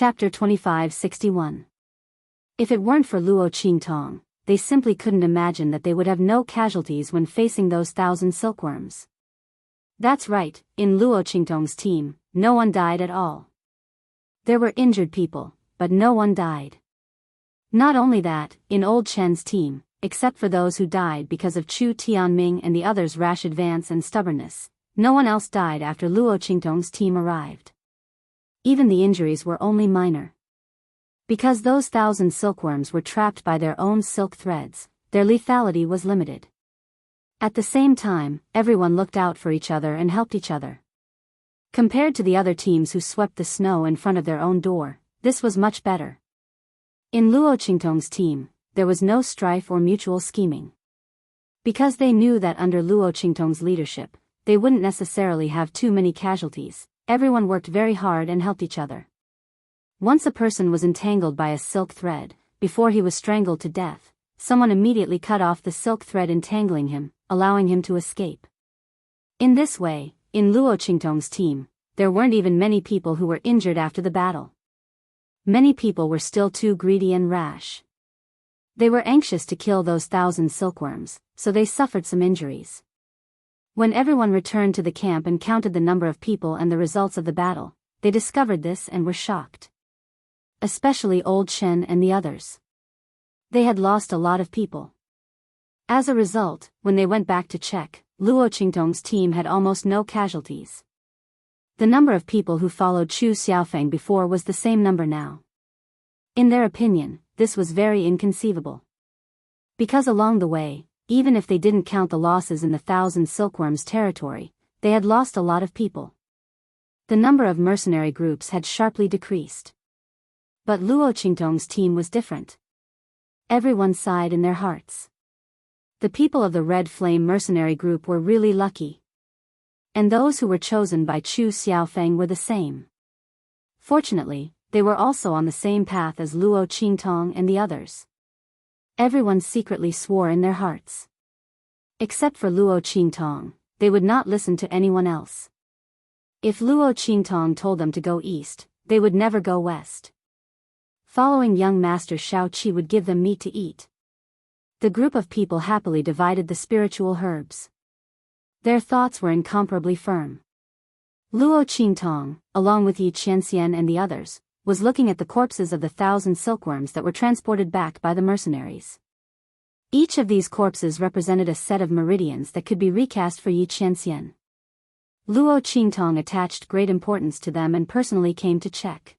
Chapter 2561. If it weren't for Luo Qingtong, they simply couldn't imagine that they would have no casualties when facing those 1,000 silkworms. That's right, in Luo Qingtong's team, no one died at all. There were injured people, but no one died. Not only that, in Old Chen's team, except for those who died because of Chu Tianming and the others' rash advance and stubbornness, no one else died after Luo Qingtong's team arrived. Even the injuries were only minor. Because those 1,000 silkworms were trapped by their own silk threads, their lethality was limited. At the same time, everyone looked out for each other and helped each other. Compared to the other teams who swept the snow in front of their own door, this was much better. In Luo Qingtong's team, there was no strife or mutual scheming. Because they knew that under Luo Qingtong's leadership, they wouldn't necessarily have too many casualties, everyone worked very hard and helped each other. Once a person was entangled by a silk thread, before he was strangled to death, someone immediately cut off the silk thread entangling him, allowing him to escape. In this way, in Luo Qingtong's team, there weren't even many people who were injured after the battle. Many people were still too greedy and rash. They were anxious to kill those 1,000 silkworms, so they suffered some injuries. When everyone returned to the camp and counted the number of people and the results of the battle, they discovered this and were shocked. Especially Old Chen and the others. They had lost a lot of people. As a result, when they went back to check, Luo Qingtong's team had almost no casualties. The number of people who followed Chu Xiaofeng before was the same number now. In their opinion, this was very inconceivable. Because along the way, even if they didn't count the losses in the 1,000 silkworms territory, they had lost a lot of people. The number of mercenary groups had sharply decreased. But Luo Qingtong's team was different. Everyone sighed in their hearts. The people of the Red Flame mercenary group were really lucky. And those who were chosen by Chu Xiaofeng were the same. Fortunately, they were also on the same path as Luo Qingtong and the others. Everyone secretly swore in their hearts. Except for Luo Qingtong, they would not listen to anyone else. If Luo Qingtong told them to go east, they would never go west. Following young Master Shao Qi would give them meat to eat. The group of people happily divided the spiritual herbs. Their thoughts were incomparably firm. Luo Qingtong, along with Yi Qianxian and the others, was looking at the corpses of the 1,000 silkworms that were transported back by the mercenaries. Each of these corpses represented a set of meridians that could be recast for Yi Qianxian. Luo Qingtong attached great importance to them and personally came to check.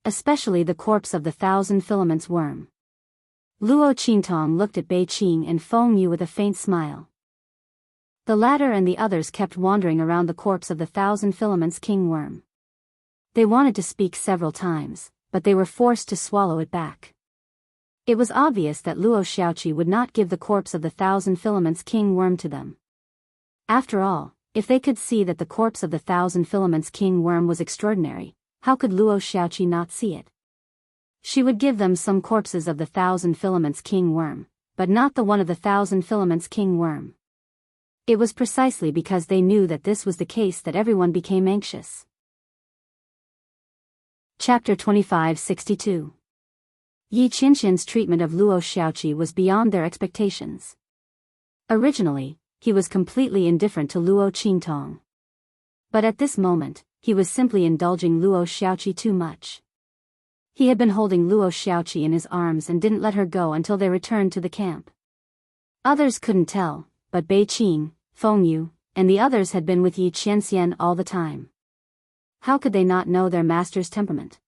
Especially the corpse of the 1,000 filaments worm. Luo Qingtong looked at Bei Qing and Feng Yu with a faint smile. The latter and the others kept wandering around the corpse of the 1,000 filaments king worm. They wanted to speak several times, but they were forced to swallow it back. It was obvious that Luo Xiaoqi would not give the corpse of the 1,000 filaments king worm to them. After all, if they could see that the corpse of the 1,000 filaments king worm was extraordinary, how could Luo Xiaoqi not see it? She would give them some corpses of the 1,000 filaments king worm, but not the one of the 1,000 filaments king worm. It was precisely because they knew that this was the case that everyone became anxious. Chapter 2562. Yi Qianxian's treatment of Luo Xiaoqi was beyond their expectations. Originally, he was completely indifferent to Luo Qingtong. But at this moment, he was simply indulging Luo Xiaoqi too much. He had been holding Luo Xiaoqi in his arms and didn't let her go until they returned to the camp. Others couldn't tell, but Bei Qing, Feng Yu, and the others had been with Yi Qianxian all the time. How could they not know their master's temperament?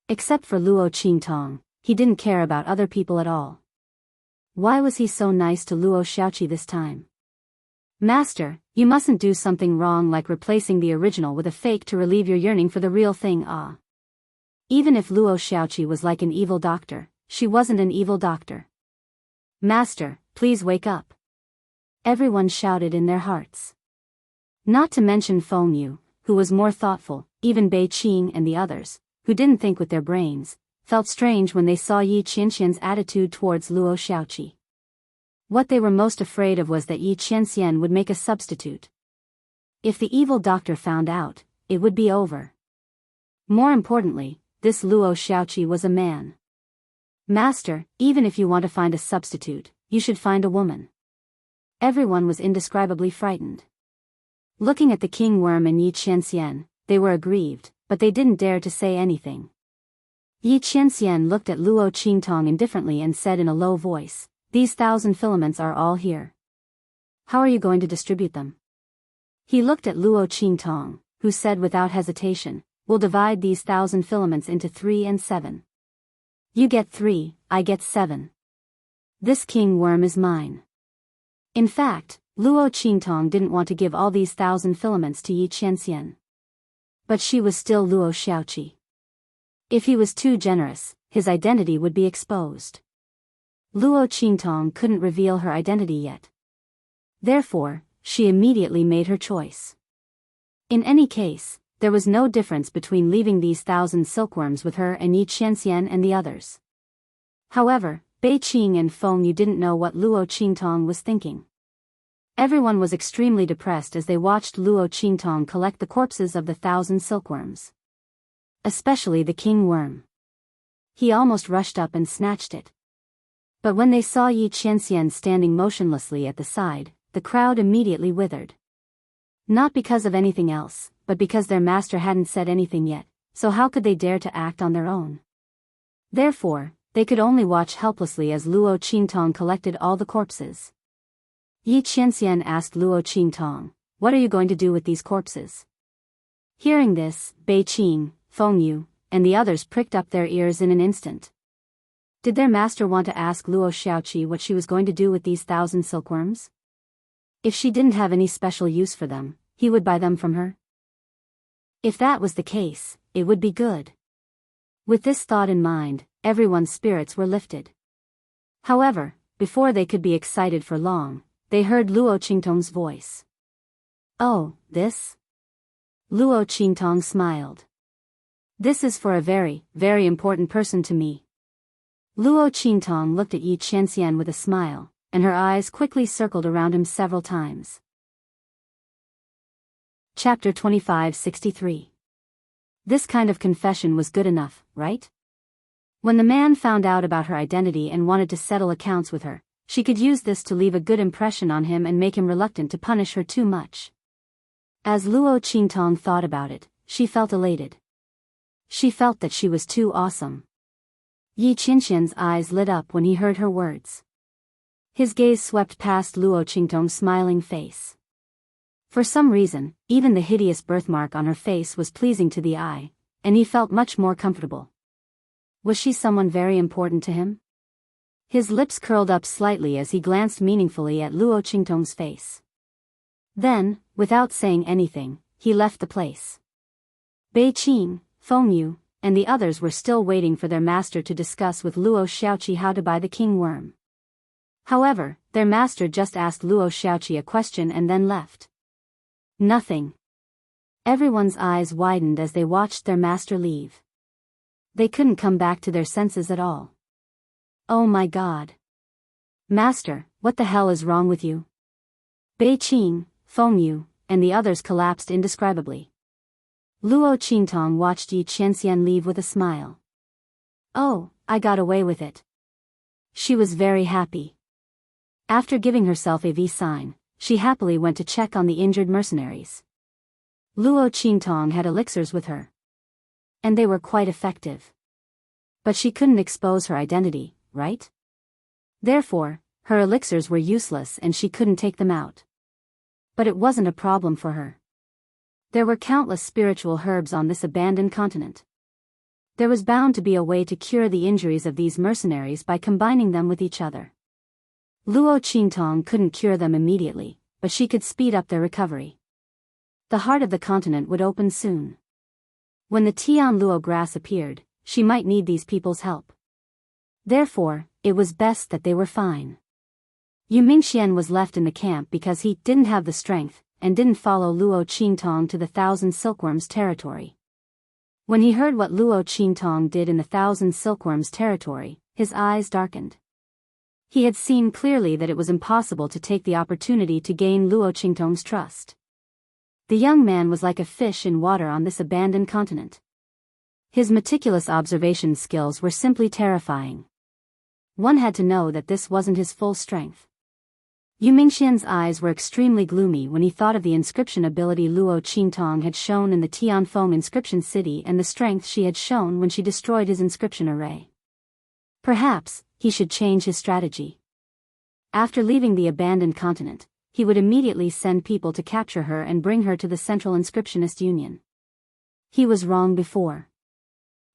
Except for Luo Qingtong, he didn't care about other people at all. Why was he so nice to Luo Xiaoqi this time? Master, you mustn't do something wrong like replacing the original with a fake to relieve your yearning for the real thing. Even if Luo Xiaoqi was like an evil doctor, she wasn't an evil doctor. Master, please wake up. Everyone shouted in their hearts. Not to mention Feng Yu, who was more thoughtful, even Bei Qing and the others, who didn't think with their brains, felt strange when they saw Yi Qianxian's attitude towards Luo Xiaoqi. What they were most afraid of was that Yi Qianxian would make a substitute. If the evil doctor found out, it would be over. More importantly, this Luo Xiaoqi was a man. Master, even if you want to find a substitute, you should find a woman. Everyone was indescribably frightened. Looking at the king worm and Yi Qianxian, they were aggrieved, but they didn't dare to say anything. Yi Qianxian looked at Luo Qingtong indifferently and said in a low voice, "These 1,000 filaments are all here. How are you going to distribute them?" He looked at Luo Qingtong, who said without hesitation, "We'll divide these 1,000 filaments into 3 and 7. You get 3, I get 7. This king worm is mine." In fact, Luo Qingtong didn't want to give all these 1,000 filaments to Yi Qianxian. But she was still Luo Xiaoqi. If he was too generous, his identity would be exposed. Luo Qingtong couldn't reveal her identity yet. Therefore, she immediately made her choice. In any case, there was no difference between leaving these 1,000 silkworms with her and Yi Qianxian and the others. However, Bei Qing and Feng Yu didn't know what Luo Qingtong was thinking. Everyone was extremely depressed as they watched Luo Qingtong collect the corpses of the 1,000 silkworms. Especially the king worm. He almost rushed up and snatched it. But when they saw Yi Qianxian standing motionlessly at the side, the crowd immediately withered. Not because of anything else, but because their master hadn't said anything yet, so how could they dare to act on their own? Therefore, they could only watch helplessly as Luo Qingtong collected all the corpses. Yi Qianxian asked Luo Qingtong, "What are you going to do with these corpses?" Hearing this, Bei Qing, Feng Yu, and the others pricked up their ears in an instant. Did their master want to ask Luo Xiaoqi what she was going to do with these 1,000 silkworms? If she didn't have any special use for them, he would buy them from her? If that was the case, it would be good. With this thought in mind, everyone's spirits were lifted. However, before they could be excited for long, they heard Luo Qingtong's voice. "Oh, this?" Luo Qingtong smiled. "This is for a very, very important person to me." Luo Qingtong looked at Yi Qianxian with a smile, and her eyes quickly circled around him several times. Chapter 2563. This kind of confession was good enough, right? When the man found out about her identity and wanted to settle accounts with her, she could use this to leave a good impression on him and make him reluctant to punish her too much. As Luo Qingtong thought about it, she felt elated. She felt that she was too awesome. Yi Qianxian's eyes lit up when he heard her words. His gaze swept past Luo Qingtong's smiling face. For some reason, even the hideous birthmark on her face was pleasing to the eye, and he felt much more comfortable. Was she someone very important to him? His lips curled up slightly as he glanced meaningfully at Luo Qingtong's face. Then, without saying anything, he left the place. Bei Qing, Feng Yu, and the others were still waiting for their master to discuss with Luo Xiaoqi how to buy the king worm. However, their master just asked Luo Xiaoqi a question and then left. Nothing. Everyone's eyes widened as they watched their master leave. They couldn't come back to their senses at all. Oh my God. Master, what the hell is wrong with you? Bei Qing, Feng Yu, and the others collapsed indescribably. Luo Qingtong watched Yi Qianxian leave with a smile. "Oh, I got away with it." She was very happy. After giving herself a V sign, she happily went to check on the injured mercenaries. Luo Qingtong had elixirs with her. And they were quite effective. But she couldn't expose her identity, right? Therefore, her elixirs were useless and she couldn't take them out. But it wasn't a problem for her. There were countless spiritual herbs on this abandoned continent. There was bound to be a way to cure the injuries of these mercenaries by combining them with each other. Luo Qingtong couldn't cure them immediately, but she could speed up their recovery. The heart of the continent would open soon. When the Tian Luo grass appeared, she might need these people's help. Therefore, it was best that they were fine. Yu Mingxian was left in the camp because he didn't have the strength, and didn't follow Luo Qingtong to the 1,000 silkworms territory. When he heard what Luo Qingtong did in the 1,000 silkworms territory, his eyes darkened. He had seen clearly that it was impossible to take the opportunity to gain Luo Qingtong's trust. The young man was like a fish in water on this abandoned continent. His meticulous observation skills were simply terrifying. One had to know that this wasn't his full strength. Yu Mingxian's eyes were extremely gloomy when he thought of the inscription ability Luo Qingtong had shown in the Tianfeng inscription city and the strength she had shown when she destroyed his inscription array. Perhaps, he should change his strategy. After leaving the abandoned continent, he would immediately send people to capture her and bring her to the Central Inscriptionist Union. He was wrong before.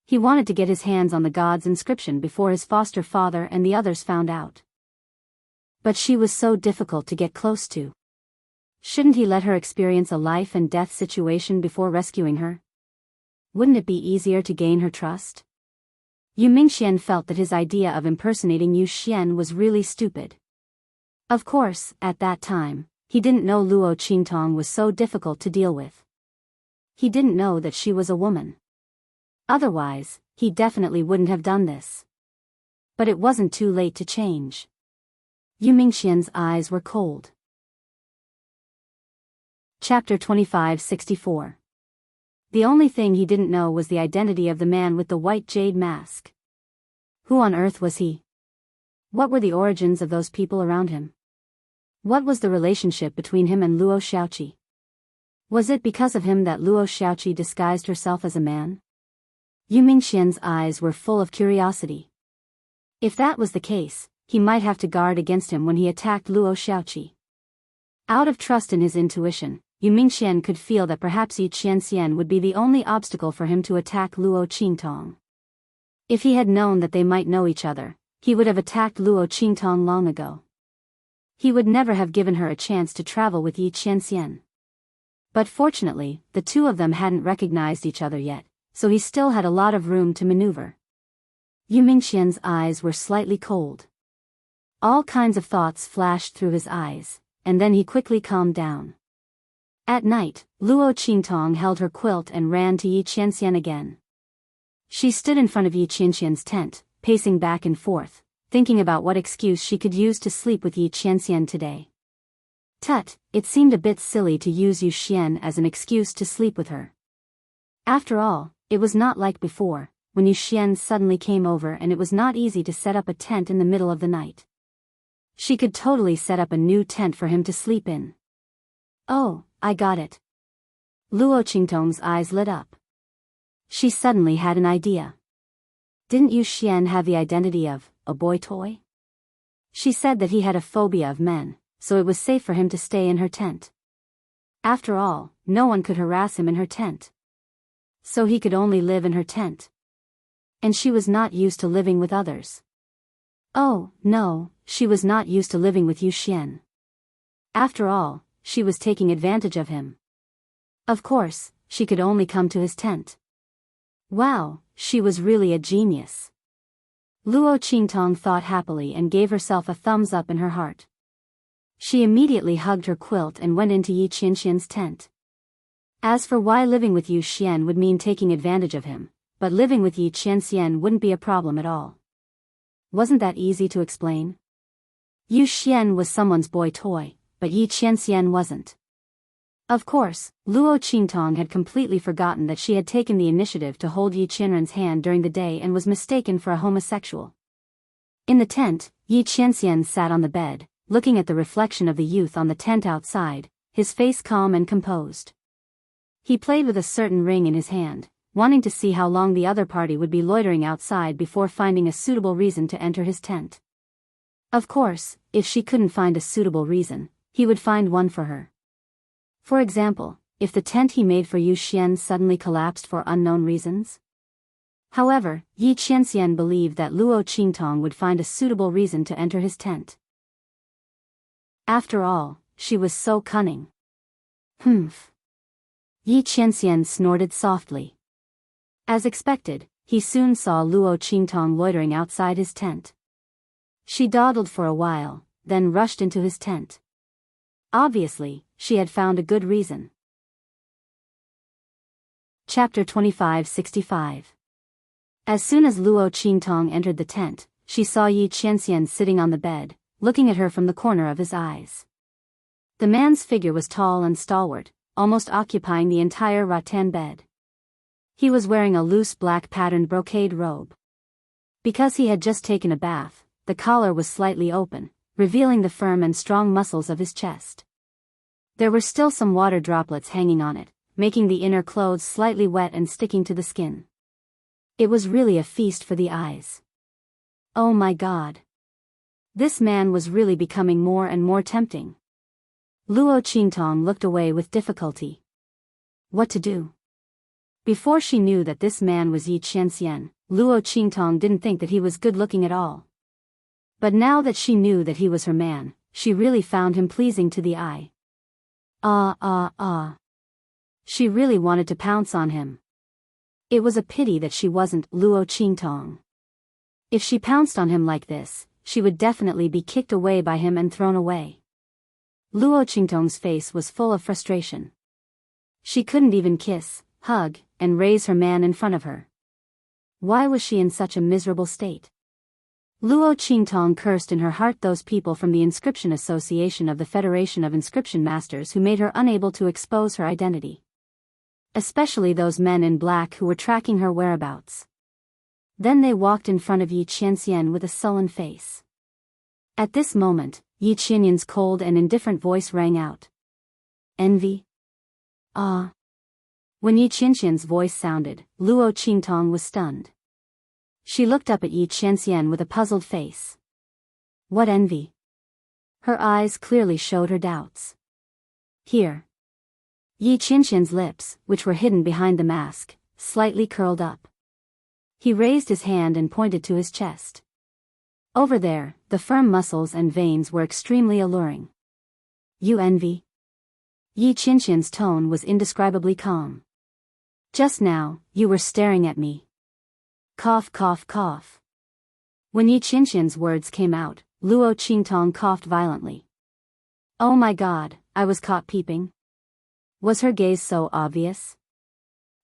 He wanted to get his hands on the god's inscription before his foster father and the others found out. But she was so difficult to get close to. Shouldn't he let her experience a life and death situation before rescuing her? Wouldn't it be easier to gain her trust? Yu Mingxian felt that his idea of impersonating Yu Xian was really stupid. Of course, at that time, he didn't know Luo Qingtong was so difficult to deal with. He didn't know that she was a woman. Otherwise, he definitely wouldn't have done this. But it wasn't too late to change. Yu Mingxian's eyes were cold. Chapter 2564. The only thing he didn't know was the identity of the man with the white jade mask. Who on earth was he? What were the origins of those people around him? What was the relationship between him and Luo Xiaoqi? Was it because of him that Luo Xiaoqi disguised herself as a man? Yu Mingxian's eyes were full of curiosity. If that was the case, he might have to guard against him when he attacked Luo Xiaoqi. Out of trust in his intuition, Yu Mingxian could feel that perhaps Yi Qianxian would be the only obstacle for him to attack Luo Qingtong. If he had known that they might know each other, he would have attacked Luo Qingtong long ago. He would never have given her a chance to travel with Yi Qianxian. But fortunately, the two of them hadn't recognized each other yet, so he still had a lot of room to maneuver. Yu Mingxian's eyes were slightly cold. All kinds of thoughts flashed through his eyes, and then he quickly calmed down. At night, Luo Qingtong held her quilt and ran to Yi Qianxian again. She stood in front of Yi Qianxian's tent, pacing back and forth, thinking about what excuse she could use to sleep with Yi Qianxian today. Tut, it seemed a bit silly to use Yu Xian as an excuse to sleep with her. After all, it was not like before, when Yu Xian suddenly came over and it was not easy to set up a tent in the middle of the night. She could totally set up a new tent for him to sleep in. Oh, I got it. Luo Qingtong's eyes lit up. She suddenly had an idea. Didn't Yu Xian have the identity of a boy toy? She said that he had a phobia of men, so it was safe for him to stay in her tent. After all, no one could harass him in her tent. So he could only live in her tent. And she was not used to living with others. Oh, no, she was not used to living with Yu Xian. After all, she was taking advantage of him. Of course, she could only come to his tent. Wow, she was really a genius. Luo Qingtong thought happily and gave herself a thumbs up in her heart. She immediately hugged her quilt and went into Yi Qianxian's tent. As for why living with Yu Xian would mean taking advantage of him, but living with Yi Qianxian wouldn't be a problem at all. Wasn't that easy to explain? Yu Xian was someone's boy toy, but Yi Qianxian wasn't. Of course, Luo Qingtong had completely forgotten that she had taken the initiative to hold Yi Qianren's hand during the day and was mistaken for a homosexual. In the tent, Yi Qianxian sat on the bed, looking at the reflection of the youth on the tent outside, his face calm and composed. He played with a certain ring in his hand, wanting to see how long the other party would be loitering outside before finding a suitable reason to enter his tent. Of course, if she couldn't find a suitable reason, he would find one for her. For example, if the tent he made for Yu Xian suddenly collapsed for unknown reasons. However, Yi Qianxian believed that Luo Qingtong would find a suitable reason to enter his tent. After all, she was so cunning. Humph. Yi Qianxian snorted softly. As expected, he soon saw Luo Qingtong loitering outside his tent. She dawdled for a while, then rushed into his tent. Obviously, she had found a good reason. Chapter 2565. As soon as Luo Qingtong entered the tent, she saw Yi Qianxian sitting on the bed, looking at her from the corner of his eyes. The man's figure was tall and stalwart, almost occupying the entire rattan bed. He was wearing a loose black patterned brocade robe. Because he had just taken a bath, the collar was slightly open, revealing the firm and strong muscles of his chest. There were still some water droplets hanging on it, making the inner clothes slightly wet and sticking to the skin. It was really a feast for the eyes. Oh my God! This man was really becoming more and more tempting. Luo Qingtong looked away with difficulty. What to do? Before she knew that this man was Yi Qianxian, Luo Qingtong didn't think that he was good-looking at all. But now that she knew that he was her man, she really found him pleasing to the eye. She really wanted to pounce on him. It was a pity that she wasn't Luo Qingtong. If she pounced on him like this, she would definitely be kicked away by him and thrown away. Luo Qingtong's face was full of frustration. She couldn't even kiss, hug, and raise her man in front of her. Why was she in such a miserable state? Luo Qingtong cursed in her heart those people from the Inscription Association of the Federation of Inscription Masters who made her unable to expose her identity. Especially those men in black who were tracking her whereabouts. Then they walked in front of Yi Qianxian with a sullen face. At this moment, Yi Qianxian's cold and indifferent voice rang out. Envy? Ah. When Yi Qianxian's voice sounded, Luo Qingtong was stunned. She looked up at Yi Qianxian with a puzzled face. What envy? Her eyes clearly showed her doubts. Here. Yi Qianxian's lips, which were hidden behind the mask, slightly curled up. He raised his hand and pointed to his chest. Over there, the firm muscles and veins were extremely alluring. You envy? Yi Qianxian's tone was indescribably calm. Just now, you were staring at me. Cough, cough, cough. When Yi Qianxian's words came out, Luo Qingtong coughed violently. Oh my God, I was caught peeping. Was her gaze so obvious?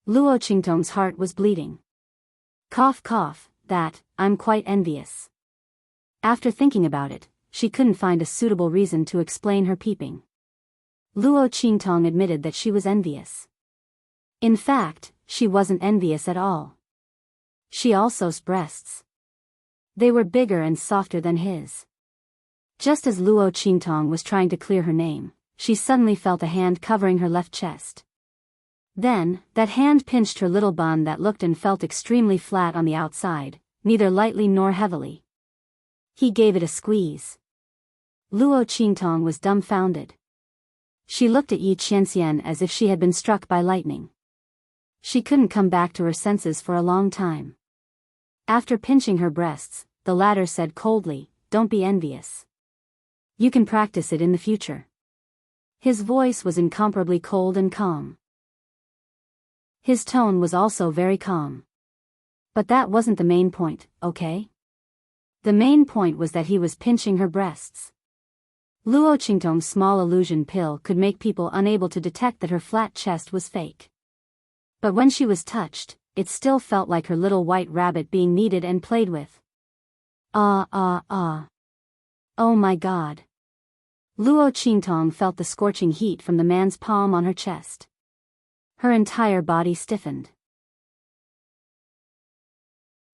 Luo Qingtong's heart was bleeding. Cough, cough, that, I'm quite envious. After thinking about it, she couldn't find a suitable reason to explain her peeping. Luo Qingtong admitted that she was envious. In fact, she wasn't envious at all. She also's breasts. They were bigger and softer than his. Just as Luo Qingtong was trying to clear her name, she suddenly felt a hand covering her left chest. Then, that hand pinched her little bun that looked and felt extremely flat on the outside, neither lightly nor heavily. He gave it a squeeze. Luo Qingtong was dumbfounded. She looked at Yi Qianxian as if she had been struck by lightning. She couldn't come back to her senses for a long time. After pinching her breasts, the latter said coldly, "Don't be envious. You can practice it in the future." His voice was incomparably cold and calm. His tone was also very calm. But that wasn't the main point, okay? The main point was that he was pinching her breasts. Luo Qingtong's small illusion pill could make people unable to detect that her flat chest was fake. But when she was touched, it still felt like her little white rabbit being kneaded and played with. Oh my God. Luo Qingtong felt the scorching heat from the man's palm on her chest. Her entire body stiffened.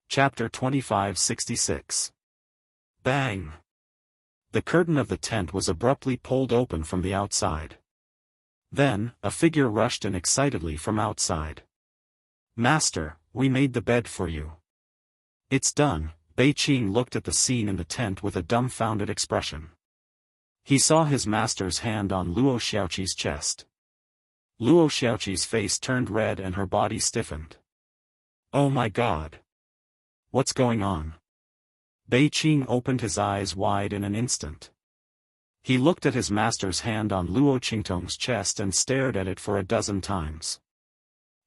Chapter 2566. Bang! The curtain of the tent was abruptly pulled open from the outside. Then, a figure rushed in excitedly from outside. Master, we made the bed for you. It's done. Bei Qing looked at the scene in the tent with a dumbfounded expression. He saw his master's hand on Luo Xiaoqi's chest. Luo Xiaoqi's face turned red and her body stiffened. Oh my God! What's going on? Bei Qing opened his eyes wide in an instant. He looked at his master's hand on Luo Qingtong's chest and stared at it for a dozen times.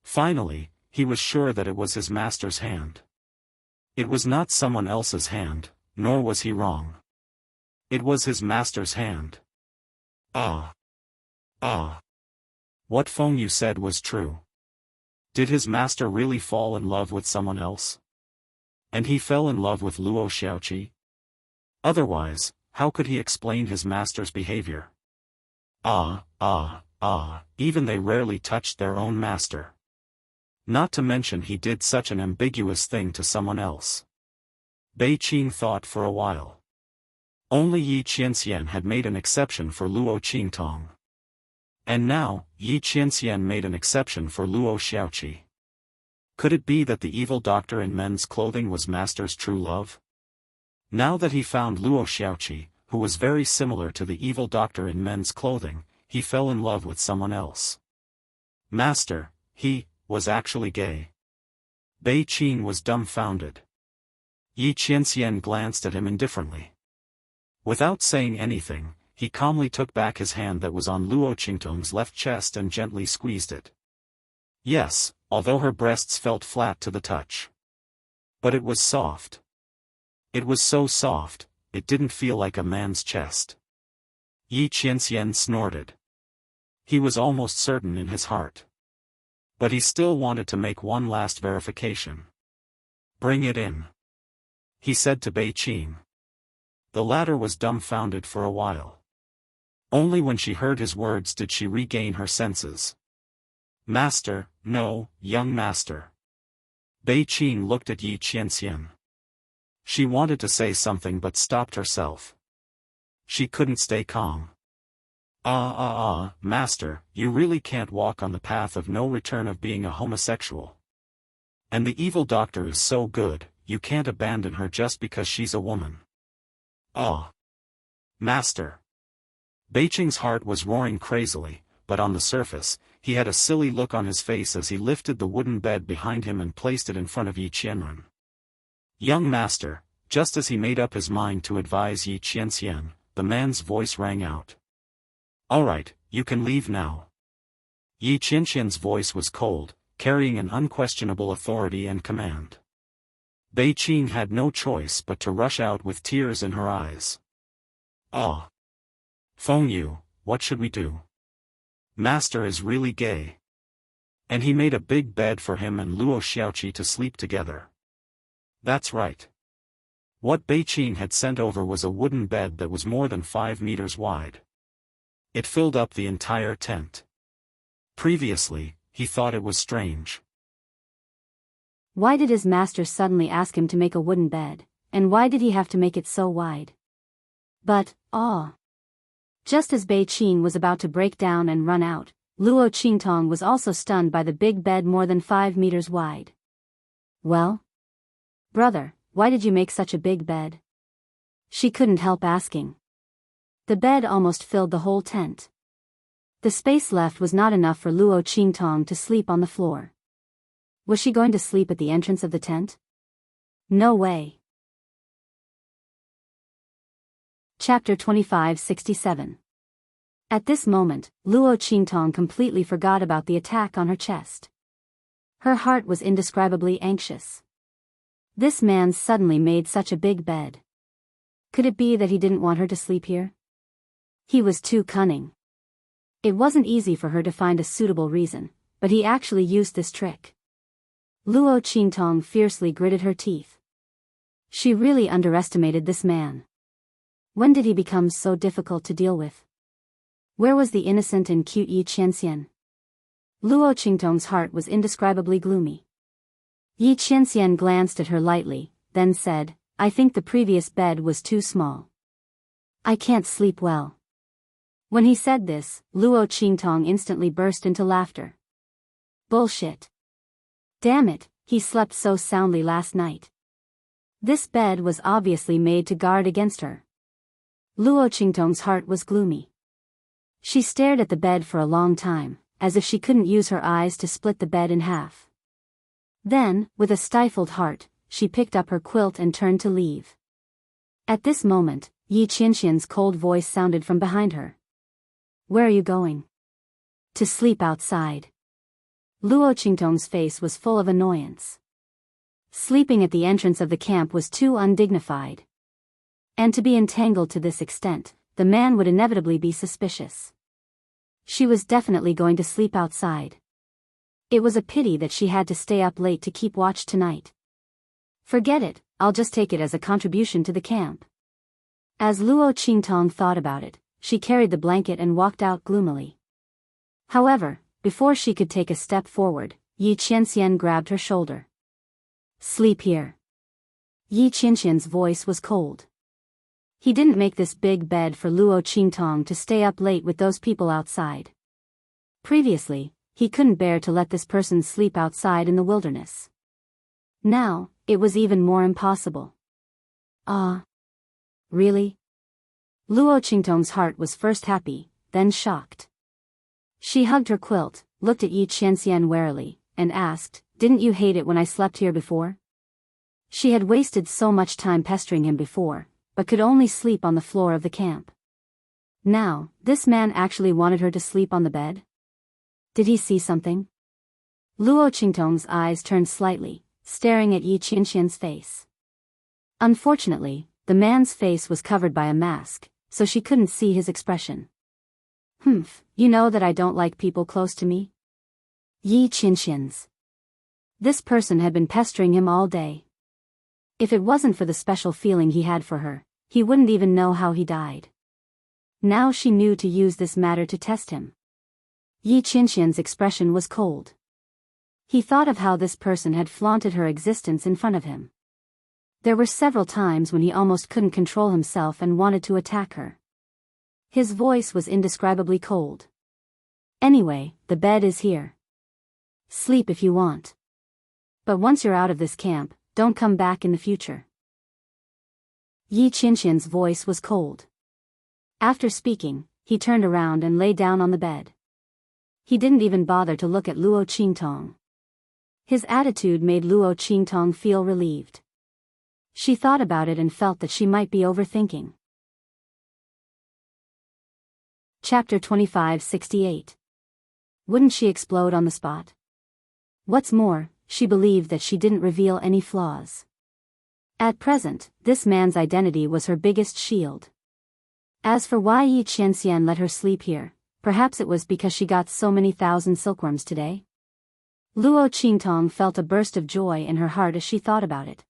Finally, he was sure that it was his master's hand. It was not someone else's hand, nor was he wrong. It was his master's hand. Ah! What Feng Yu said was true. Did his master really fall in love with someone else? And he fell in love with Luo Xiaoqi? Otherwise, how could he explain his master's behavior? Even they rarely touched their own master. Not to mention he did such an ambiguous thing to someone else. Bei Qing thought for a while. Only Yi Qianxian had made an exception for Luo Qingtong. And now, Yi Qianxian made an exception for Luo Xiaoqi. Could it be that the evil doctor in men's clothing was Master's true love? Now that he found Luo Xiaoqi, who was very similar to the evil doctor in men's clothing, he fell in love with someone else. Master, he was actually gay. Bei Qing was dumbfounded. Yi Qianxian glanced at him indifferently. Without saying anything, he calmly took back his hand that was on Luo Qingtong's left chest and gently squeezed it. Yes, although her breasts felt flat to the touch. But it was soft. It was so soft, it didn't feel like a man's chest. Yi Qianxian snorted. He was almost certain in his heart. But he still wanted to make one last verification. Bring it in, he said to Bei Qing. The latter was dumbfounded for a while. Only when she heard his words did she regain her senses. Master, no, young master. Bei Qing looked at Yi Qianxian. She wanted to say something but stopped herself. She couldn't stay calm. Master, you really can't walk on the path of no return of being a homosexual. And the evil doctor is so good, you can't abandon her just because she's a woman. Master. Bei Qing's heart was roaring crazily, but on the surface, he had a silly look on his face as he lifted the wooden bed behind him and placed it in front of Yi Qianren. Young master, just as he made up his mind to advise Yi Qianxian, the man's voice rang out. All right, you can leave now. Yi Qianxian's voice was cold, carrying an unquestionable authority and command. Bei Qing had no choice but to rush out with tears in her eyes. Feng Yu, what should we do? Master is really gay. And he made a big bed for him and Luo Xiaoqi to sleep together. That's right. What Bei Qing had sent over was a wooden bed that was more than 5 meters wide. It filled up the entire tent. Previously, he thought it was strange. Why did his master suddenly ask him to make a wooden bed, and why did he have to make it so wide? But, just as Bei Qing was about to break down and run out, Luo Qingtong was also stunned by the big bed more than 5 meters wide. Well? Brother, why did you make such a big bed? She couldn't help asking. The bed almost filled the whole tent. The space left was not enough for Luo Qingtong to sleep on the floor. Was she going to sleep at the entrance of the tent? No way. Chapter 2567. At this moment, Luo Qingtong completely forgot about the attack on her chest. Her heart was indescribably anxious. This man suddenly made such a big bed. Could it be that he didn't want her to sleep here? He was too cunning. It wasn't easy for her to find a suitable reason, but he actually used this trick. Luo Qingtong fiercely gritted her teeth. She really underestimated this man. When did he become so difficult to deal with? Where was the innocent and cute Yi Qianxian? Luo Qingtong's heart was indescribably gloomy. Yi Qianxian glanced at her lightly, then said, I think the previous bed was too small. I can't sleep well. When he said this, Luo Qingtong instantly burst into laughter. Bullshit. Damn it, he slept so soundly last night. This bed was obviously made to guard against her. Luo Qingtong's heart was gloomy. She stared at the bed for a long time, as if she couldn't use her eyes to split the bed in half. Then, with a stifled heart, she picked up her quilt and turned to leave. At this moment, Yi Qianxian's cold voice sounded from behind her. Where are you going? To sleep outside. Luo Qingtong's face was full of annoyance. Sleeping at the entrance of the camp was too undignified. And to be entangled to this extent, the man would inevitably be suspicious. She was definitely going to sleep outside. It was a pity that she had to stay up late to keep watch tonight. Forget it, I'll just take it as a contribution to the camp. As Luo Qingtong thought about it, she carried the blanket and walked out gloomily. However, before she could take a step forward, Yi Qianxian grabbed her shoulder. Sleep here. Yi Qianxian's voice was cold. He didn't make this big bed for Luo Qingtong to stay up late with those people outside. Previously, he couldn't bear to let this person sleep outside in the wilderness. Now, it was even more impossible. Really? Luo Qingtong's heart was first happy, then shocked. She hugged her quilt, looked at Yi Qianxian warily, and asked, "Didn't you hate it when I slept here before?" She had wasted so much time pestering him before, but could only sleep on the floor of the camp. Now, this man actually wanted her to sleep on the bed? Did he see something? Luo Qingtong's eyes turned slightly, staring at Yi Qianxian's face. Unfortunately, the man's face was covered by a mask, so she couldn't see his expression. You know that I don't like people close to me? Yi Qianxian's. This person had been pestering him all day. If it wasn't for the special feeling he had for her, he wouldn't even know how he died. Now she knew to use this matter to test him. Yi Qianxian's expression was cold. He thought of how this person had flaunted her existence in front of him. There were several times when he almost couldn't control himself and wanted to attack her. His voice was indescribably cold. Anyway, the bed is here. Sleep if you want. But once you're out of this camp, don't come back in the future. Yi Qianxian's voice was cold. After speaking, he turned around and lay down on the bed. He didn't even bother to look at Luo Qingtong. His attitude made Luo Qingtong feel relieved. She thought about it and felt that she might be overthinking. Chapter 2568. Wouldn't she explode on the spot? What's more, she believed that she didn't reveal any flaws. At present, this man's identity was her biggest shield. As for why Yi Qianxian let her sleep here, perhaps it was because she got so many thousand silkworms today? Luo Qingtong felt a burst of joy in her heart as she thought about it.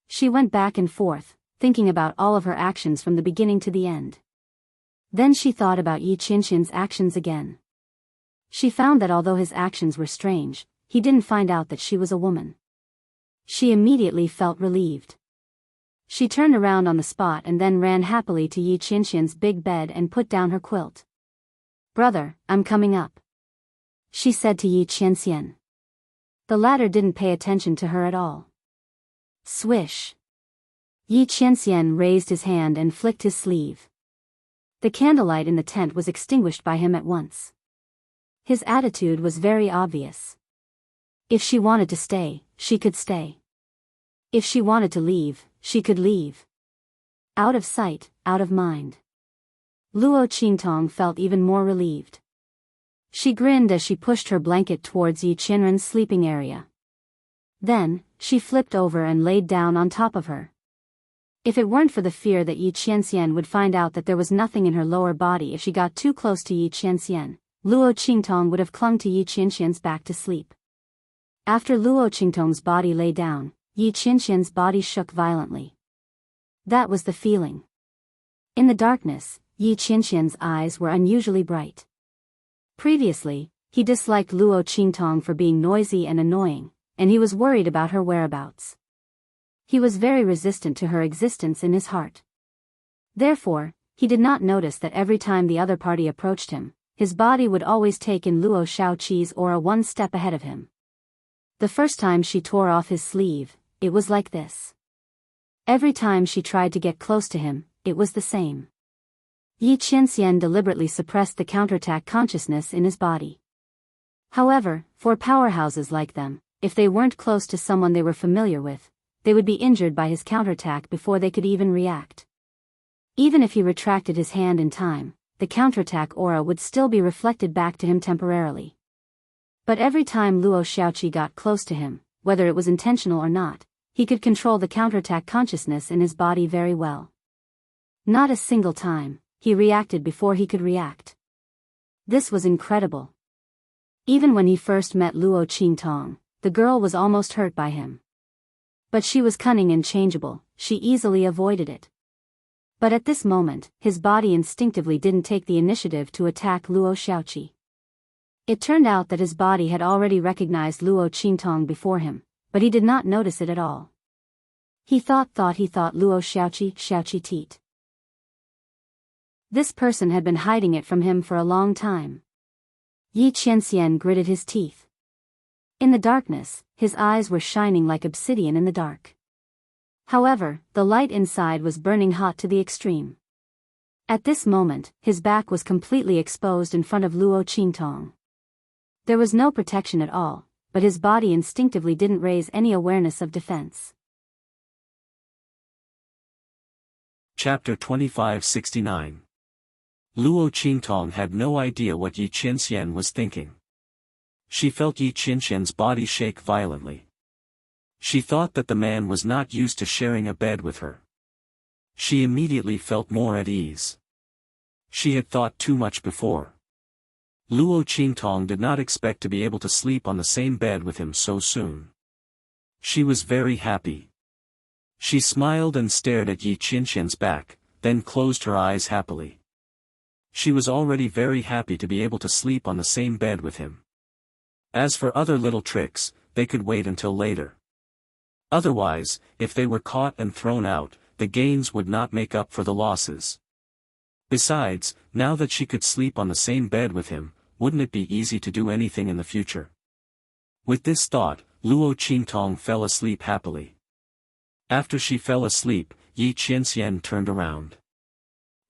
She went back and forth, thinking about all of her actions from the beginning to the end. Then she thought about Yi Qianxian's actions again. She found that although his actions were strange, he didn't find out that she was a woman. She immediately felt relieved. She turned around on the spot and then ran happily to Yi Qianxian's big bed and put down her quilt. "Brother, I'm coming up," she said to Yi Qianxian. The latter didn't pay attention to her at all. Swish. Yi Qianxian raised his hand and flicked his sleeve. The candlelight in the tent was extinguished by him at once. His attitude was very obvious. If she wanted to stay, she could stay. If she wanted to leave, she could leave. Out of sight, out of mind. Luo Qingtong felt even more relieved. She grinned as she pushed her blanket towards Yi Qianren's sleeping area. Then, she flipped over and laid down on top of her. If it weren't for the fear that Yi Qianxian would find out that there was nothing in her lower body if she got too close to Yi Qianxian, Luo Qingtong would have clung to Yi Qianxian's back to sleep. After Luo Qingtong's body lay down, Yi Qianxian's body shook violently. That was the feeling. In the darkness, Yi Qianxian's eyes were unusually bright. Previously, he disliked Luo Qingtong for being noisy and annoying, and he was worried about her whereabouts. He was very resistant to her existence in his heart. Therefore, he did not notice that every time the other party approached him, his body would always take in Luo Shaoqi's aura one step ahead of him. The first time she tore off his sleeve, it was like this. Every time she tried to get close to him, it was the same. Yi Qianxian deliberately suppressed the counterattack consciousness in his body. However, for powerhouses like them, if they weren't close to someone they were familiar with, they would be injured by his counterattack before they could even react. Even if he retracted his hand in time, the counterattack aura would still be reflected back to him temporarily. But every time Luo Shaoqi got close to him, whether it was intentional or not, he could control the counterattack consciousness in his body very well. Not a single time, he reacted before he could react. This was incredible. Even when he first met Luo Qingtong, the girl was almost hurt by him. But she was cunning and changeable, she easily avoided it. But at this moment, his body instinctively didn't take the initiative to attack Luo Shaoqi. It turned out that his body had already recognized Luo Qingtong before him, but he did not notice it at all. He thought Luo Xiaoqi teat. This person had been hiding it from him for a long time. Yi Qianxian gritted his teeth. In the darkness, his eyes were shining like obsidian in the dark. However, the light inside was burning hot to the extreme. At this moment, his back was completely exposed in front of Luo Qingtong. There was no protection at all, but his body instinctively didn't raise any awareness of defense. Chapter 2569. Luo Qingtong had no idea what Yi Qianxian was thinking. She felt Yi Qianxian's body shake violently. She thought that the man was not used to sharing a bed with her. She immediately felt more at ease. She had thought too much before. Luo Qingtong did not expect to be able to sleep on the same bed with him so soon. She was very happy. She smiled and stared at Yi Qianxian's back, then closed her eyes happily. She was already very happy to be able to sleep on the same bed with him. As for other little tricks, they could wait until later. Otherwise, if they were caught and thrown out, the gains would not make up for the losses. Besides, now that she could sleep on the same bed with him, wouldn't it be easy to do anything in the future? With this thought, Luo Qingtong fell asleep happily. After she fell asleep, Yi Qianxian turned around.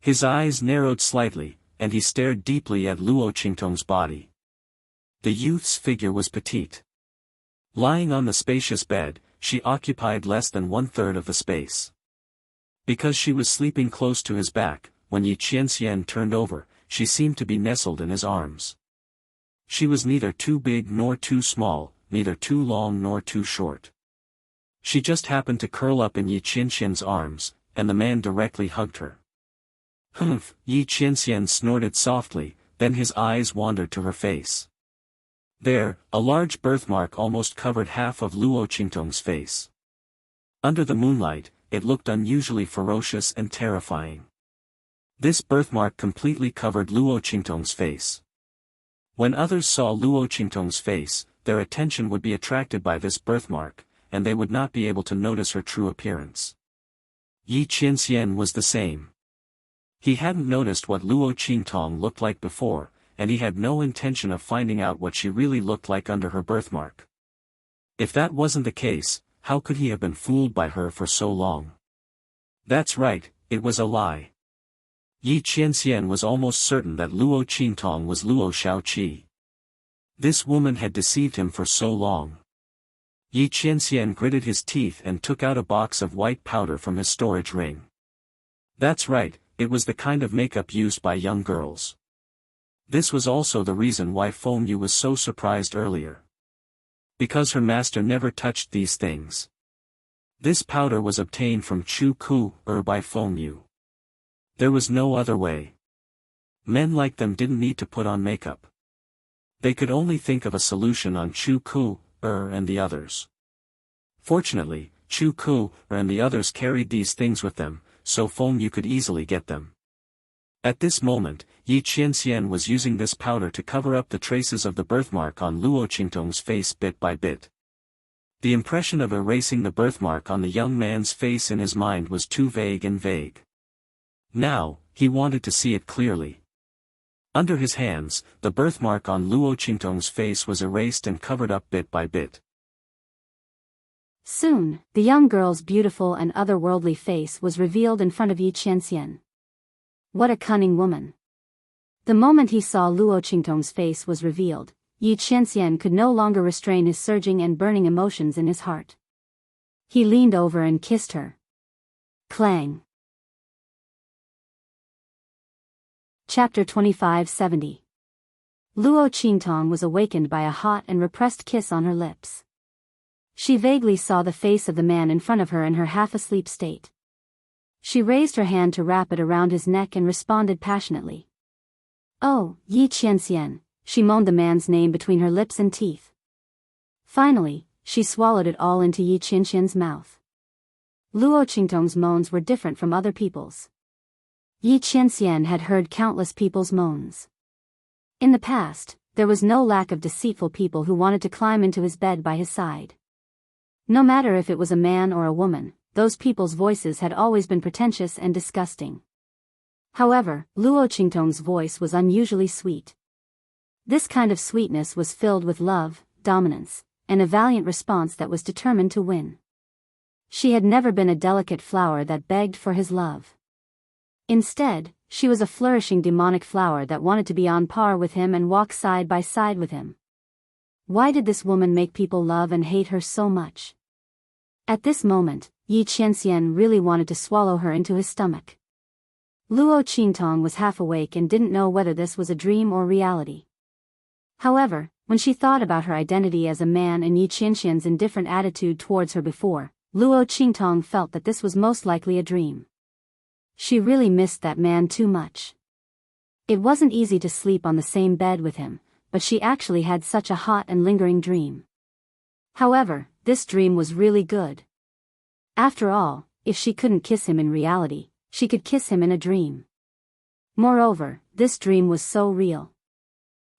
His eyes narrowed slightly, and he stared deeply at Luo Qingtong's body. The youth's figure was petite. Lying on the spacious bed, she occupied less than 1/3 of the space. Because she was sleeping close to his back, when Yi Qianxian turned over, she seemed to be nestled in his arms. She was neither too big nor too small, neither too long nor too short. She just happened to curl up in Yi Qianxian's arms, and the man directly hugged her. Humph! Yi Qianxian snorted softly, then his eyes wandered to her face. There, a large birthmark almost covered half of Luo Qingtong's face. Under the moonlight, it looked unusually ferocious and terrifying. This birthmark completely covered Luo Qingtong's face. When others saw Luo Qingtong's face, their attention would be attracted by this birthmark, and they would not be able to notice her true appearance. Yi Qianxian was the same. He hadn't noticed what Luo Qingtong looked like before, and he had no intention of finding out what she really looked like under her birthmark. If that wasn't the case, how could he have been fooled by her for so long? That's right, it was a lie. Yi Qianxian was almost certain that Luo Qingtong was Luo Xiaoqi. This woman had deceived him for so long. Yi Qianxian gritted his teeth and took out a box of white powder from his storage ring. That's right, it was the kind of makeup used by young girls. This was also the reason why Feng Yu was so surprised earlier. Because her master never touched these things. This powder was obtained from Chu Ku by Feng Yu. There was no other way. Men like them didn't need to put on makeup. They could only think of a solution on Chu Ku and the others. Fortunately, Chu Ku and the others carried these things with them, so Feng Yu could easily get them. At this moment, Yi Qianxian was using this powder to cover up the traces of the birthmark on Luo Qingtong's face bit by bit. The impression of erasing the birthmark on the young man's face in his mind was too vague and vague. Now, he wanted to see it clearly. Under his hands, the birthmark on Luo Qingtong's face was erased and covered up bit by bit. Soon, the young girl's beautiful and otherworldly face was revealed in front of Yi Qianxian. What a cunning woman! The moment he saw Luo Qingtong's face was revealed, Yi Qianxian could no longer restrain his surging and burning emotions in his heart. He leaned over and kissed her. Clang! Chapter 2570. Luo Qingtong was awakened by a hot and repressed kiss on her lips. She vaguely saw the face of the man in front of her in her half-asleep state. She raised her hand to wrap it around his neck and responded passionately. "Oh, Yi Qianxian," she moaned the man's name between her lips and teeth. Finally, she swallowed it all into Yi Qianxian's mouth. Luo Qingtong's moans were different from other people's. Yi Qianxian had heard countless people's moans. In the past, there was no lack of deceitful people who wanted to climb into his bed by his side. No matter if it was a man or a woman, those people's voices had always been pretentious and disgusting. However, Luo Qingtong's voice was unusually sweet. This kind of sweetness was filled with love, dominance, and a valiant response that was determined to win. She had never been a delicate flower that begged for his love. Instead, she was a flourishing demonic flower that wanted to be on par with him and walk side by side with him. Why did this woman make people love and hate her so much? At this moment, Yi Qianxian really wanted to swallow her into his stomach. Luo Qingtong was half awake and didn't know whether this was a dream or reality. However, when she thought about her identity as a man and Yi Qianxian's indifferent attitude towards her before, Luo Qingtong felt that this was most likely a dream. She really missed that man too much. It wasn't easy to sleep on the same bed with him, but she actually had such a hot and lingering dream. However, this dream was really good. After all, if she couldn't kiss him in reality, she could kiss him in a dream. Moreover, this dream was so real.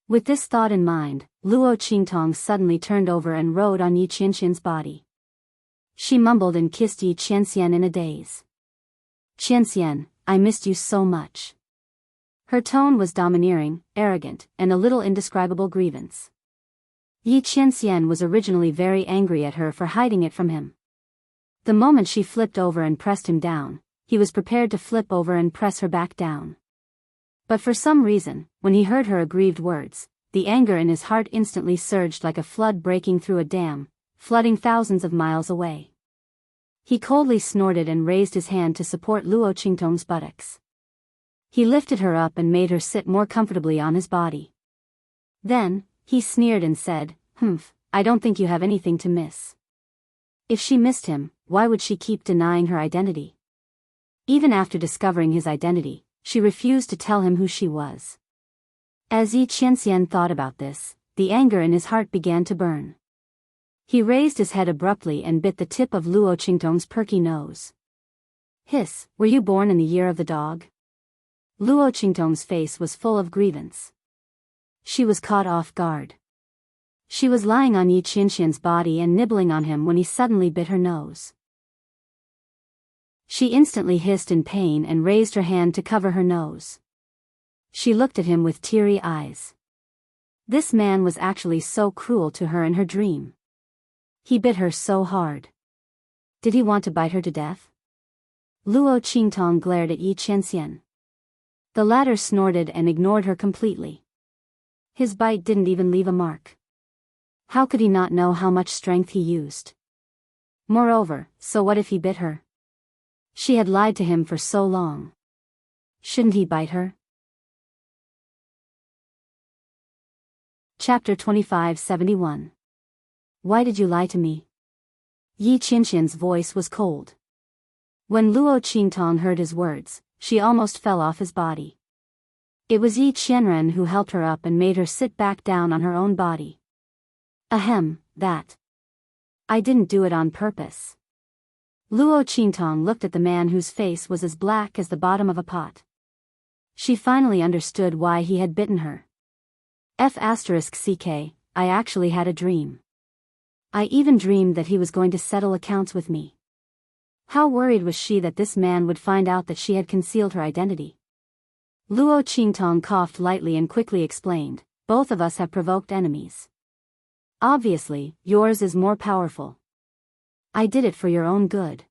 With this thought in mind, Luo Qingtong suddenly turned over and rode on Yi Qianxian's body. She mumbled and kissed Yi Qianxian in a daze. "Qianxian, I missed you so much." Her tone was domineering, arrogant, and a little indescribable grievance. Yi Qianxian was originally very angry at her for hiding it from him. The moment she flipped over and pressed him down, he was prepared to flip over and press her back down. But for some reason, when he heard her aggrieved words, the anger in his heart instantly surged like a flood breaking through a dam, flooding thousands of miles away. He coldly snorted and raised his hand to support Luo Qingtong's buttocks. He lifted her up and made her sit more comfortably on his body. Then, he sneered and said, "Humph, I don't think you have anything to miss." If she missed him, why would she keep denying her identity? Even after discovering his identity, she refused to tell him who she was. As Yi Qianxian thought about this, the anger in his heart began to burn. He raised his head abruptly and bit the tip of Luo Qingtong's perky nose. "Hiss, were you born in the year of the dog?" Luo Qingtong's face was full of grievance. She was caught off guard. She was lying on Yi Qianxian's body and nibbling on him when he suddenly bit her nose. She instantly hissed in pain and raised her hand to cover her nose. She looked at him with teary eyes. This man was actually so cruel to her in her dream. He bit her so hard. Did he want to bite her to death? Luo Qingtong glared at Yi Qianxian. The latter snorted and ignored her completely. His bite didn't even leave a mark. How could he not know how much strength he used? Moreover, so what if he bit her? She had lied to him for so long. Shouldn't he bite her? Chapter 2571. Why did you lie to me? Yi Qianxian's voice was cold. When Luo Qingtong heard his words, she almost fell off his body. It was Yi Qianren who helped her up and made her sit back down on her own body. Ahem, that. I didn't do it on purpose. Luo Qingtong looked at the man whose face was as black as the bottom of a pot. She finally understood why he had bitten her. *CK, I actually had a dream. I even dreamed that he was going to settle accounts with me. How worried was she that this man would find out that she had concealed her identity? Luo Qingtong coughed lightly and quickly explained, "Both of us have provoked enemies. Obviously, yours is more powerful. I did it for your own good.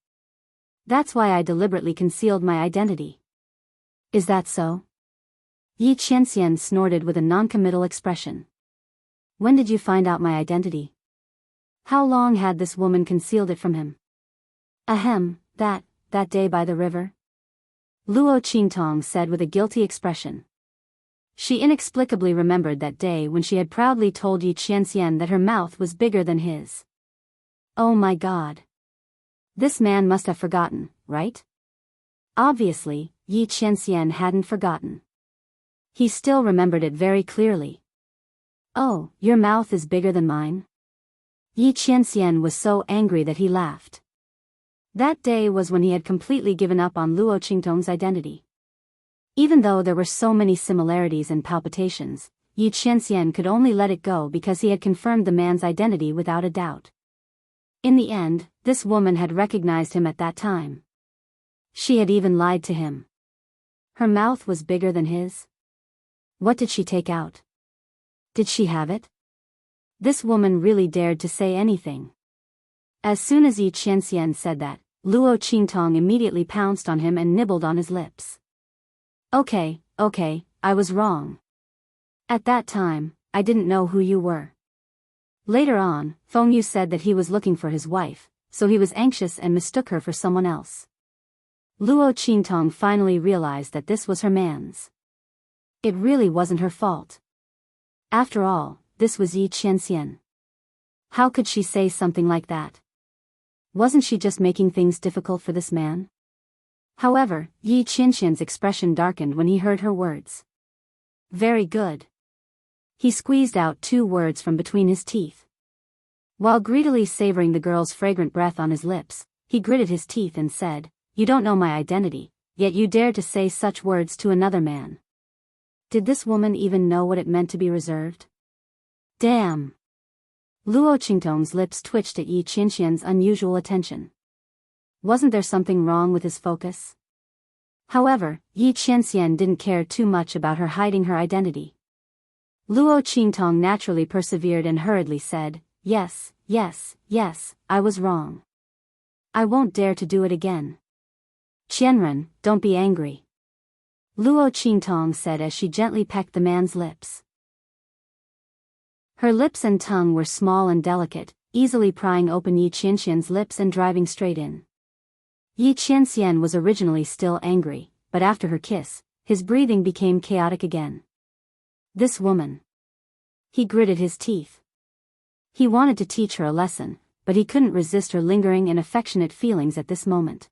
That's why I deliberately concealed my identity." "Is that so?" Yi Qianxian snorted with a noncommittal expression. "When did you find out my identity? How long had this woman concealed it from him?" "Ahem, that day by the river," Luo Qingtong said with a guilty expression. She inexplicably remembered that day when she had proudly told Yi Qianxian that her mouth was bigger than his. Oh my god. This man must have forgotten, right? Obviously, Yi Qianxian hadn't forgotten. He still remembered it very clearly. "Oh, your mouth is bigger than mine?" Yi Qianxian was so angry that he laughed. That day was when he had completely given up on Luo Qingtong's identity. Even though there were so many similarities and palpitations, Yi Qianxian could only let it go because he had confirmed the man's identity without a doubt. In the end, this woman had recognized him at that time. She had even lied to him. Her mouth was bigger than his. What did she take out? Did she have it? This woman really dared to say anything. As soon as Yi Qianxian said that, Luo Qingtong immediately pounced on him and nibbled on his lips. Okay, I was wrong. At that time, I didn't know who you were. Later on, Feng Yu said that he was looking for his wife, so he was anxious and mistook her for someone else. Luo Qingtong finally realized that this was her man's. It really wasn't her fault. After all, this was Yi Qianxian. How could she say something like that? Wasn't she just making things difficult for this man? However, Yi Qianxian's expression darkened when he heard her words. Very good. He squeezed out 2 words from between his teeth. While greedily savoring the girl's fragrant breath on his lips, he gritted his teeth and said, "You don't know my identity, yet you dare to say such words to another man." Did this woman even know what it meant to be reserved? Damn! Luo Qingtong's lips twitched at Yi Qianxian's unusual attention. Wasn't there something wrong with his focus? However, Yi Qianxian didn't care too much about her hiding her identity. Luo Qingtong naturally persevered and hurriedly said, Yes, I was wrong. I won't dare to do it again. Qianren, don't be angry. Luo Qingtong said as she gently pecked the man's lips. Her lips and tongue were small and delicate, easily prying open Yi Qianxian's lips and driving straight in. Yi Qianxian was originally still angry, but after her kiss, his breathing became chaotic again. This woman. He gritted his teeth. He wanted to teach her a lesson, but he couldn't resist her lingering and affectionate feelings at this moment.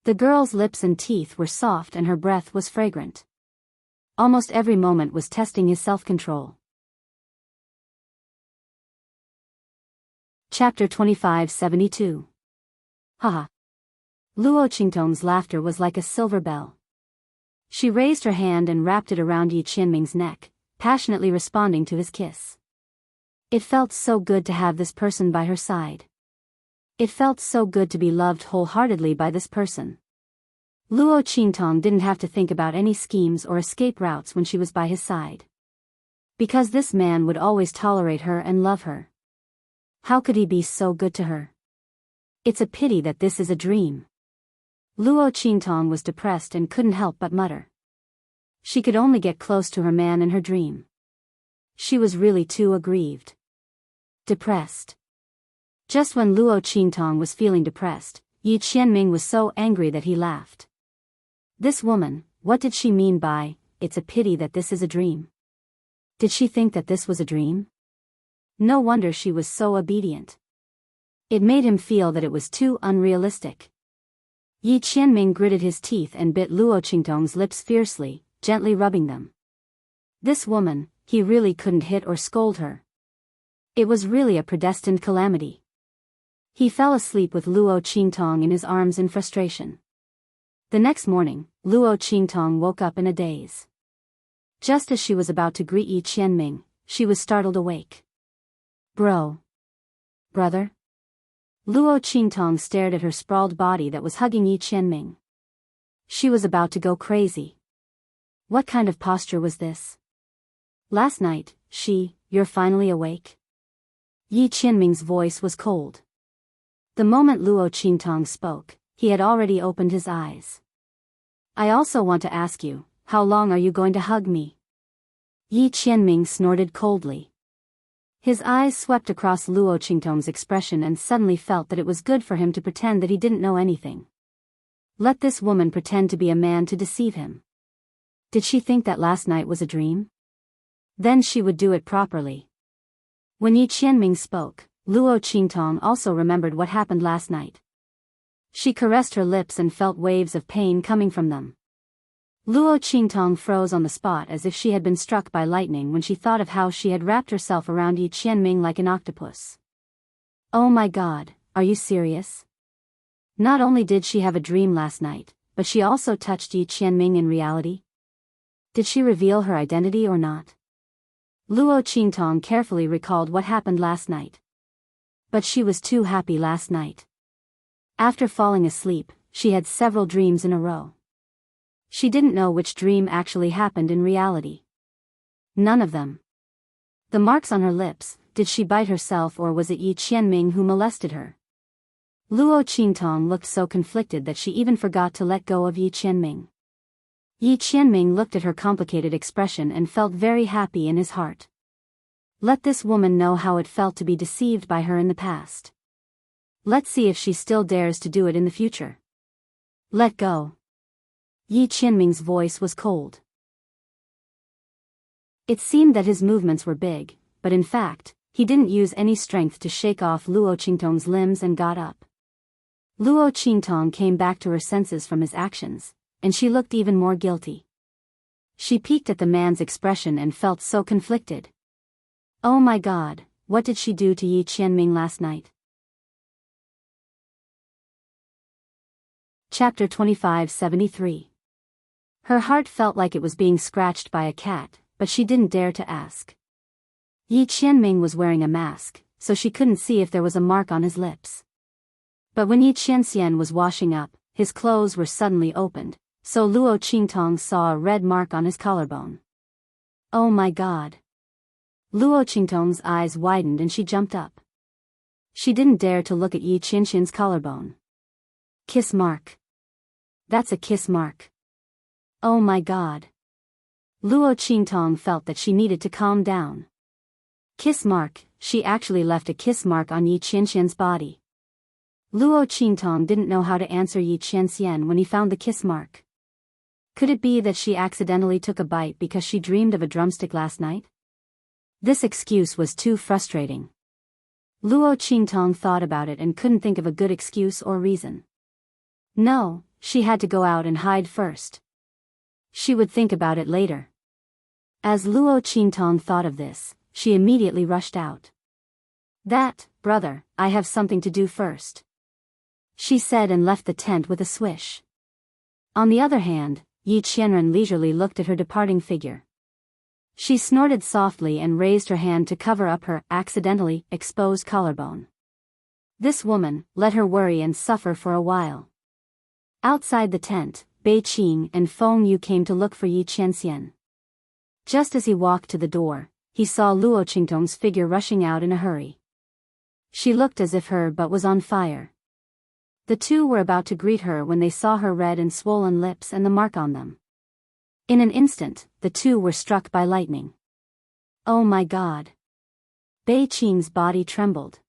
The girl's lips and teeth were soft and her breath was fragrant. Almost every moment was testing his self-control. Chapter 2572. Haha. Luo Qingtong's laughter was like a silver bell. She raised her hand and wrapped it around Yi Qianming's neck, passionately responding to his kiss. It felt so good to have this person by her side. It felt so good to be loved wholeheartedly by this person. Luo Qingtong didn't have to think about any schemes or escape routes when she was by his side. Because this man would always tolerate her and love her. How could he be so good to her? It's a pity that this is a dream. Luo Qingtong was depressed and couldn't help but mutter. She could only get close to her man in her dream. She was really too aggrieved. Depressed. Just when Luo Qingtong was feeling depressed, Yi Qianming was so angry that he laughed. This woman, what did she mean by, "It's a pity that this is a dream"? Did she think that this was a dream? No wonder she was so obedient. It made him feel that it was too unrealistic. Yi Qianming gritted his teeth and bit Luo Qingtong's lips fiercely, gently rubbing them. This woman, he really couldn't hit or scold her. It was really a predestined calamity. He fell asleep with Luo Qingtong in his arms in frustration. The next morning, Luo Qingtong woke up in a daze. Just as she was about to greet Yi Qianming, she was startled awake. Brother? Luo Qingtong stared at her sprawled body that was hugging Yi Qianming. She was about to go crazy. What kind of posture was this? Last night, you're finally awake? Yi Qianming's voice was cold. The moment Luo Qingtong spoke, he had already opened his eyes. I also want to ask you, how long are you going to hug me? Yi Qianming snorted coldly. His eyes swept across Luo Qingtong's expression and suddenly felt that it was good for him to pretend that he didn't know anything. Let this woman pretend to be a man to deceive him. Did she think that last night was a dream? Then she would do it properly. When Yi Qianming spoke, Luo Qingtong also remembered what happened last night. She caressed her lips and felt waves of pain coming from them. Luo Qingtong froze on the spot as if she had been struck by lightning when she thought of how she had wrapped herself around Yi Qianming like an octopus. Oh my God, are you serious? Not only did she have a dream last night, but she also touched Yi Qianming in reality? Did she reveal her identity or not? Luo Qingtong carefully recalled what happened last night. But she was too happy last night. After falling asleep, she had several dreams in a row. She didn't know which dream actually happened in reality. None of them. The marks on her lips, did she bite herself or was it Yi Qianming who molested her? Luo Qingtong looked so conflicted that she even forgot to let go of Yi Qianming. Yi Qianming looked at her complicated expression and felt very happy in his heart. Let this woman know how it felt to be deceived by her in the past. Let's see if she still dares to do it in the future. Let go. Yi Qianming's voice was cold. It seemed that his movements were big, but in fact, he didn't use any strength to shake off Luo Qingtong's limbs and got up. Luo Qingtong came back to her senses from his actions, and she looked even more guilty. She peeked at the man's expression and felt so conflicted. Oh my God, what did she do to Yi Qianming last night? Chapter 2573. Her heart felt like it was being scratched by a cat, but she didn't dare to ask. Yi Qianming was wearing a mask, so she couldn't see if there was a mark on his lips. But when Yi Qianxian was washing up, his clothes were suddenly opened, so Luo Qingtong saw a red mark on his collarbone. Oh my God. Luo Qingtong's eyes widened and she jumped up. She didn't dare to look at Yi Qianxian's collarbone. Kiss mark. That's a kiss mark. Oh my God. Luo Qingtong felt that she needed to calm down. Kiss mark, she actually left a kiss mark on Yi Qianxian's body. Luo Qingtong didn't know how to answer Yi Qianxian when he found the kiss mark. Could it be that she accidentally took a bite because she dreamed of a drumstick last night? This excuse was too frustrating. Luo Qingtong thought about it and couldn't think of a good excuse or reason. No, she had to go out and hide first. She would think about it later. As Luo Qingtong thought of this, she immediately rushed out. That, brother, I have something to do first, she said and left the tent with a swish. On the other hand, Yi Qianren leisurely looked at her departing figure. She snorted softly and raised her hand to cover up her accidentally exposed collarbone. This woman, let her worry and suffer for a while. Outside the tent, Bei Qing and Feng Yu came to look for Yi Qianxian. Just as he walked to the door, he saw Luo Qingtong's figure rushing out in a hurry. She looked as if her butt was on fire. The two were about to greet her when they saw her red and swollen lips and the mark on them. In an instant, the two were struck by lightning. Oh my God. Bei Qing's body trembled.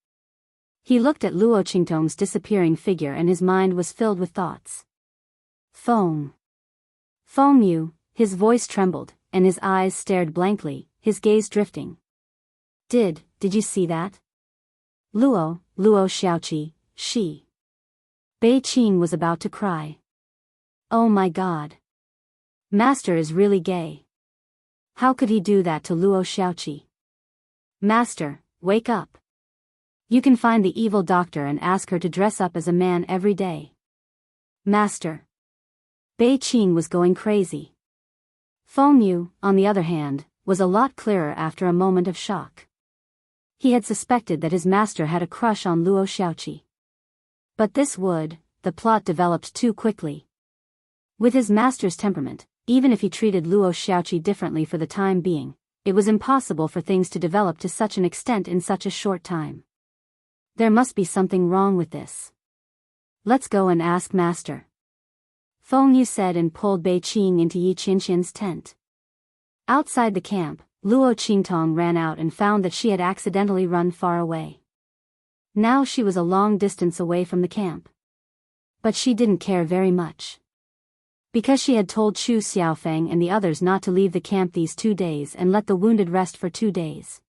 He looked at Luo Qingtong's disappearing figure and his mind was filled with thoughts. Feng Yu, his voice trembled, and his eyes stared blankly, his gaze drifting. Did you see that? Luo Xiaoqi, she. Bei Qing was about to cry. Oh my God. Master is really gay. How could he do that to Luo Xiaoqi? Master, wake up. You can find the evil doctor and ask her to dress up as a man every day. Master. Bei Qing was going crazy. Feng Yu, on the other hand, was a lot clearer after a moment of shock. He had suspected that his master had a crush on Luo Xiaoqi. But the plot developed too quickly. With his master's temperament, even if he treated Luo Xiaoqi differently for the time being, it was impossible for things to develop to such an extent in such a short time. There must be something wrong with this. Let's go and ask master. Feng Yu said and pulled Bei Qing into Yi Qianxian's tent. Outside the camp, Luo Qingtong ran out and found that she had accidentally run far away. Now she was a long distance away from the camp. But she didn't care very much. Because she had told Chu Xiaofeng and the others not to leave the camp these 2 days and let the wounded rest for 2 days.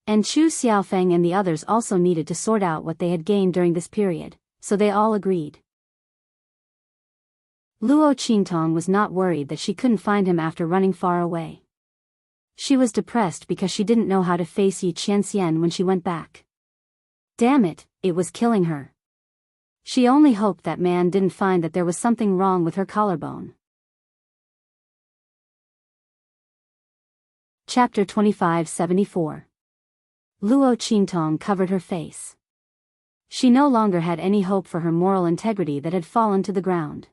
And Chu Xiaofeng and the others also needed to sort out what they had gained during this period, so they all agreed. Luo Qingtong was not worried that she couldn't find him after running far away. She was depressed because she didn't know how to face Yi Qianxian when she went back. Damn it, it was killing her. She only hoped that man didn't find that there was something wrong with her collarbone. Chapter 2574. Luo Qingtong covered her face. She no longer had any hope for her moral integrity that had fallen to the ground.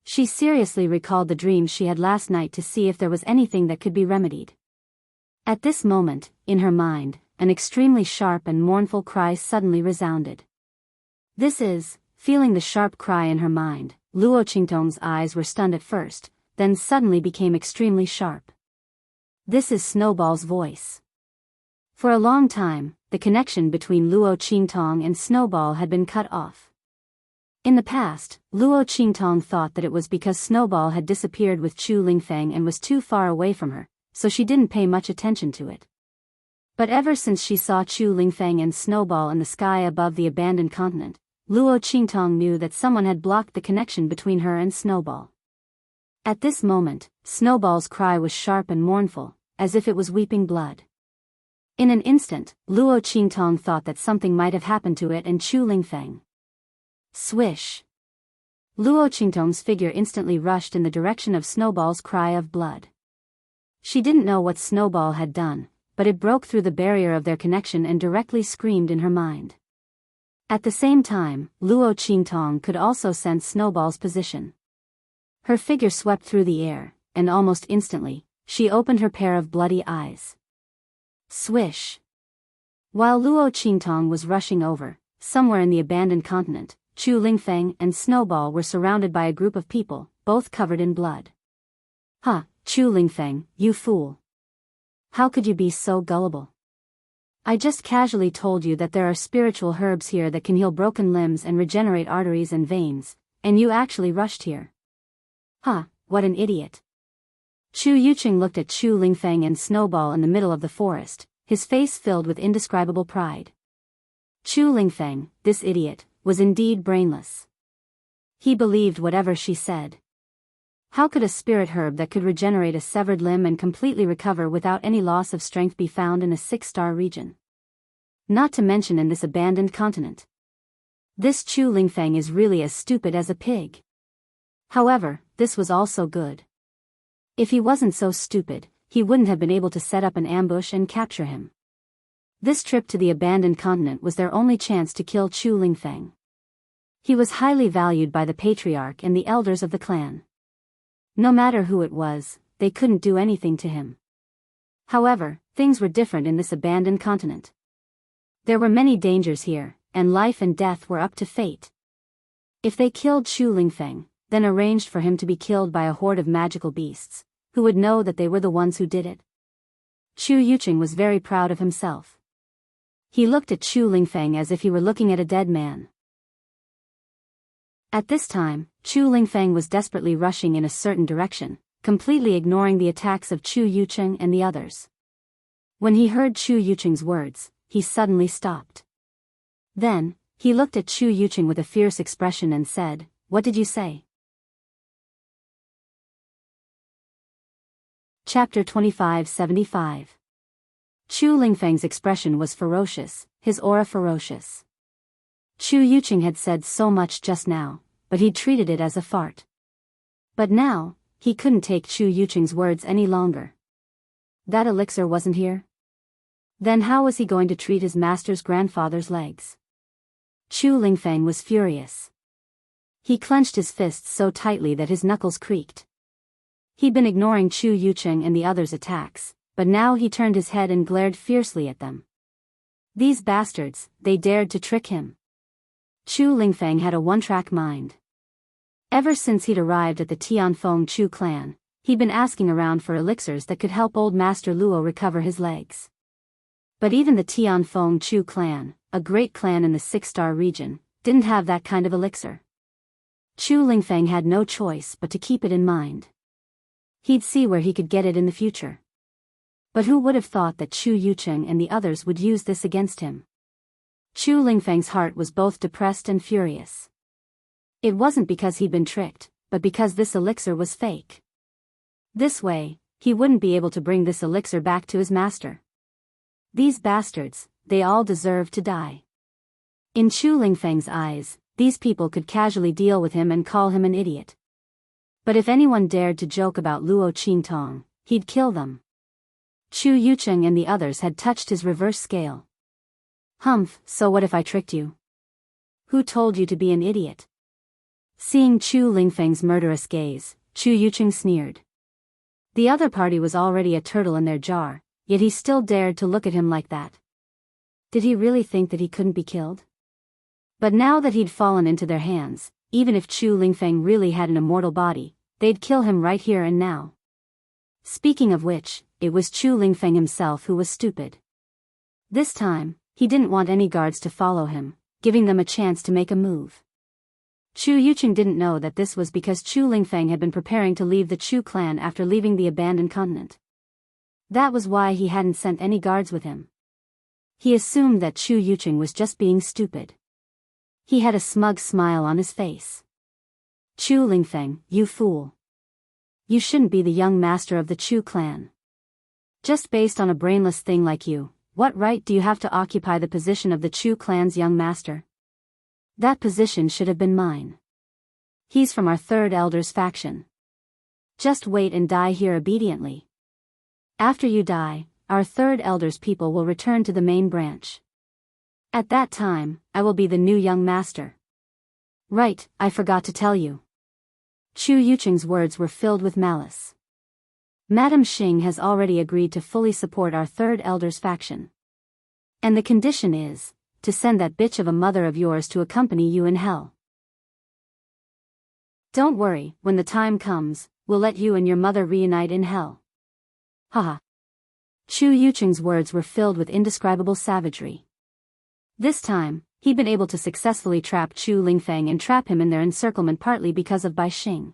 She seriously recalled the dream she had last night to see if there was anything that could be remedied. At this moment, in her mind, an extremely sharp and mournful cry suddenly resounded. Feeling the sharp cry in her mind, Luo Qingtong's eyes were stunned at first, then suddenly became extremely sharp. This is Snowball's voice. For a long time, the connection between Luo Qingtong and Snowball had been cut off. In the past, Luo Qingtong thought that it was because Snowball had disappeared with Chu Lingfeng and was too far away from her, so she didn't pay much attention to it. But ever since she saw Chu Lingfeng and Snowball in the sky above the abandoned continent, Luo Qingtong knew that someone had blocked the connection between her and Snowball. At this moment, Snowball's cry was sharp and mournful, as if it was weeping blood. In an instant, Luo Qingtong thought that something might have happened to it and Chu Lingfeng. Swish! Luo Qingtong's figure instantly rushed in the direction of Snowball's cry of blood. She didn't know what Snowball had done, but it broke through the barrier of their connection and directly screamed in her mind. At the same time, Luo Qingtong could also sense Snowball's position. Her figure swept through the air, and almost instantly, she opened her pair of bloody eyes. Swish! While Luo Qingtong was rushing over, somewhere in the abandoned continent, Chu Lingfeng and Snowball were surrounded by a group of people, both covered in blood. "Huh, Chu Lingfeng, you fool. How could you be so gullible? I just casually told you that there are spiritual herbs here that can heal broken limbs and regenerate arteries and veins, and you actually rushed here. Huh, what an idiot." Chu Yuqing looked at Chu Lingfeng and Snowball in the middle of the forest, his face filled with indescribable pride. Chu Lingfeng, this idiot, was indeed brainless. He believed whatever she said. How could a spirit herb that could regenerate a severed limb and completely recover without any loss of strength be found in a 6-star region? Not to mention in this abandoned continent. This Chu Lingfeng is really as stupid as a pig. However, this was also good. If he wasn't so stupid, he wouldn't have been able to set up an ambush and capture him. This trip to the abandoned continent was their only chance to kill Chu Lingfeng. He was highly valued by the patriarch and the elders of the clan. No matter who it was, they couldn't do anything to him. However, things were different in this abandoned continent. There were many dangers here, and life and death were up to fate. If they killed Chu Lingfeng, then arranged for him to be killed by a horde of magical beasts, who would know that they were the ones who did it? Chu Yuqing was very proud of himself. He looked at Chu Lingfeng as if he were looking at a dead man. At this time, Chu Lingfeng was desperately rushing in a certain direction, completely ignoring the attacks of Chu Yuqing and the others. When he heard Chu Yuqing's words, he suddenly stopped. Then, he looked at Chu Yuqing with a fierce expression and said, "What did you say?" Chapter 2575. Chu Lingfeng's expression was ferocious, his aura ferocious. Chu Yuqing had said so much just now, but he'd treated it as a fart. But now, he couldn't take Chu Yuqing's words any longer. That elixir wasn't here? Then how was he going to treat his master's grandfather's legs? Chu Lingfeng was furious. He clenched his fists so tightly that his knuckles creaked. He'd been ignoring Chu Yuqing and the others' attacks, but now he turned his head and glared fiercely at them. These bastards, they dared to trick him. Chu Lingfeng had a one-track mind. Ever since he'd arrived at the Tianfeng Chu clan, he'd been asking around for elixirs that could help old Master Luo recover his legs. But even the Tianfeng Chu clan, a great clan in the 6-star region, didn't have that kind of elixir. Chu Lingfeng had no choice but to keep it in mind. He'd see where he could get it in the future. But who would have thought that Chu Yuqing and the others would use this against him? Chu Lingfeng's heart was both depressed and furious. It wasn't because he'd been tricked, but because this elixir was fake. This way, he wouldn't be able to bring this elixir back to his master. These bastards, they all deserved to die. In Chu Lingfeng's eyes, these people could casually deal with him and call him an idiot. But if anyone dared to joke about Luo Qingtong, he'd kill them. Chu Yucheng and the others had touched his reverse scale. Humph, so what if I tricked you? Who told you to be an idiot? Seeing Chu Lingfeng's murderous gaze, Chu Yucheng sneered. The other party was already a turtle in their jar, yet he still dared to look at him like that. Did he really think that he couldn't be killed? But now that he'd fallen into their hands, even if Chu Lingfeng really had an immortal body, they'd kill him right here and now. Speaking of which, it was Chu Lingfeng himself who was stupid. This time, he didn't want any guards to follow him, giving them a chance to make a move. Chu Yucheng didn't know that this was because Chu Lingfeng had been preparing to leave the Chu clan after leaving the abandoned continent. That was why he hadn't sent any guards with him. He assumed that Chu Yucheng was just being stupid. He had a smug smile on his face. Chu Lingfeng, you fool. You shouldn't be the young master of the Chu clan. Just based on a brainless thing like you, what right do you have to occupy the position of the Chu clan's young master? That position should have been mine. He's from our third elder's faction. Just wait and die here obediently. After you die, our third elder's people will return to the main branch. At that time, I will be the new young master. Right, I forgot to tell you. Chu Yucheng's words were filled with malice. Madame Xing has already agreed to fully support our third elder's faction. And the condition is, to send that bitch of a mother of yours to accompany you in hell. Don't worry, when the time comes, we'll let you and your mother reunite in hell. Haha. Chu Yucheng's words were filled with indescribable savagery. This time, he'd been able to successfully trap Chu Lingfeng and trap him in their encirclement partly because of Bai Xing.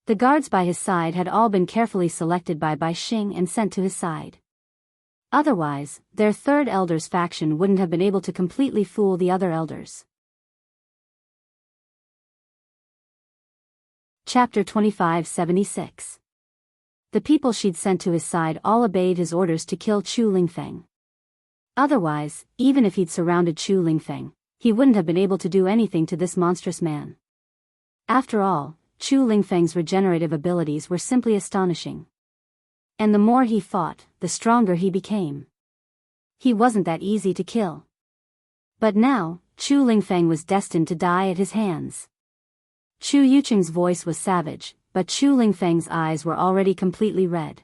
The guards by his side had all been carefully selected by Bai Xing and sent to his side. Otherwise, their third elder's faction wouldn't have been able to completely fool the other elders. Chapter 2576. The people she'd sent to his side all obeyed his orders to kill Chu Lingfeng. Otherwise, even if he'd surrounded Chu Lingfeng, he wouldn't have been able to do anything to this monstrous man. After all, Chu Lingfeng's regenerative abilities were simply astonishing. And the more he fought, the stronger he became. He wasn't that easy to kill. But now, Chu Lingfeng was destined to die at his hands. Chu Yucheng's voice was savage, but Chu Lingfeng's eyes were already completely red.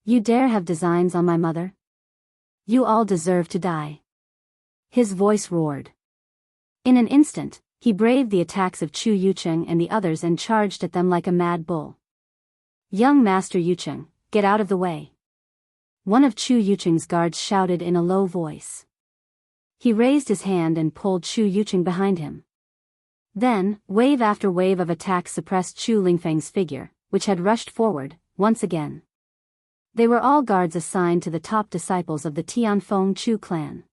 You dare have designs on my mother? You all deserve to die. His voice roared. In an instant, he braved the attacks of Chu Yucheng and the others and charged at them like a mad bull. Young Master Yucheng, get out of the way. One of Chu Yucheng's guards shouted in a low voice. He raised his hand and pulled Chu Yucheng behind him. Then, wave after wave of attacks suppressed Chu Lingfeng's figure, which had rushed forward, once again. They were all guards assigned to the top disciples of the Tianfeng Chu clan.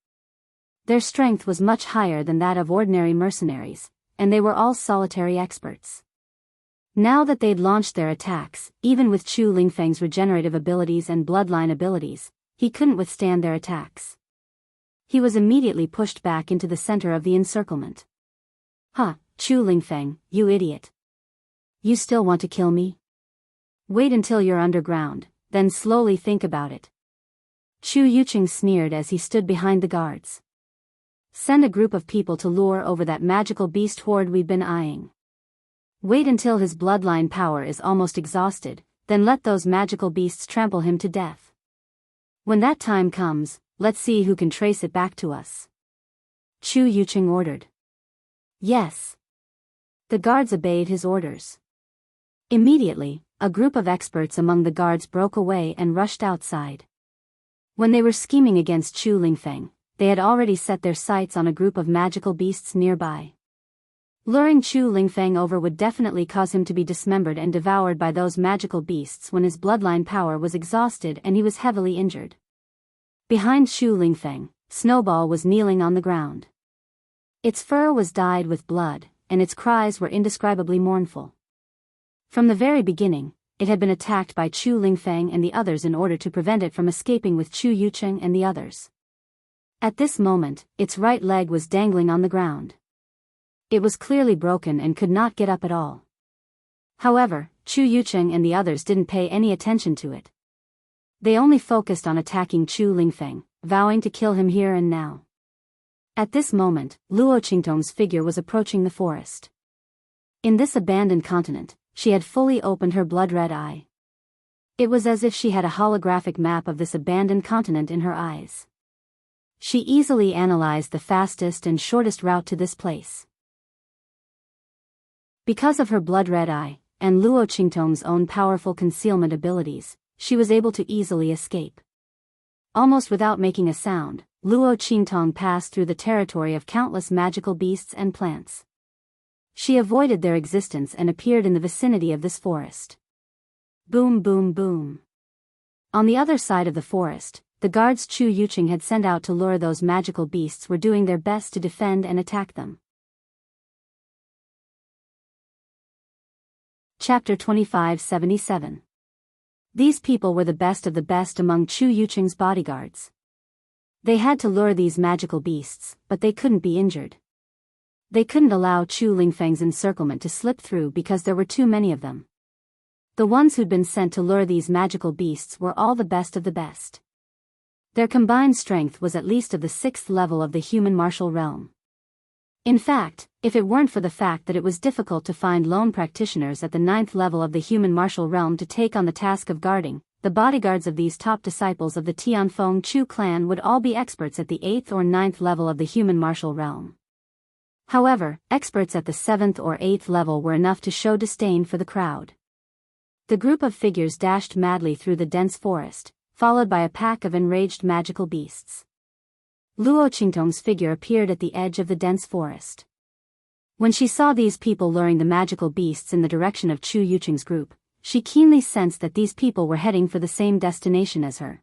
Their strength was much higher than that of ordinary mercenaries, and they were all solitary experts. Now that they'd launched their attacks, even with Chu Lingfeng's regenerative abilities and bloodline abilities, he couldn't withstand their attacks. He was immediately pushed back into the center of the encirclement. Ha, Chu Lingfeng, you idiot. You still want to kill me? Wait until you're underground, then slowly think about it. Chu Yucheng sneered as he stood behind the guards. Send a group of people to lure over that magical beast horde we've been eyeing. Wait until his bloodline power is almost exhausted, then let those magical beasts trample him to death. When that time comes, let's see who can trace it back to us. Chu Yucheng ordered. Yes. The guards obeyed his orders. Immediately, a group of experts among the guards broke away and rushed outside. When they were scheming against Chu Lingfeng, they had already set their sights on a group of magical beasts nearby. Luring Chu Lingfeng over would definitely cause him to be dismembered and devoured by those magical beasts when his bloodline power was exhausted and he was heavily injured. Behind Chu Lingfeng, Snowball was kneeling on the ground. Its fur was dyed with blood, and its cries were indescribably mournful. From the very beginning, it had been attacked by Chu Lingfeng and the others in order to prevent it from escaping with Chu Yucheng and the others. At this moment, its right leg was dangling on the ground. It was clearly broken and could not get up at all. However, Chu Yucheng and the others didn't pay any attention to it. They only focused on attacking Chu Lingfeng, vowing to kill him here and now. At this moment, Luo Qingtong's figure was approaching the forest. In this abandoned continent, she had fully opened her blood-red eye. It was as if she had a holographic map of this abandoned continent in her eyes. She easily analyzed the fastest and shortest route to this place. Because of her blood-red eye, and Luo Qingtong's own powerful concealment abilities, she was able to easily escape. Almost without making a sound, Luo Qingtong passed through the territory of countless magical beasts and plants. She avoided their existence and appeared in the vicinity of this forest. Boom boom boom. On the other side of the forest, the guards Chu Yuqing had sent out to lure those magical beasts were doing their best to defend and attack them. Chapter 2577. These people were the best of the best among Chu Yuqing's bodyguards. They had to lure these magical beasts, but they couldn't be injured. They couldn't allow Chu Lingfeng's encirclement to slip through because there were too many of them. The ones who'd been sent to lure these magical beasts were all the best of the best. Their combined strength was at least of the 6th level of the human martial realm. In fact, if it weren't for the fact that it was difficult to find lone practitioners at the 9th level of the human martial realm to take on the task of guarding, the bodyguards of these top disciples of the Tianfeng Chu clan would all be experts at the 8th or 9th level of the human martial realm. However, experts at the 7th or 8th level were enough to show disdain for the crowd. The group of figures dashed madly through the dense forest, followed by a pack of enraged magical beasts. Luo Qingtong's figure appeared at the edge of the dense forest. When she saw these people luring the magical beasts in the direction of Chu Yuqing's group, she keenly sensed that these people were heading for the same destination as her.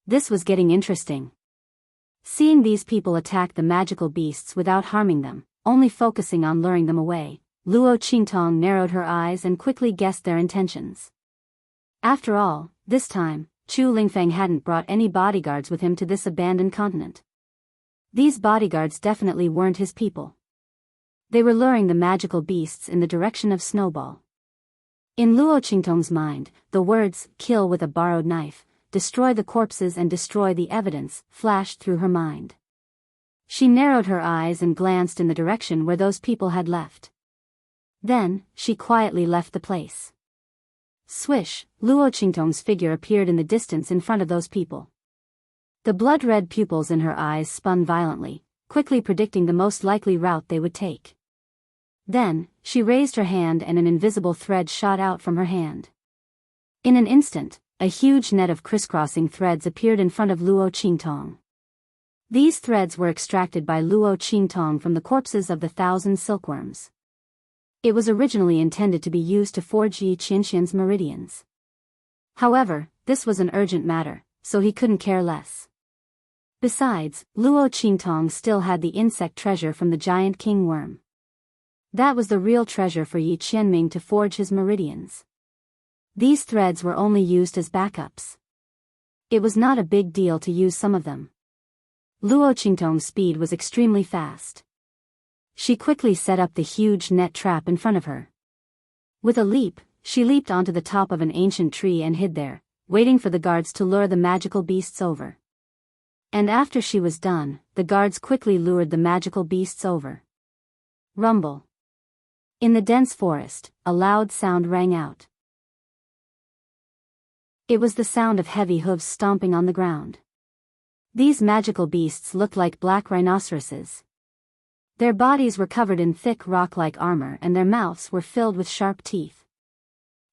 This was getting interesting. Seeing these people attack the magical beasts without harming them, only focusing on luring them away, Luo Qingtong narrowed her eyes and quickly guessed their intentions. After all, this time, Chu Lingfeng hadn't brought any bodyguards with him to this abandoned continent. These bodyguards definitely weren't his people. They were luring the magical beasts in the direction of Snowball. In Luo Qingtong's mind, the words, "kill with a borrowed knife, destroy the corpses and destroy the evidence," flashed through her mind. She narrowed her eyes and glanced in the direction where those people had left. Then, she quietly left the place. Swish, Luo Qingtong's figure appeared in the distance in front of those people. The blood-red pupils in her eyes spun violently, quickly predicting the most likely route they would take. Then, she raised her hand and an invisible thread shot out from her hand. In an instant, a huge net of crisscrossing threads appeared in front of Luo Qingtong. These threads were extracted by Luo Qingtong from the corpses of the 1,000 silkworms. It was originally intended to be used to forge Yi Qianxian's meridians. However, this was an urgent matter, so he couldn't care less. Besides, Luo Qingtong still had the insect treasure from the giant king worm. That was the real treasure for Yi Qianming to forge his meridians. These threads were only used as backups. It was not a big deal to use some of them. Luo Qingtong's speed was extremely fast. She quickly set up the huge net trap in front of her. With a leap, she leaped onto the top of an ancient tree and hid there, waiting for the guards to lure the magical beasts over. And after she was done, the guards quickly lured the magical beasts over. Rumble. In the dense forest, a loud sound rang out. It was the sound of heavy hooves stomping on the ground. These magical beasts looked like black rhinoceroses. Their bodies were covered in thick rock-like armor and their mouths were filled with sharp teeth.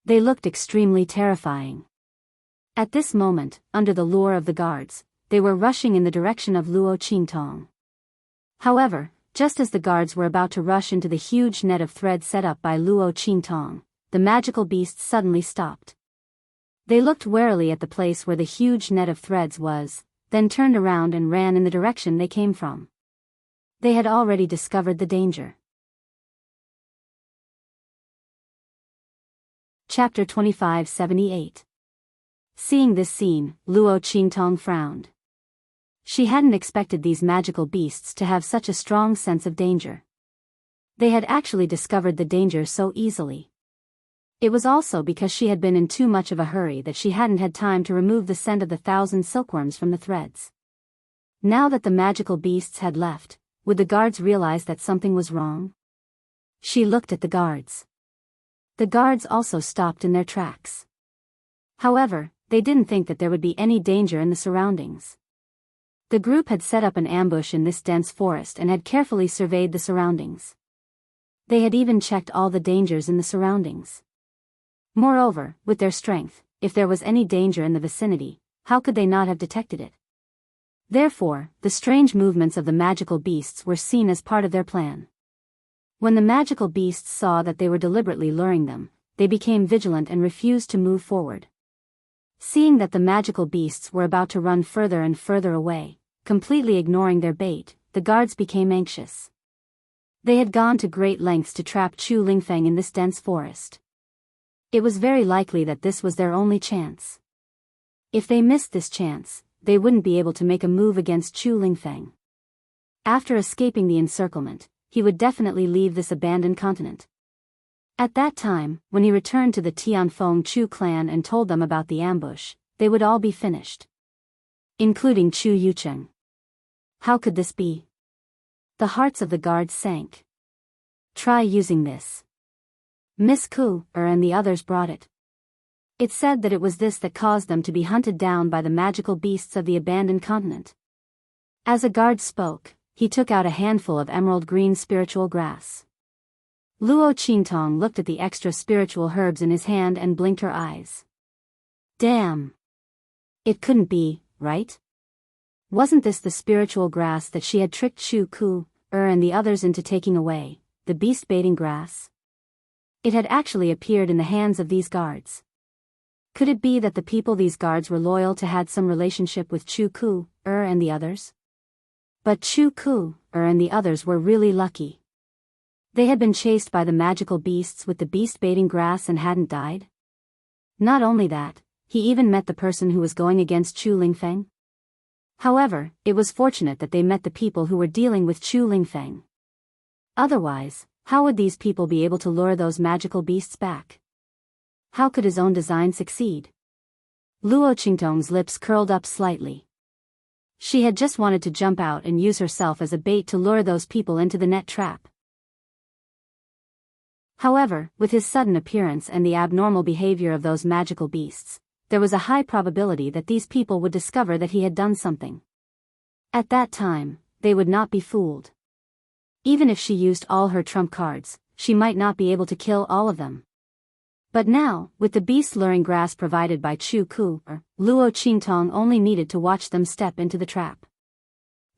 They looked extremely terrifying. At this moment, under the lure of the guards, they were rushing in the direction of Luo Qingtong. However, just as the guards were about to rush into the huge net of thread set up by Luo Qingtong, the magical beasts suddenly stopped. They looked warily at the place where the huge net of threads was, then turned around and ran in the direction they came from. They had already discovered the danger. Chapter 2578. Seeing this scene, Luo Qingtong frowned. She hadn't expected these magical beasts to have such a strong sense of danger. They had actually discovered the danger so easily. It was also because she had been in too much of a hurry that she hadn't had time to remove the scent of the 1,000 silkworms from the threads. Now that the magical beasts had left, would the guards realize that something was wrong? She looked at the guards. The guards also stopped in their tracks. However, they didn't think that there would be any danger in the surroundings. The group had set up an ambush in this dense forest and had carefully surveyed the surroundings. They had even checked all the dangers in the surroundings. Moreover, with their strength, if there was any danger in the vicinity, how could they not have detected it? Therefore, the strange movements of the magical beasts were seen as part of their plan. When the magical beasts saw that they were deliberately luring them, they became vigilant and refused to move forward. Seeing that the magical beasts were about to run further and further away, completely ignoring their bait, the guards became anxious. They had gone to great lengths to trap Chu Lingfeng in this dense forest. It was very likely that this was their only chance. If they missed this chance, they wouldn't be able to make a move against Chu Lingfeng. After escaping the encirclement, he would definitely leave this abandoned continent. At that time, when he returned to the Tianfeng Chu clan and told them about the ambush, they would all be finished. Including Chu Yucheng. How could this be? The hearts of the guards sank. Try using this. Miss Ku and the others brought it. It said that it was this that caused them to be hunted down by the magical beasts of the abandoned continent. As a guard spoke, he took out a handful of emerald green spiritual grass. Luo Qingtong looked at the extra spiritual herbs in his hand and blinked her eyes. Damn! It couldn't be, right? Wasn't this the spiritual grass that she had tricked Chu Ku and the others into taking away, the beast-baiting grass? It had actually appeared in the hands of these guards. Could it be that the people these guards were loyal to had some relationship with Chu Ku and the others? But Chu Ku and the others were really lucky. They had been chased by the magical beasts with the beast-baiting grass and hadn't died. Not only that, he even met the person who was going against Chu Lingfeng. However, it was fortunate that they met the people who were dealing with Chu Lingfeng. Otherwise, how would these people be able to lure those magical beasts back? How could his own design succeed? Luo Qingtong's lips curled up slightly. She had just wanted to jump out and use herself as a bait to lure those people into the net trap. However, with his sudden appearance and the abnormal behavior of those magical beasts, there was a high probability that these people would discover that he had done something. At that time, they would not be fooled. Even if she used all her trump cards, she might not be able to kill all of them. But now, with the beast-luring grass provided by Chu Ku, Luo Qingtong only needed to watch them step into the trap.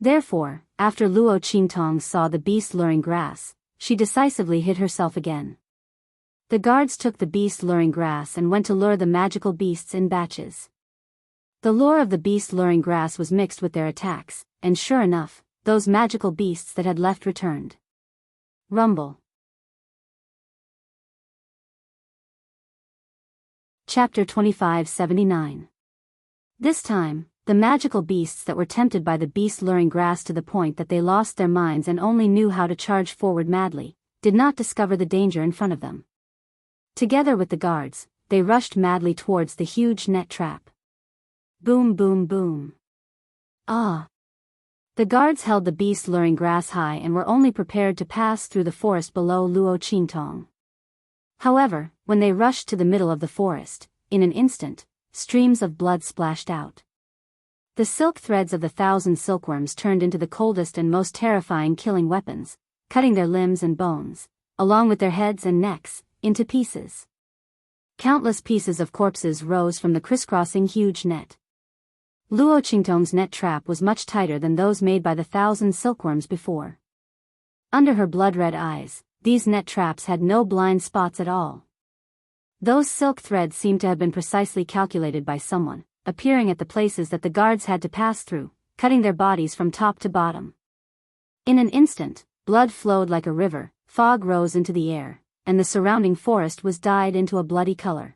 Therefore, after Luo Qingtong saw the beast-luring grass, she decisively hid herself again. The guards took the beast-luring grass and went to lure the magical beasts in batches. The lure of the beast-luring grass was mixed with their attacks, and sure enough, those magical beasts that had left returned. Rumble. Chapter 2579. This time, the magical beasts that were tempted by the beast-luring grass to the point that they lost their minds and only knew how to charge forward madly, did not discover the danger in front of them. Together with the guards, they rushed madly towards the huge net trap. Boom boom boom. Ah! The guards held the beast-luring grass high and were only prepared to pass through the forest below Luo Qingtong. However, when they rushed to the middle of the forest, in an instant, streams of blood splashed out. The silk threads of the 1,000 silkworms turned into the coldest and most terrifying killing weapons, cutting their limbs and bones, along with their heads and necks, into pieces. Countless pieces of corpses rose from the crisscrossing huge net. Luo Qingtong's net trap was much tighter than those made by the 1,000 silkworms before. Under her blood-red eyes, these net traps had no blind spots at all. Those silk threads seemed to have been precisely calculated by someone, appearing at the places that the guards had to pass through, cutting their bodies from top to bottom. In an instant, blood flowed like a river, fog rose into the air, and the surrounding forest was dyed into a bloody color.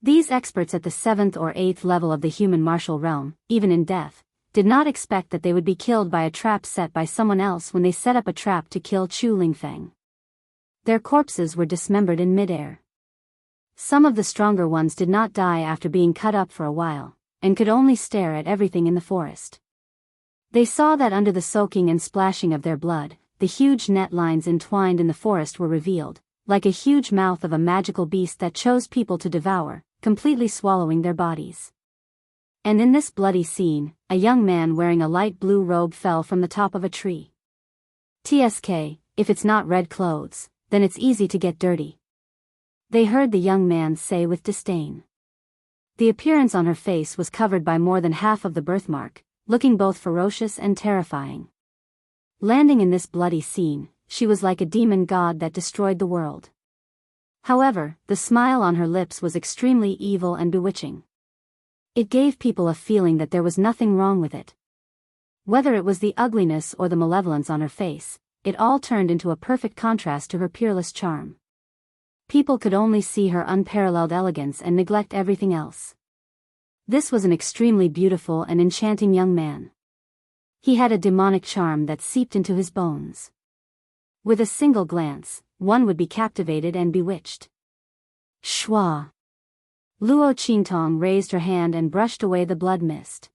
These experts at the 7th or 8th level of the human martial realm, even in death, did not expect that they would be killed by a trap set by someone else when they set up a trap to kill Chu Lingfeng. Their corpses were dismembered in midair. Some of the stronger ones did not die after being cut up for a while, and could only stare at everything in the forest. They saw that under the soaking and splashing of their blood, the huge net lines entwined in the forest were revealed, like a huge mouth of a magical beast that chose people to devour, completely swallowing their bodies. And in this bloody scene, a young man wearing a light blue robe fell from the top of a tree. TSK, if it's not red clothes, then it's easy to get dirty, they heard the young man say with disdain. The appearance on her face was covered by more than half of the birthmark, looking both ferocious and terrifying. Landing in this bloody scene, she was like a demon god that destroyed the world. However, the smile on her lips was extremely evil and bewitching. It gave people a feeling that there was nothing wrong with it. Whether it was the ugliness or the malevolence on her face, it all turned into a perfect contrast to her peerless charm. People could only see her unparalleled elegance and neglect everything else. This was an extremely beautiful and enchanting young man. He had a demonic charm that seeped into his bones. With a single glance, one would be captivated and bewitched. Shwa! Luo Qingtong raised her hand and brushed away the blood mist.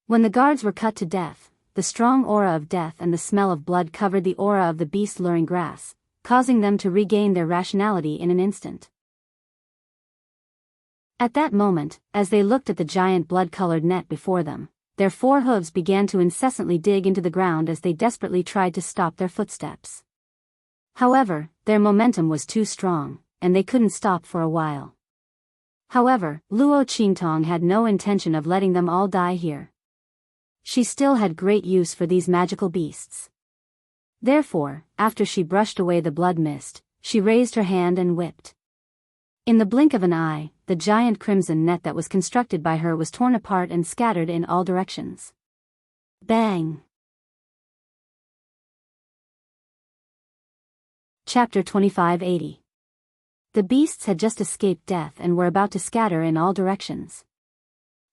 When the guards were cut to death, the strong aura of death and the smell of blood covered the aura of the beast-luring grass, causing them to regain their rationality in an instant. At that moment, as they looked at the giant blood-colored net before them, their four hooves began to incessantly dig into the ground as they desperately tried to stop their footsteps. However, their momentum was too strong, and they couldn't stop for a while. However, Luo Qingtong had no intention of letting them all die here. She still had great use for these magical beasts. Therefore, after she brushed away the blood mist, she raised her hand and whipped. In the blink of an eye, the giant crimson net that was constructed by her was torn apart and scattered in all directions. Bang! Chapter 2580. The beasts had just escaped death and were about to scatter in all directions.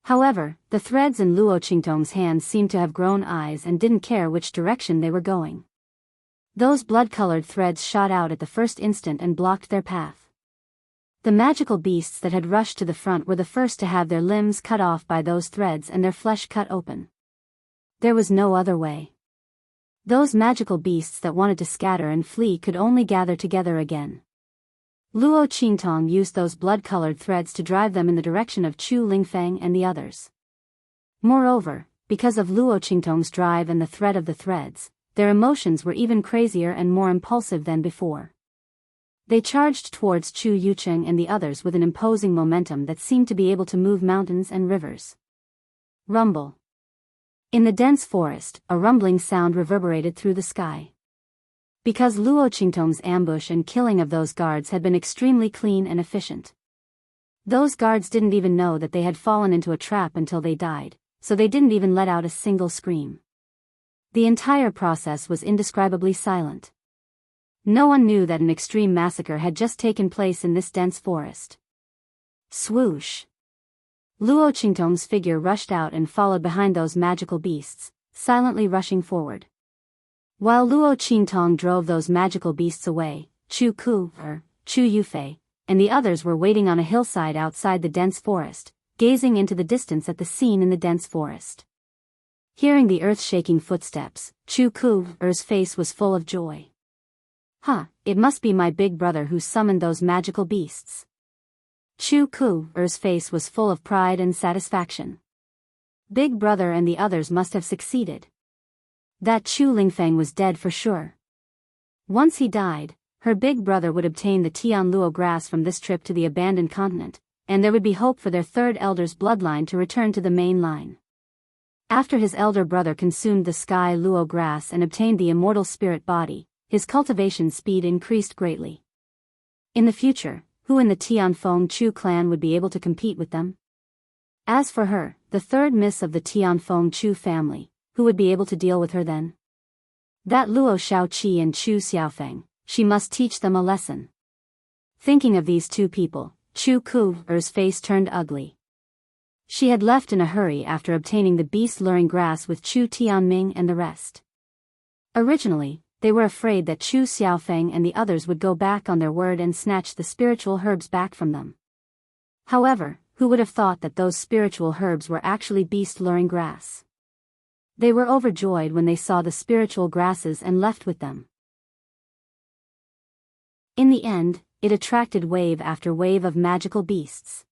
However, the threads in Luo Qingtong's hands seemed to have grown eyes and didn't care which direction they were going. Those blood-colored threads shot out at the first instant and blocked their path. The magical beasts that had rushed to the front were the first to have their limbs cut off by those threads and their flesh cut open. There was no other way. Those magical beasts that wanted to scatter and flee could only gather together again. Luo Qingtong used those blood-colored threads to drive them in the direction of Chu Lingfeng and the others. Moreover, because of Luo Qingtong's drive and the thread of the threads, their emotions were even crazier and more impulsive than before. They charged towards Chu Yucheng and the others with an imposing momentum that seemed to be able to move mountains and rivers. Rumble. In the dense forest, a rumbling sound reverberated through the sky. Because Luo Qingtong's ambush and killing of those guards had been extremely clean and efficient. Those guards didn't even know that they had fallen into a trap until they died, so they didn't even let out a single scream. The entire process was indescribably silent. No one knew that an extreme massacre had just taken place in this dense forest. Swoosh! Luo Qingtong's figure rushed out and followed behind those magical beasts, silently rushing forward. While Luo Qingtong drove those magical beasts away, Chu Yufei, and the others were waiting on a hillside outside the dense forest, gazing into the distance at the scene in the dense forest. Hearing the earth-shaking footsteps, Chu Ku's face was full of joy. It must be my big brother who summoned those magical beasts. Chu Ku's face was full of pride and satisfaction. Big brother and the others must have succeeded. That Chu Lingfeng was dead for sure. Once he died, her big brother would obtain the Tianluo grass from this trip to the abandoned continent, and there would be hope for their third elder's bloodline to return to the main line. After his elder brother consumed the Sky Luo grass and obtained the immortal spirit body, his cultivation speed increased greatly. In the future, who in the Tianfeng Chu clan would be able to compete with them? As for her, the third miss of the Tianfeng Chu family, who would be able to deal with her then? That Luo Shaoqi and Chu Xiaofeng, she must teach them a lesson. Thinking of these two people, Chu Ku's face turned ugly. She had left in a hurry after obtaining the beast-luring grass with Chu Tianming and the rest. Originally, they were afraid that Chu Xiaofeng and the others would go back on their word and snatch the spiritual herbs back from them. However, who would have thought that those spiritual herbs were actually beast-luring grass? They were overjoyed when they saw the spiritual grasses and left with them. In the end, it attracted wave after wave of magical beasts.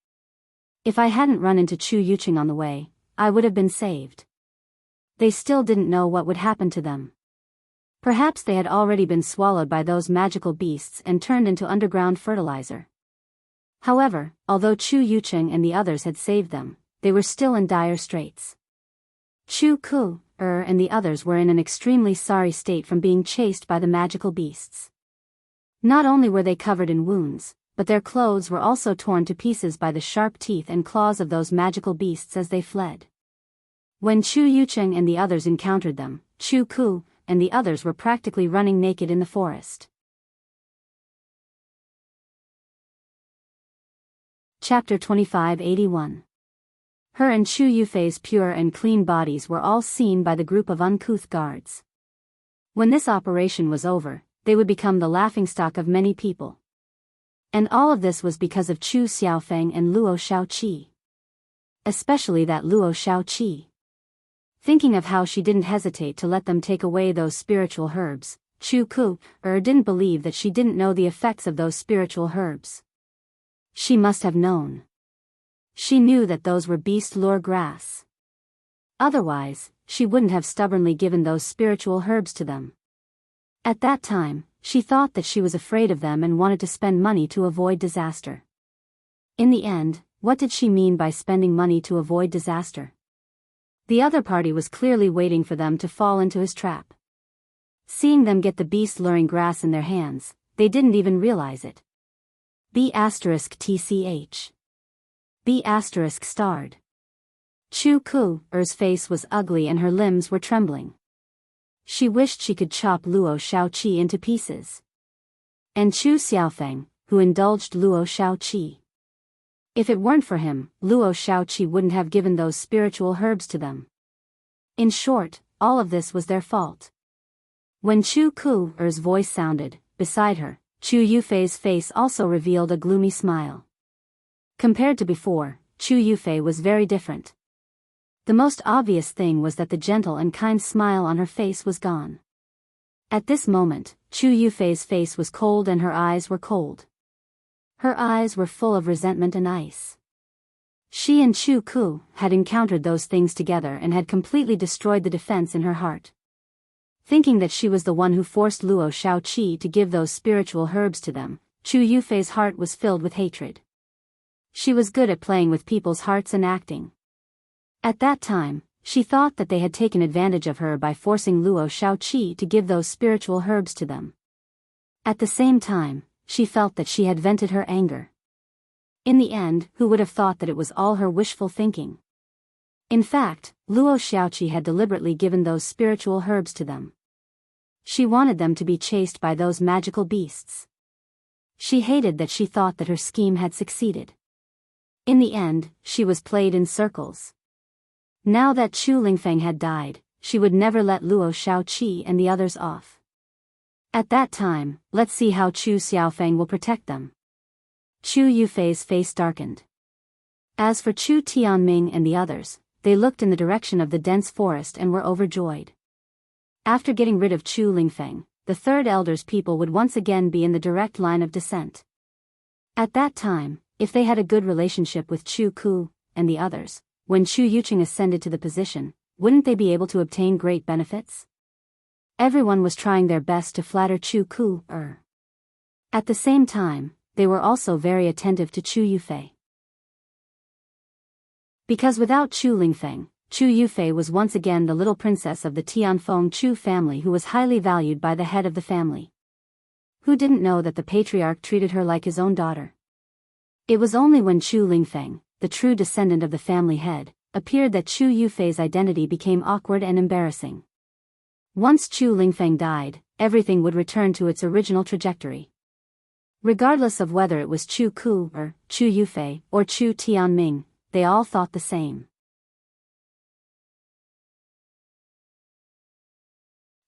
If I hadn't run into Chu Yuqing on the way, I would have been saved. They still didn't know what would happen to them. Perhaps they had already been swallowed by those magical beasts and turned into underground fertilizer. However, although Chu Yuqing and the others had saved them, they were still in dire straits. Chu Ku, and the others were in an extremely sorry state from being chased by the magical beasts. Not only were they covered in wounds, but their clothes were also torn to pieces by the sharp teeth and claws of those magical beasts as they fled. When Chu Yuqing and the others encountered them, Chu Ku and the others were practically running naked in the forest. Chapter 2581. Her and Chu Yufei's pure and clean bodies were all seen by the group of uncouth guards. When this operation was over, they would become the laughingstock of many people. And all of this was because of Chu Xiaofeng and Luo Shaoqi. Especially that Luo Shaoqi. Thinking of how she didn't hesitate to let them take away those spiritual herbs, Chu Ku didn't believe that she didn't know the effects of those spiritual herbs. She must have known. She knew that those were beast-lure grass. Otherwise, she wouldn't have stubbornly given those spiritual herbs to them. At that time, she thought that she was afraid of them and wanted to spend money to avoid disaster. In the end, what did she mean by spending money to avoid disaster? The other party was clearly waiting for them to fall into his trap. Seeing them get the beast-luring grass in their hands, they didn't even realize it. B*TCH. B* starred. Chu Ku's face was ugly and her limbs were trembling. She wished she could chop Luo Shaoqi into pieces. And Chu Xiaofeng, who indulged Luo Shaoqi. If it weren't for him, Luo Shaoqi wouldn't have given those spiritual herbs to them. In short, all of this was their fault. When Chu Ku's voice sounded, beside her, Chu Yufei's face also revealed a gloomy smile. Compared to before, Chu Yufei was very different. The most obvious thing was that the gentle and kind smile on her face was gone. At this moment, Chu Yufei's face was cold and her eyes were cold. Her eyes were full of resentment and ice. She and Chu Ku had encountered those things together and had completely destroyed the defense in her heart. Thinking that she was the one who forced Luo Shaoqi to give those spiritual herbs to them, Chu Yufei's heart was filled with hatred. She was good at playing with people's hearts and acting. At that time, she thought that they had taken advantage of her by forcing Luo Shaoqi to give those spiritual herbs to them. At the same time, she felt that she had vented her anger. In the end, who would have thought that it was all her wishful thinking? In fact, Luo Shaoqi had deliberately given those spiritual herbs to them. She wanted them to be chased by those magical beasts. She hated that she thought that her scheme had succeeded. In the end, she was played in circles. Now that Chu Lingfeng had died, she would never let Luo Shaoqi and the others off. At that time, let's see how Chu Xiaofeng will protect them. Chu Yufei's face darkened. As for Chu Tianming and the others, they looked in the direction of the dense forest and were overjoyed. After getting rid of Chu Lingfeng, the third elder's people would once again be in the direct line of descent. At that time, if they had a good relationship with Chu Ku and the others, when Chu Yuqing ascended to the position, wouldn't they be able to obtain great benefits? Everyone was trying their best to flatter Chu Ku. At the same time, they were also very attentive to Chu Yufei. Because without Chu Lingfeng, Chu Yufei was once again the little princess of the Tianfeng Chu family who was highly valued by the head of the family. Who didn't know that the patriarch treated her like his own daughter? It was only when Chu Lingfeng, the true descendant of the family head, appeared that Chu Yufei's identity became awkward and embarrassing. Once Chu Lingfeng died, everything would return to its original trajectory. Regardless of whether it was Chu Ku Chu Yufei or Chu Tianming, they all thought the same.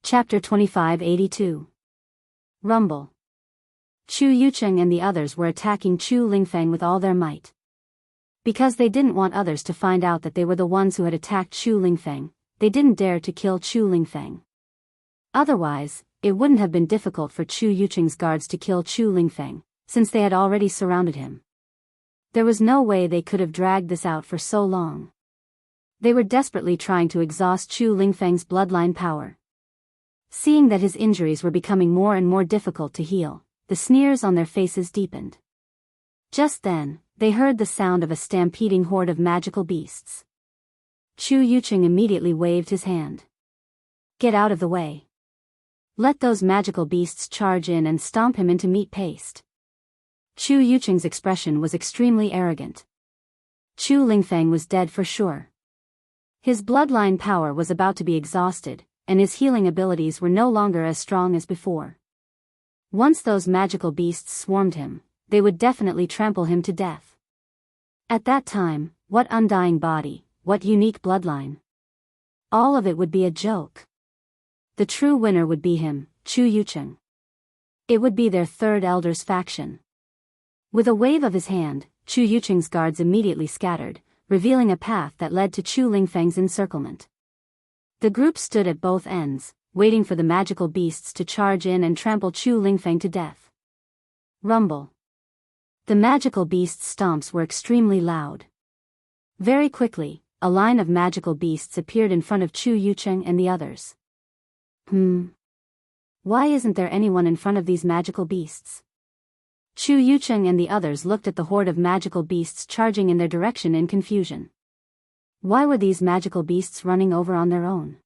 Chapter 2582. Rumble. Chu Yucheng and the others were attacking Chu Lingfeng with all their might. Because they didn't want others to find out that they were the ones who had attacked Chu Lingfeng, they didn't dare to kill Chu Lingfeng. Otherwise, it wouldn't have been difficult for Chu Yucheng's guards to kill Chu Lingfeng, since they had already surrounded him. There was no way they could have dragged this out for so long. They were desperately trying to exhaust Chu Lingfeng's bloodline power. Seeing that his injuries were becoming more and more difficult to heal, the sneers on their faces deepened. Just then, they heard the sound of a stampeding horde of magical beasts. Chu Yucheng immediately waved his hand. Get out of the way. Let those magical beasts charge in and stomp him into meat paste. Chu Yucheng's expression was extremely arrogant. Chu Lingfeng was dead for sure. His bloodline power was about to be exhausted, and his healing abilities were no longer as strong as before. Once those magical beasts swarmed him, they would definitely trample him to death. At that time, what undying body, what unique bloodline. All of it would be a joke. The true winner would be him, Chu Yucheng. It would be their third elder's faction. With a wave of his hand, Chu Yucheng's guards immediately scattered, revealing a path that led to Chu Lingfeng's encirclement. The group stood at both ends, waiting for the magical beasts to charge in and trample Chu Lingfeng to death. Rumble. The magical beasts' stomps were extremely loud. Very quickly, a line of magical beasts appeared in front of Chu Yucheng and the others. Why isn't there anyone in front of these magical beasts? Chu Yucheng and the others looked at the horde of magical beasts charging in their direction in confusion. Why were these magical beasts running over on their own?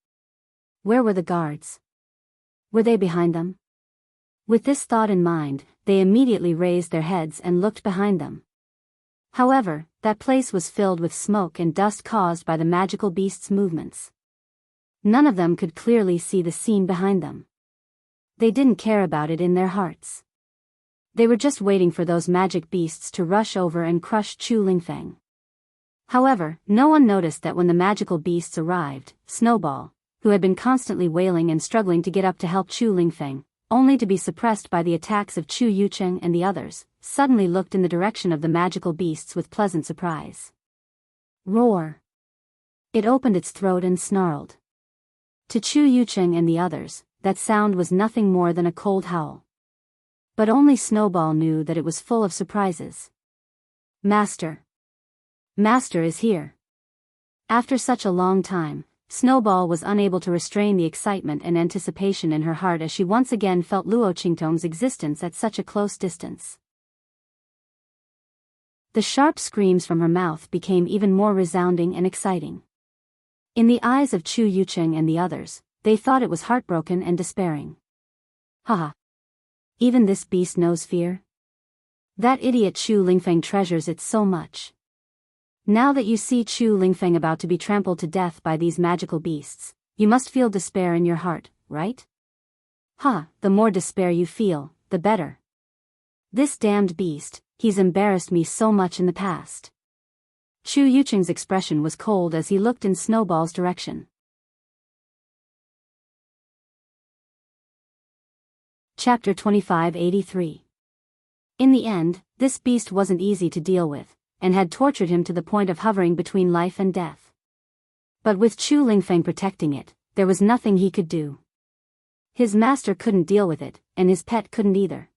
Where were the guards? Were they behind them? With this thought in mind, they immediately raised their heads and looked behind them. However, that place was filled with smoke and dust caused by the magical beasts' movements. None of them could clearly see the scene behind them. They didn't care about it in their hearts. They were just waiting for those magic beasts to rush over and crush Chu Lingfeng. However, no one noticed that when the magical beasts arrived, Snowball, who had been constantly wailing and struggling to get up to help Chu Lingfeng, only to be suppressed by the attacks of Chu Yucheng and the others, suddenly looked in the direction of the magical beasts with pleasant surprise. Roar! It opened its throat and snarled. To Chu Yucheng and the others, that sound was nothing more than a cold howl. But only Snowball knew that it was full of surprises. Master! Master is here! After such a long time, Snowball was unable to restrain the excitement and anticipation in her heart as she once again felt Luo Qingtong's existence at such a close distance. The sharp screams from her mouth became even more resounding and exciting. In the eyes of Chu Yucheng and the others, they thought it was heartbroken and despairing. Haha! Even this beast knows fear? That idiot Chu Lingfeng treasures it so much. Now that you see Chu Lingfeng about to be trampled to death by these magical beasts, you must feel despair in your heart, right? The more despair you feel, the better. This damned beast, he's embarrassed me so much in the past. Chu Yucheng's expression was cold as he looked in Snowball's direction. Chapter 2583. In the end, this beast wasn't easy to deal with, and had tortured him to the point of hovering between life and death. But with Chu Lingfeng protecting it, there was nothing he could do. His master couldn't deal with it, and his pet couldn't either.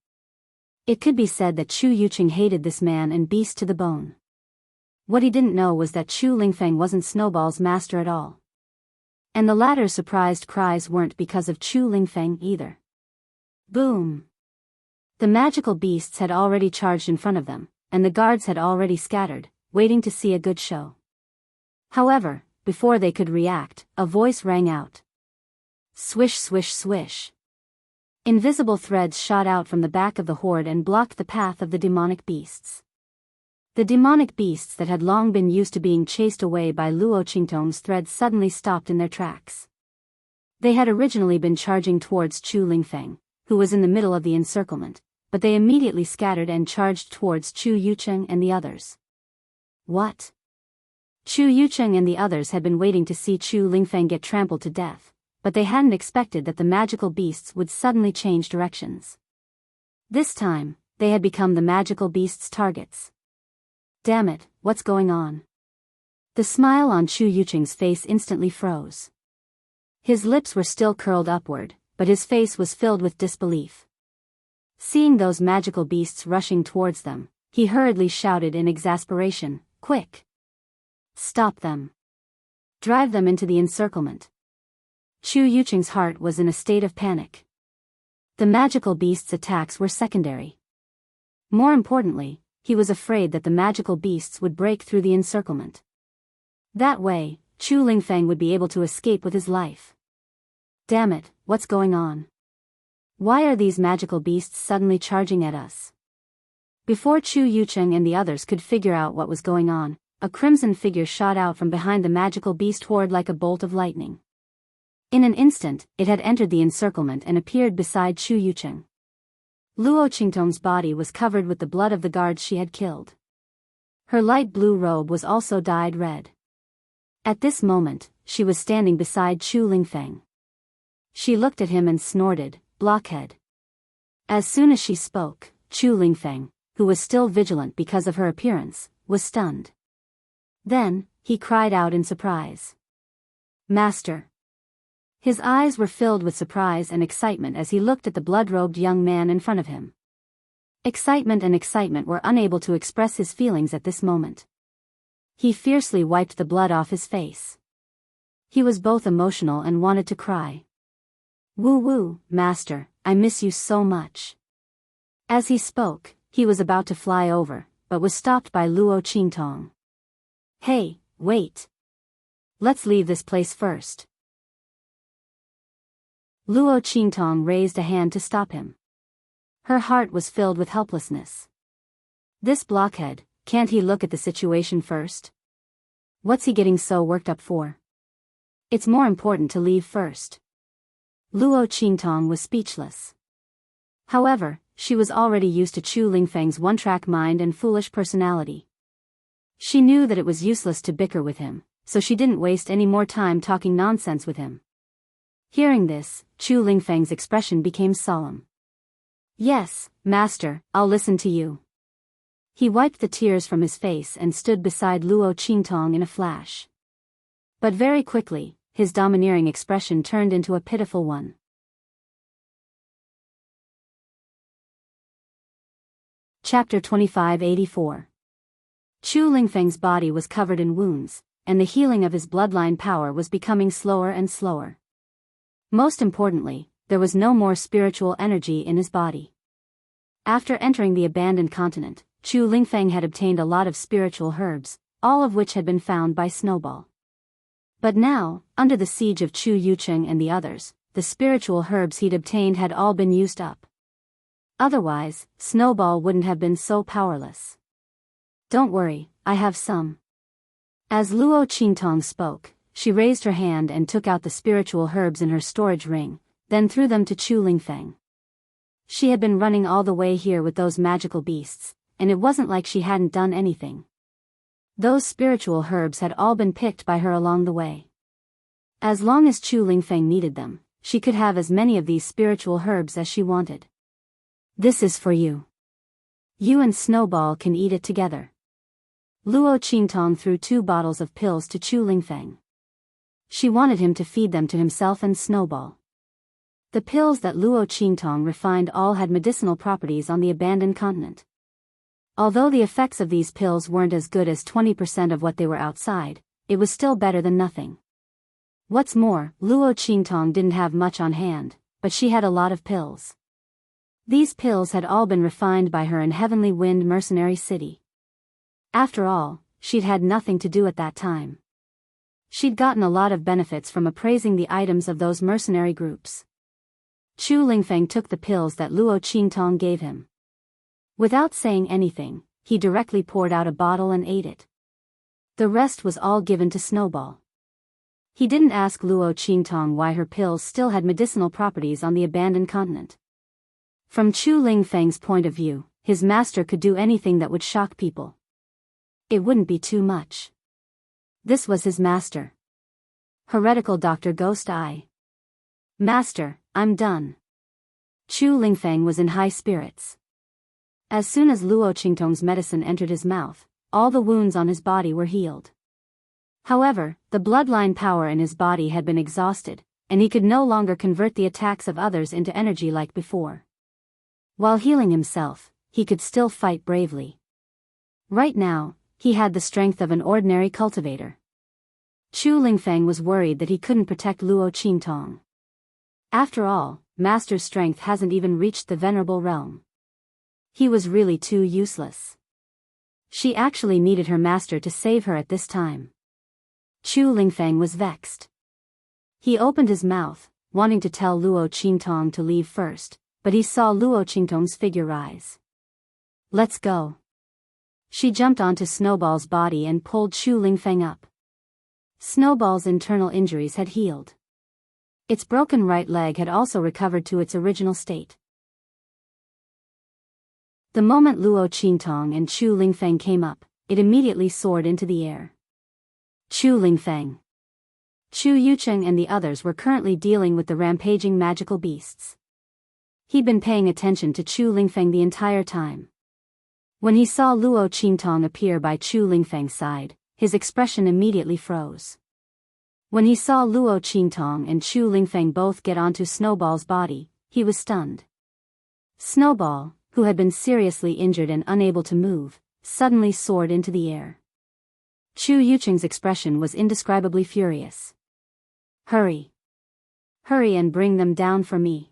It could be said that Chu Yucheng hated this man and beast to the bone. What he didn't know was that Chu Lingfeng wasn't Snowball's master at all. And the latter's surprised cries weren't because of Chu Lingfeng either. Boom! The magical beasts had already charged in front of them, and the guards had already scattered, waiting to see a good show. However, before they could react, a voice rang out. Swish, swish, swish. Invisible threads shot out from the back of the horde and blocked the path of the demonic beasts. The demonic beasts that had long been used to being chased away by Luo Qingtong's threads suddenly stopped in their tracks. They had originally been charging towards Chu Lingfeng, who was in the middle of the encirclement, but they immediately scattered and charged towards Chu Yucheng and the others. What? Chu Yucheng and the others had been waiting to see Chu Lingfeng get trampled to death, but they hadn't expected that the magical beasts would suddenly change directions. This time, they had become the magical beasts' targets. Damn it, what's going on? The smile on Chu Yucheng's face instantly froze. His lips were still curled upward, but his face was filled with disbelief. Seeing those magical beasts rushing towards them, he hurriedly shouted in exasperation, "Quick! Stop them! Drive them into the encirclement!" Chu Yucheng's heart was in a state of panic. The magical beasts' attacks were secondary. More importantly, he was afraid that the magical beasts would break through the encirclement. That way, Chu Lingfeng would be able to escape with his life. Damn it, what's going on? Why are these magical beasts suddenly charging at us? Before Chu Yucheng and the others could figure out what was going on, a crimson figure shot out from behind the magical beast horde like a bolt of lightning. In an instant, it had entered the encirclement and appeared beside Chu Yucheng. Luo Qingtong's body was covered with the blood of the guards she had killed. Her light blue robe was also dyed red. At this moment, she was standing beside Chu Lingfeng. She looked at him and snorted, "Blockhead." As soon as she spoke, Chu Lingfeng, who was still vigilant because of her appearance, was stunned. Then, he cried out in surprise. "Master!" His eyes were filled with surprise and excitement as he looked at the blood-robed young man in front of him. Excitement were unable to express his feelings at this moment. He fiercely wiped the blood off his face. He was both emotional and wanted to cry. "Woo, master, I miss you so much." As he spoke, he was about to fly over, but was stopped by Luo Qingtong. "Hey, wait. Let's leave this place first." Luo Qingtong raised a hand to stop him. Her heart was filled with helplessness. This blockhead, can't he look at the situation first? What's he getting so worked up for? It's more important to leave first. Luo Qingtong was speechless. However, she was already used to Chu Lingfeng's one-track mind and foolish personality. She knew that it was useless to bicker with him, so she didn't waste any more time talking nonsense with him. Hearing this, Chu Lingfeng's expression became solemn. "Yes, master, I'll listen to you." He wiped the tears from his face and stood beside Luo Qingtong in a flash. But very quickly, his domineering expression turned into a pitiful one. Chapter 2584. Chu Lingfeng's body was covered in wounds, and the healing of his bloodline power was becoming slower and slower. Most importantly, there was no more spiritual energy in his body. After entering the abandoned continent, Chu Lingfeng had obtained a lot of spiritual herbs, all of which had been found by Snowball. But now, under the siege of Chu Yucheng and the others, the spiritual herbs he'd obtained had all been used up. Otherwise, Snowball wouldn't have been so powerless. "Don't worry, I have some." As Luo Qingtong spoke, she raised her hand and took out the spiritual herbs in her storage ring, then threw them to Chu Lingfeng. She had been running all the way here with those magical beasts, and it wasn't like she hadn't done anything. Those spiritual herbs had all been picked by her along the way. As long as Chu Lingfeng needed them, she could have as many of these spiritual herbs as she wanted. "This is for you. You and Snowball can eat it together." Luo Qingtong threw 2 bottles of pills to Chu Lingfeng. She wanted him to feed them to himself and Snowball. The pills that Luo Qingtong refined all had medicinal properties on the abandoned continent. Although the effects of these pills weren't as good as 20% of what they were outside, it was still better than nothing. What's more, Luo Qingtong didn't have much on hand, but she had a lot of pills. These pills had all been refined by her in Heavenly Wind Mercenary City. After all, she'd had nothing to do at that time. She'd gotten a lot of benefits from appraising the items of those mercenary groups. Chu Lingfeng took the pills that Luo Qingtong gave him. Without saying anything, he directly poured out a bottle and ate it. The rest was all given to Snowball. He didn't ask Luo Qingtong why her pills still had medicinal properties on the abandoned continent. From Chu Lingfeng's point of view, his master could do anything that would shock people. It wouldn't be too much. This was his master. Heretical Dr. Ghost Eye. Master, I'm done. Chu Lingfeng was in high spirits. As soon as Luo Qingtong's medicine entered his mouth, all the wounds on his body were healed. However, the bloodline power in his body had been exhausted, and he could no longer convert the attacks of others into energy like before. While healing himself, he could still fight bravely. Right now, he had the strength of an ordinary cultivator. Chu Lingfeng was worried that he couldn't protect Luo Qingtong. After all, Master's strength hasn't even reached the venerable realm. He was really too useless. She actually needed her master to save her at this time. Chu Lingfeng was vexed. He opened his mouth, wanting to tell Luo Qingtong to leave first, but he saw Luo Qingtong's figure rise. Let's go. She jumped onto Snowball's body and pulled Chu Lingfeng up. Snowball's internal injuries had healed. Its broken right leg had also recovered to its original state. The moment Luo Qingtong and Chu Lingfeng came up, it immediately soared into the air. Chu Lingfeng. Chu Yucheng and the others were currently dealing with the rampaging magical beasts. He'd been paying attention to Chu Lingfeng the entire time. When he saw Luo Qingtong appear by Chu Lingfeng's side, his expression immediately froze. When he saw Luo Qingtong and Chu Lingfeng both get onto Snowball's body, he was stunned. Snowball, who had been seriously injured and unable to move, suddenly soared into the air. Chu Yucheng's expression was indescribably furious. Hurry! Hurry and bring them down for me.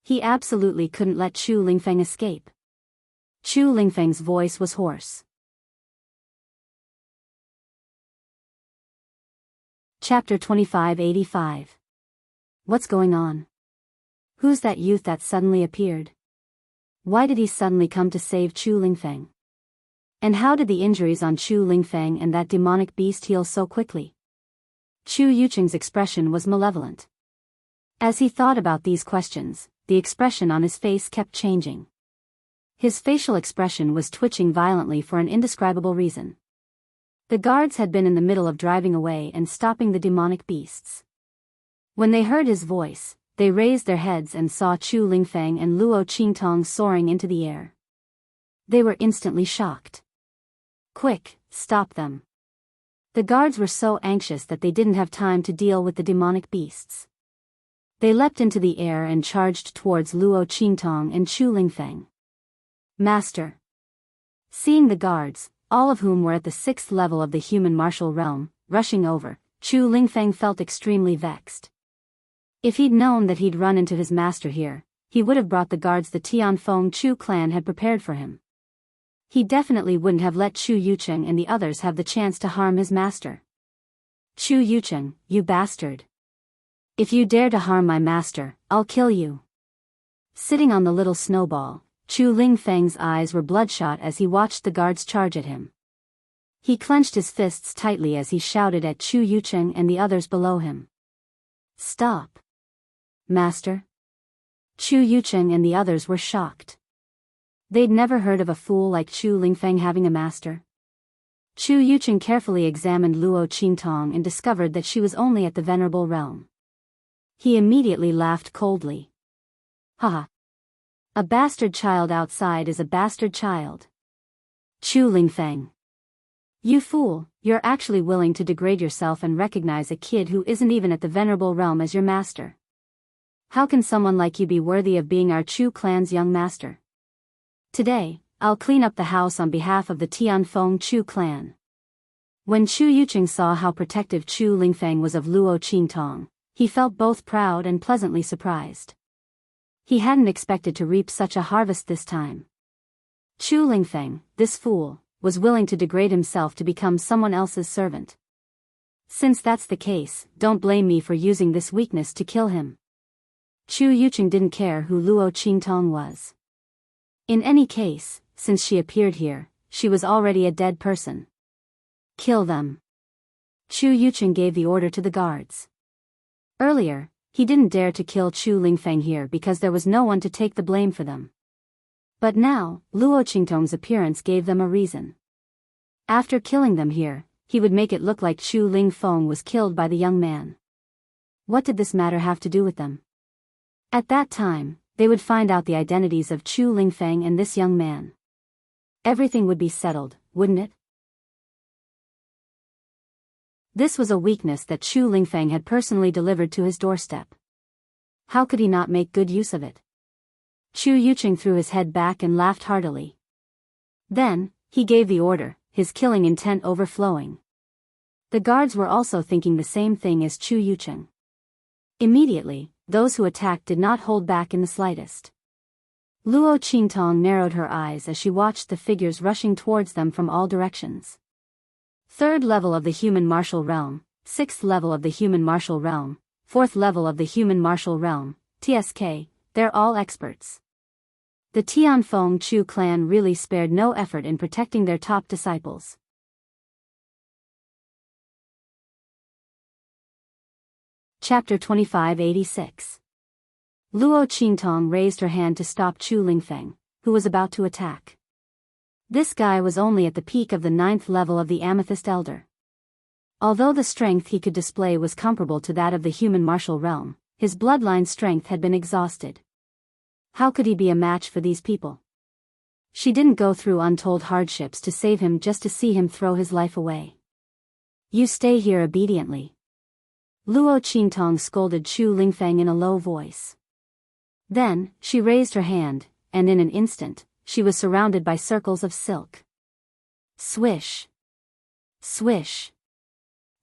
He absolutely couldn't let Chu Lingfeng escape. Chu Lingfeng's voice was hoarse. Chapter 2585. What's going on? Who's that youth that suddenly appeared? Why did he suddenly come to save Chu Lingfeng? And how did the injuries on Chu Lingfeng and that demonic beast heal so quickly? Chu Yucheng's expression was malevolent. As he thought about these questions, the expression on his face kept changing. His facial expression was twitching violently for an indescribable reason. The guards had been in the middle of driving away and stopping the demonic beasts. When they heard his voice, they raised their heads and saw Chu Lingfeng and Luo Qingtong soaring into the air. They were instantly shocked. Quick, stop them. The guards were so anxious that they didn't have time to deal with the demonic beasts. They leapt into the air and charged towards Luo Qingtong and Chu Lingfeng. Master. Seeing the guards, all of whom were at the 6th level of the human martial realm, rushing over, Chu Lingfeng felt extremely vexed. If he'd known that he'd run into his master here, he would have brought the guards the Tianfeng Chu clan had prepared for him. He definitely wouldn't have let Chu Yucheng and the others have the chance to harm his master. Chu Yucheng, you bastard. If you dare to harm my master, I'll kill you. Sitting on the little snowball, Chu Lingfeng's eyes were bloodshot as he watched the guards charge at him. He clenched his fists tightly as he shouted at Chu Yucheng and the others below him. Stop. Master? Chu Yucheng and the others were shocked. They'd never heard of a fool like Chu Lingfeng having a master. Chu Yucheng carefully examined Luo Qingtong and discovered that she was only at the venerable realm. He immediately laughed coldly. Haha. A bastard child outside is a bastard child. Chu Lingfeng. You fool, you're actually willing to degrade yourself and recognize a kid who isn't even at the venerable realm as your master. How can someone like you be worthy of being our Chu clan's young master? Today, I'll clean up the house on behalf of the Tianfeng Chu clan. When Chu Yucheng saw how protective Chu Lingfeng was of Luo Qingtong, he felt both proud and pleasantly surprised. He hadn't expected to reap such a harvest this time. Chu Lingfeng, this fool, was willing to degrade himself to become someone else's servant. Since that's the case, don't blame me for using this weakness to kill him. Chu Yucheng didn't care who Luo Qingtong was. In any case, since she appeared here, she was already a dead person. Kill them. Chu Yucheng gave the order to the guards. Earlier, he didn't dare to kill Chu Lingfeng here because there was no one to take the blame for them. But now, Luo Qingtong's appearance gave them a reason. After killing them here, he would make it look like Chu Lingfeng was killed by the young man. What did this matter have to do with them? At that time, they would find out the identities of Chu Lingfeng and this young man. Everything would be settled, wouldn't it? This was a weakness that Chu Lingfeng had personally delivered to his doorstep. How could he not make good use of it? Chu Yuqing threw his head back and laughed heartily. Then, he gave the order, his killing intent overflowing. The guards were also thinking the same thing as Chu Yuqing. Immediately, those who attacked did not hold back in the slightest. Luo Qingtong narrowed her eyes as she watched the figures rushing towards them from all directions. 3rd level of the human martial realm, 6th level of the human martial realm, 4th level of the human martial realm, TSK, they're all experts. The Tianfeng Chu clan really spared no effort in protecting their top disciples. Chapter 2586. Luo Qingtong raised her hand to stop Chu Lingfeng, who was about to attack. This guy was only at the peak of the 9th level of the Amethyst Elder. Although the strength he could display was comparable to that of the human martial realm, his bloodline strength had been exhausted. How could he be a match for these people? She didn't go through untold hardships to save him just to see him throw his life away. You stay here obediently. Luo Qingtong scolded Chu Lingfeng in a low voice. Then, she raised her hand, and in an instant, she was surrounded by circles of silk. Swish! Swish!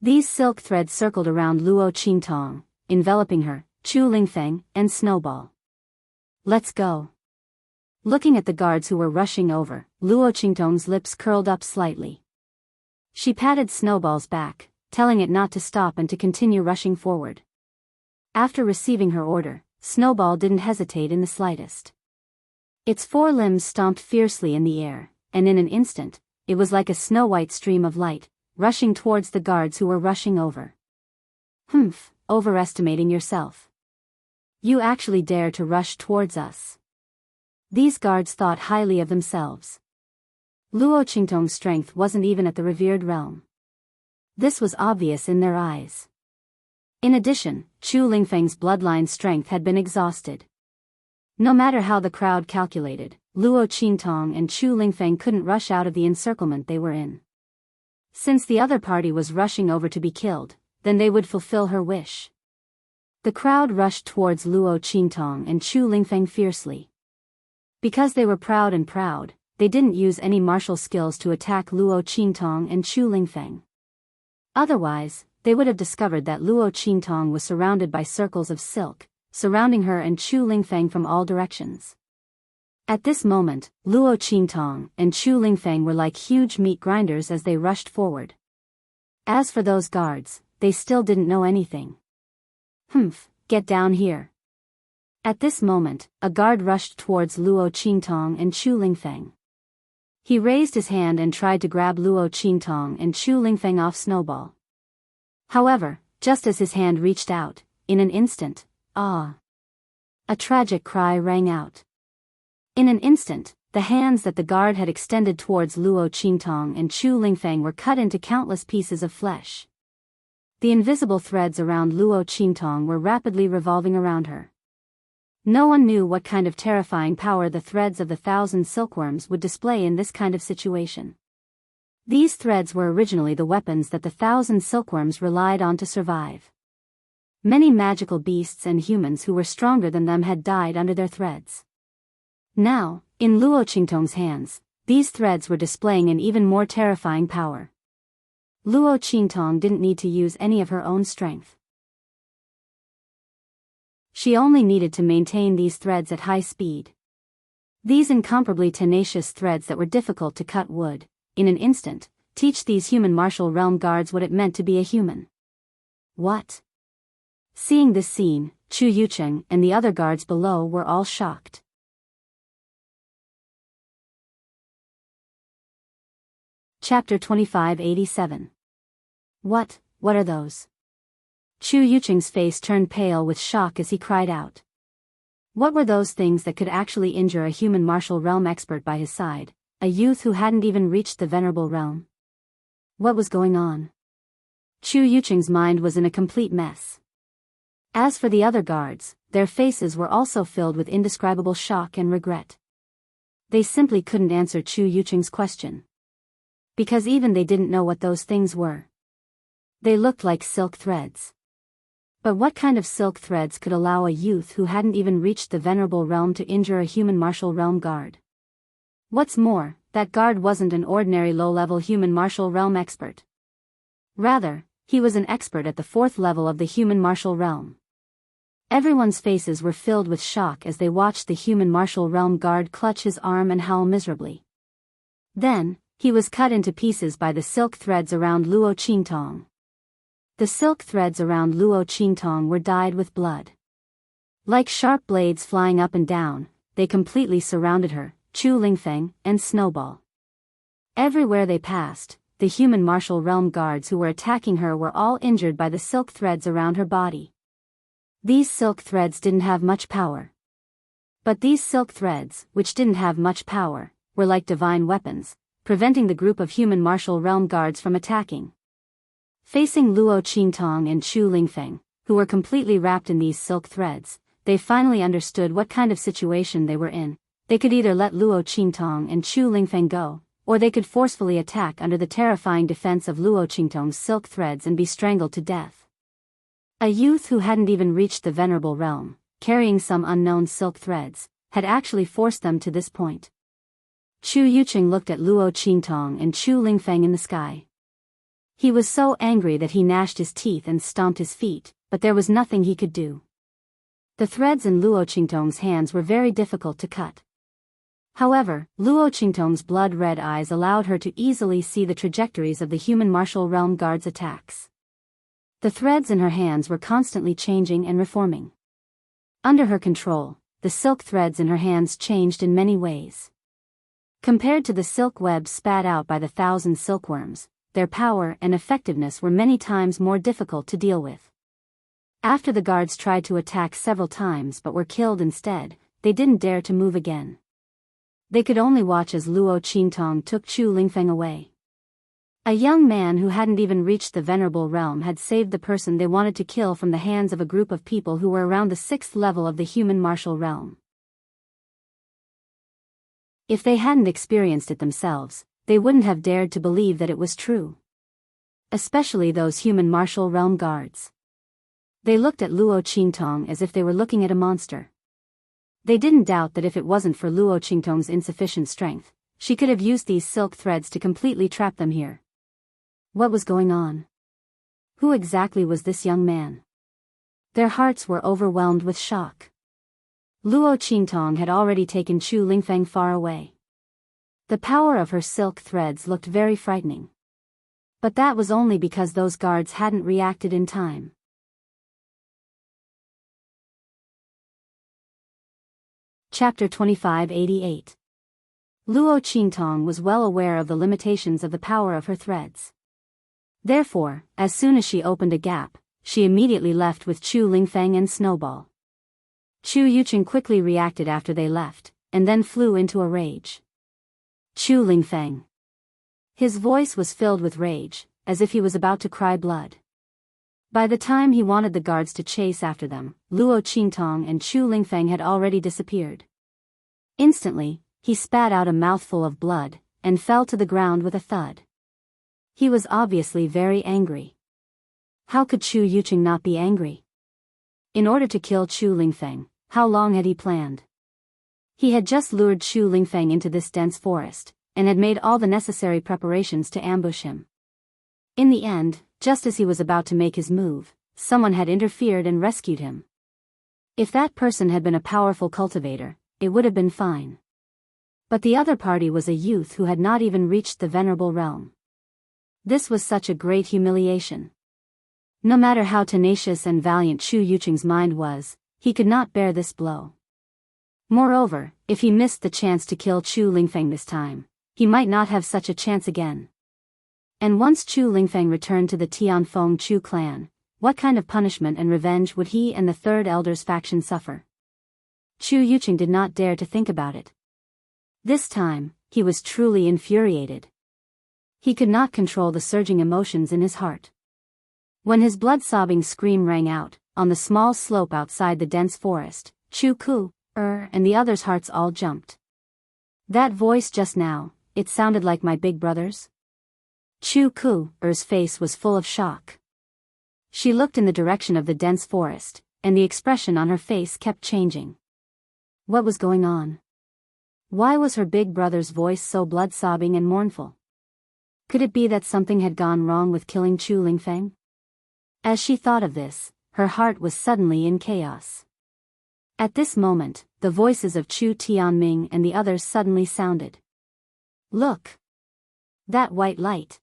These silk threads circled around Luo Qingtong, enveloping her, Chu Lingfeng, and Snowball. Let's go. Looking at the guards who were rushing over, Luo Qingtong's lips curled up slightly. She patted Snowball's back, telling it not to stop and to continue rushing forward. After receiving her order, Snowball didn't hesitate in the slightest. Its 4 limbs stomped fiercely in the air, and in an instant, it was like a snow-white stream of light, rushing towards the guards who were rushing over. Humph, overestimating yourself. You actually dare to rush towards us. These guards thought highly of themselves. Luo Qingtong's strength wasn't even at the revered realm. This was obvious in their eyes. In addition, Chu Lingfeng's bloodline strength had been exhausted. No matter how the crowd calculated, Luo Qingtong and Chu Lingfeng couldn't rush out of the encirclement they were in. Since the other party was rushing over to be killed, then they would fulfill her wish. The crowd rushed towards Luo Qingtong and Chu Lingfeng fiercely. Because they were proud, they didn't use any martial skills to attack Luo Qingtong and Chu Lingfeng. Otherwise, they would have discovered that Luo Qingtong was surrounded by circles of silk, surrounding her and Chu Lingfeng from all directions. At this moment, Luo Qingtong and Chu Lingfeng were like huge meat grinders as they rushed forward. As for those guards, they still didn't know anything. Humph, get down here. At this moment, a guard rushed towards Luo Qingtong and Chu Lingfeng. He raised his hand and tried to grab Luo Qingtong and Chu Lingfeng off Snowball. However, just as his hand reached out, in an instant, a tragic cry rang out. In an instant, the hands that the guard had extended towards Luo Qingtong and Chu Lingfeng were cut into countless pieces of flesh. The invisible threads around Luo Qingtong were rapidly revolving around her. No one knew what kind of terrifying power the threads of the 1,000 silkworms would display in this kind of situation. These threads were originally the weapons that the 1,000 silkworms relied on to survive. Many magical beasts and humans who were stronger than them had died under their threads. Now, in Luo Qingtong's hands, these threads were displaying an even more terrifying power. Luo Qingtong didn't need to use any of her own strength. She only needed to maintain these threads at high speed. These incomparably tenacious threads that were difficult to cut would, in an instant, teach these human martial realm guards what it meant to be a human. What? Seeing this scene, Chu Yuqing and the other guards below were all shocked. Chapter 2587. What are those? Chu Yuqing's face turned pale with shock as he cried out. What were those things that could actually injure a human martial realm expert by his side, a youth who hadn't even reached the venerable realm? What was going on? Chu Yuqing's mind was in a complete mess. As for the other guards, their faces were also filled with indescribable shock and regret. They simply couldn't answer Chu Yucheng's question. Because even they didn't know what those things were. They looked like silk threads. But what kind of silk threads could allow a youth who hadn't even reached the venerable realm to injure a human martial realm guard? What's more, that guard wasn't an ordinary low-level human martial realm expert. Rather, he was an expert at the 4th level of the human martial realm. Everyone's faces were filled with shock as they watched the human martial realm guard clutch his arm and howl miserably. Then, he was cut into pieces by the silk threads around Luo Qingtong. The silk threads around Luo Qingtong were dyed with blood. Like sharp blades flying up and down, they completely surrounded her, Chu Lingfeng, and Snowball. Everywhere they passed, the human martial realm guards who were attacking her were all injured by the silk threads around her body. These silk threads didn't have much power. But these silk threads, which didn't have much power, were like divine weapons, preventing the group of human martial realm guards from attacking. Facing Luo Qingtong and Chu Lingfeng, who were completely wrapped in these silk threads, they finally understood what kind of situation they were in. They could either let Luo Qingtong and Chu Lingfeng go, or they could forcefully attack under the terrifying defense of Luo Qingtong's silk threads and be strangled to death. A youth who hadn't even reached the venerable realm, carrying some unknown silk threads, had actually forced them to this point. Chu Yucheng looked at Luo Qingtong and Chu Lingfeng in the sky. He was so angry that he gnashed his teeth and stomped his feet, but there was nothing he could do. The threads in Luo Qingtong's hands were very difficult to cut. However, Luo Qingtong's blood-red eyes allowed her to easily see the trajectories of the human martial realm guards' attacks. The threads in her hands were constantly changing and reforming. Under her control, the silk threads in her hands changed in many ways. Compared to the silk webs spat out by the 1,000 silkworms, their power and effectiveness were many times more difficult to deal with. After the guards tried to attack several times but were killed instead, they didn't dare to move again. They could only watch as Luo Qingtong took Chu Lingfeng away. A young man who hadn't even reached the venerable realm had saved the person they wanted to kill from the hands of a group of people who were around the 6th level of the human martial realm. If they hadn't experienced it themselves, they wouldn't have dared to believe that it was true. Especially those human martial realm guards. They looked at Luo Qingtong as if they were looking at a monster. They didn't doubt that if it wasn't for Luo Qingtong's insufficient strength, she could have used these silk threads to completely trap them here. What was going on? Who exactly was this young man? Their hearts were overwhelmed with shock. Luo Qingtong had already taken Chu Lingfeng far away. The power of her silk threads looked very frightening. But that was only because those guards hadn't reacted in time. Chapter 2588. Luo Qingtong was well aware of the limitations of the power of her threads. Therefore, as soon as she opened a gap, she immediately left with Chu Lingfeng and Snowball. Chu Yucheng quickly reacted after they left, and then flew into a rage. Chu Lingfeng. His voice was filled with rage, as if he was about to cry blood. By the time he wanted the guards to chase after them, Luo Qingtong and Chu Lingfeng had already disappeared. Instantly, he spat out a mouthful of blood, and fell to the ground with a thud. He was obviously very angry. How could Chu Yucheng not be angry? In order to kill Chu Lingfeng, how long had he planned? He had just lured Chu Lingfeng into this dense forest, and had made all the necessary preparations to ambush him. In the end, just as he was about to make his move, someone had interfered and rescued him. If that person had been a powerful cultivator, it would have been fine. But the other party was a youth who had not even reached the venerable realm. This was such a great humiliation. No matter how tenacious and valiant Chu Yucheng's mind was, he could not bear this blow. Moreover, if he missed the chance to kill Chu Lingfeng this time, he might not have such a chance again. And once Chu Lingfeng returned to the Tianfeng Chu clan, what kind of punishment and revenge would he and the Third Elder's faction suffer? Chu Yucheng did not dare to think about it. This time, he was truly infuriated. He could not control the surging emotions in his heart. When his blood-sobbing scream rang out, on the small slope outside the dense forest, Chu Ku, and the others' hearts all jumped. That voice just now, it sounded like my big brother's? Chu Ku's face was full of shock. She looked in the direction of the dense forest, and the expression on her face kept changing. What was going on? Why was her big brother's voice so blood-sobbing and mournful? Could it be that something had gone wrong with killing Chu Lingfeng? As she thought of this, her heart was suddenly in chaos. At this moment, the voices of Chu Tianming and the others suddenly sounded. Look! That white light!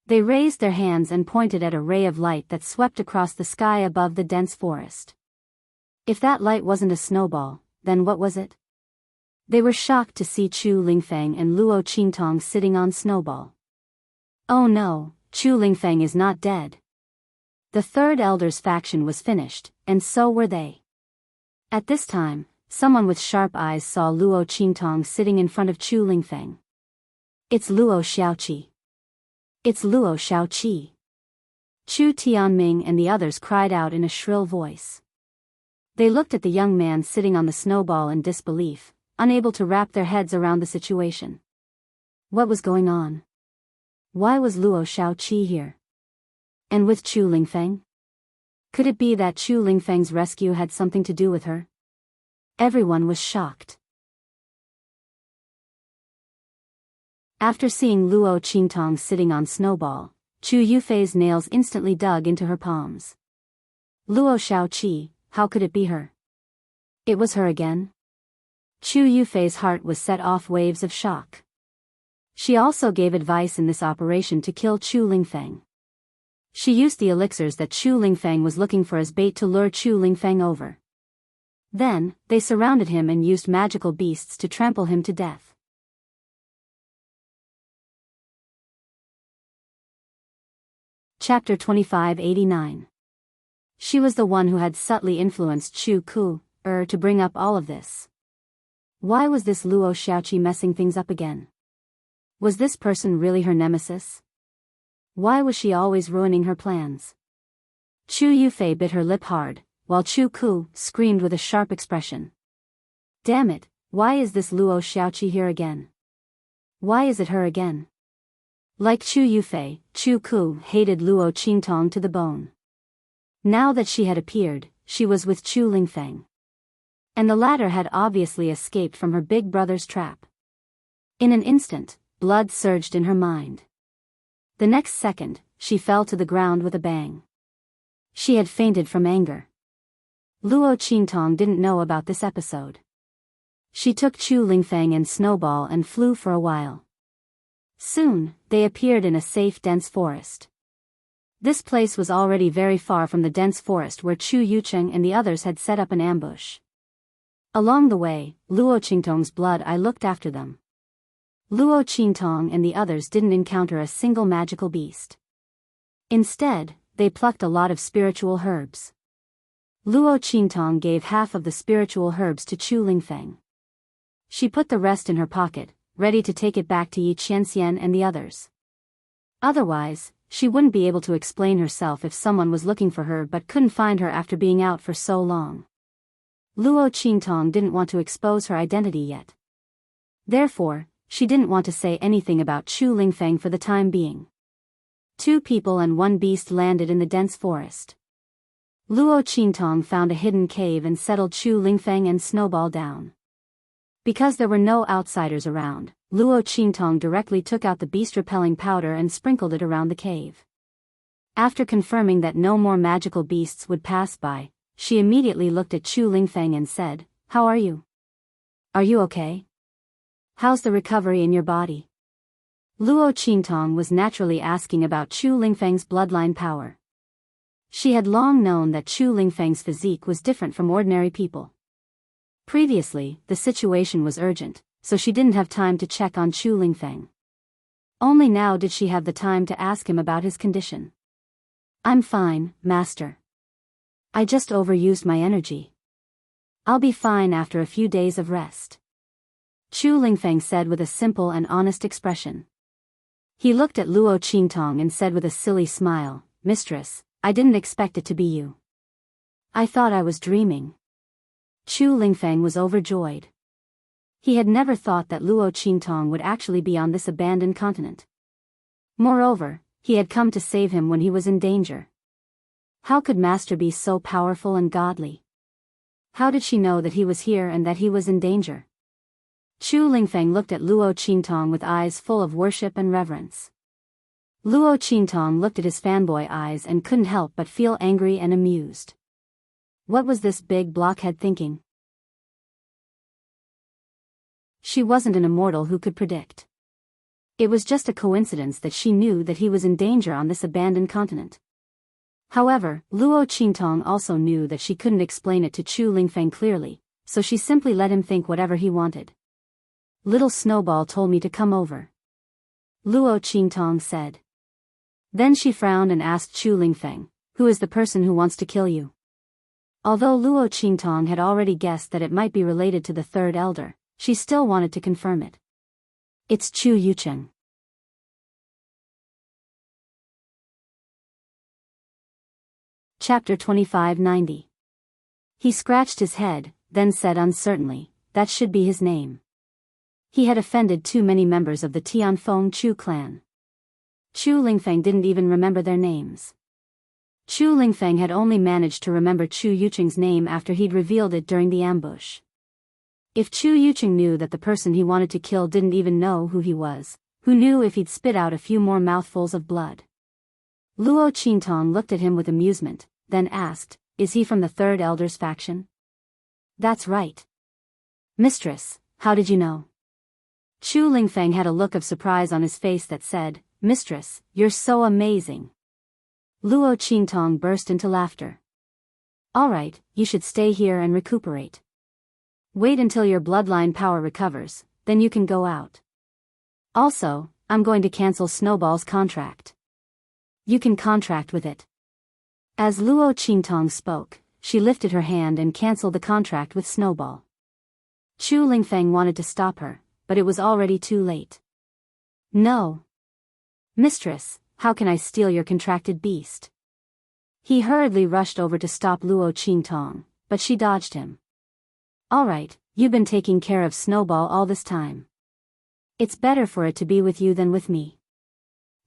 They raised their hands and pointed at a ray of light that swept across the sky above the dense forest. If that light wasn't a snowball, then what was it? They were shocked to see Chu Lingfeng and Luo Qingtong sitting on Snowball. Oh no, Chu Lingfeng is not dead. The third elder's faction was finished, and so were they. At this time, someone with sharp eyes saw Luo Qingtong sitting in front of Chu Lingfeng. It's Luo Xiaoqi. It's Luo Xiaoqi. Chu Tianming and the others cried out in a shrill voice. They looked at the young man sitting on the snowball in disbelief, unable to wrap their heads around the situation. What was going on? Why was Luo Xiaoqi here? And with Chu Lingfeng? Could it be that Chu Lingfeng's rescue had something to do with her? Everyone was shocked. After seeing Luo Qingtong sitting on Snowball, Chu Yufei's nails instantly dug into her palms. Luo Xiaoqi, how could it be her? It was her again? Chu Yufei's heart was set off waves of shock. She also gave advice in this operation to kill Chu Lingfeng. She used the elixirs that Chu Lingfeng was looking for as bait to lure Chu Lingfeng over. Then, they surrounded him and used magical beasts to trample him to death. Chapter 2589. She was the one who had subtly influenced Chu Ku, to bring up all of this. Why was this Luo Xiaoqi messing things up again? Was this person really her nemesis? Why was she always ruining her plans? Chu Yufei bit her lip hard, while Chu Ku screamed with a sharp expression. Damn it, why is this Luo Xiaoqi here again? Why is it her again? Like Chu Yufei, Chu Ku hated Luo Qingtong to the bone. Now that she had appeared, she was with Chu Lingfeng. And the latter had obviously escaped from her big brother's trap. In an instant, blood surged in her mind. The next second, she fell to the ground with a bang. She had fainted from anger. Luo Qingtong didn't know about this episode. She took Chu Lingfeng and Snowball and flew for a while. Soon, they appeared in a safe dense forest. This place was already very far from the dense forest where Chu Yucheng and the others had set up an ambush. Along the way, Luo Qingtong's blood eye looked after them. Luo Qingtong and the others didn't encounter a single magical beast. Instead, they plucked a lot of spiritual herbs. Luo Qingtong gave half of the spiritual herbs to Chu Lingfeng. She put the rest in her pocket, ready to take it back to Yi Qianxian and the others. Otherwise, she wouldn't be able to explain herself if someone was looking for her but couldn't find her after being out for so long. Luo Qingtong didn't want to expose her identity yet. Therefore, she didn't want to say anything about Chu Lingfeng for the time being. 2 people and 1 beast landed in the dense forest. Luo Qingtong found a hidden cave and settled Chu Lingfeng and Snowball down. Because there were no outsiders around, Luo Qingtong directly took out the beast-repelling powder and sprinkled it around the cave. After confirming that no more magical beasts would pass by, she immediately looked at Chu Lingfeng and said, "How are you? Are you okay? How's the recovery in your body?" Luo Qingtong was naturally asking about Chu Lingfeng's bloodline power. She had long known that Chu Lingfeng's physique was different from ordinary people. Previously, the situation was urgent, so she didn't have time to check on Chu Lingfeng. Only now did she have the time to ask him about his condition. "I'm fine, master. I just overused my energy. I'll be fine after a few days of rest," Chu Lingfeng said with a simple and honest expression. He looked at Luo Qingtong and said with a silly smile, "Mistress, I didn't expect it to be you." I thought I was dreaming. Chu Lingfeng was overjoyed. He had never thought that Luo Qingtong would actually be on this abandoned continent. Moreover, he had come to save him when he was in danger. How could Master be so powerful and godly? How did she know that he was here and that he was in danger? Chu Lingfeng looked at Luo Qingtong with eyes full of worship and reverence. Luo Qingtong looked at his fanboy eyes and couldn't help but feel angry and amused. What was this big blockhead thinking? She wasn't an immortal who could predict. It was just a coincidence that she knew that he was in danger on this abandoned continent. However, Luo Qingtong also knew that she couldn't explain it to Chu Lingfeng clearly, so she simply let him think whatever he wanted. Little Snowball told me to come over, Luo Qingtong said. Then she frowned and asked Chu Lingfeng, who is the person who wants to kill you? Although Luo Qingtong had already guessed that it might be related to the third elder, she still wanted to confirm it. It's Chu Yucheng. Chapter 2590. He scratched his head, then said uncertainly, that should be his name. He had offended too many members of the Tianfeng Chu clan. Chu Lingfeng didn't even remember their names. Chu Lingfeng had only managed to remember Chu Yucheng's name after he'd revealed it during the ambush. If Chu Yucheng knew that the person he wanted to kill didn't even know who he was, who knew if he'd spit out a few more mouthfuls of blood? Luo Qingtong looked at him with amusement, then asked, is he from the third elder's faction? That's right. Mistress, how did you know? Chu Lingfeng had a look of surprise on his face that said, Mistress, you're so amazing. Luo Qingtong burst into laughter. All right, you should stay here and recuperate. Wait until your bloodline power recovers, then you can go out. Also, I'm going to cancel Snowball's contract. You can contract with it. As Luo Qingtong spoke, she lifted her hand and cancelled the contract with Snowball. Chu Lingfeng wanted to stop her, but it was already too late. No. Mistress, how can I steal your contracted beast? He hurriedly rushed over to stop Luo Qingtong, but she dodged him. All right, you've been taking care of Snowball all this time. It's better for it to be with you than with me.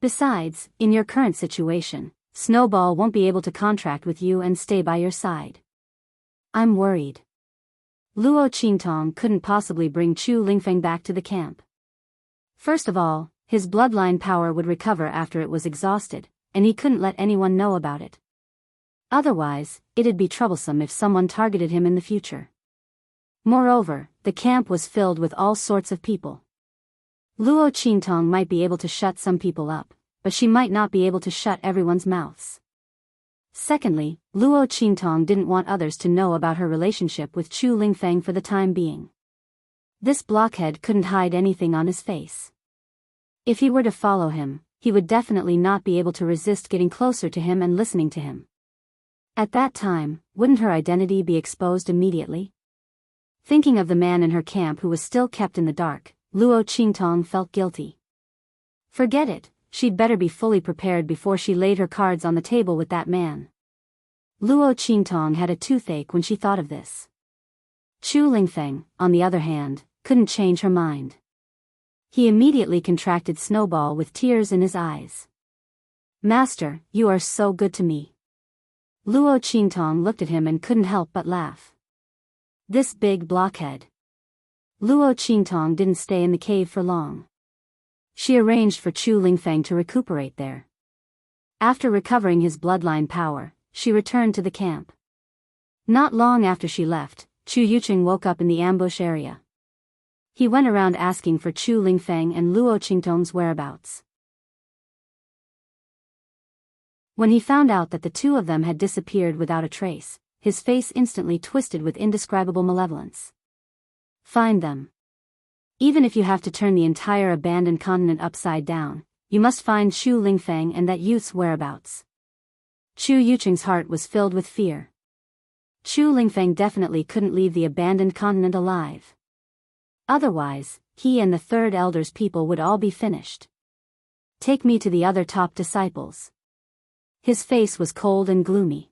Besides, in your current situation, Snowball won't be able to contract with you and stay by your side. I'm worried. Luo Qingtong couldn't possibly bring Chu Lingfeng back to the camp. First of all, his bloodline power would recover after it was exhausted, and he couldn't let anyone know about it. Otherwise, it'd be troublesome if someone targeted him in the future. Moreover, the camp was filled with all sorts of people. Luo Qingtong might be able to shut some people up, but she might not be able to shut everyone's mouths. Secondly, Luo Qingtong didn't want others to know about her relationship with Chu Lingfeng for the time being. This blockhead couldn't hide anything on his face. If he were to follow him, he would definitely not be able to resist getting closer to him and listening to him. At that time, wouldn't her identity be exposed immediately? Thinking of the man in her camp who was still kept in the dark, Luo Qingtong felt guilty. Forget it, she'd better be fully prepared before she laid her cards on the table with that man. Luo Qingtong had a toothache when she thought of this. Chu Lingfeng, on the other hand, couldn't change her mind. He immediately contracted Snowball with tears in his eyes. Master, you are so good to me. Luo Qingtong looked at him and couldn't help but laugh. This big blockhead. Luo Qingtong didn't stay in the cave for long. She arranged for Chu Lingfeng to recuperate there. After recovering his bloodline power, she returned to the camp. Not long after she left, Chu Yucheng woke up in the ambush area. He went around asking for Chu Lingfeng and Luo Qingtong's whereabouts. When he found out that the two of them had disappeared without a trace, his face instantly twisted with indescribable malevolence. Find them. Even if you have to turn the entire abandoned continent upside down, you must find Chu Lingfeng and that youth's whereabouts. Chu Yucheng's heart was filled with fear. Chu Lingfeng definitely couldn't leave the abandoned continent alive. Otherwise, he and the third elder's people would all be finished. Take me to the other top disciples. His face was cold and gloomy.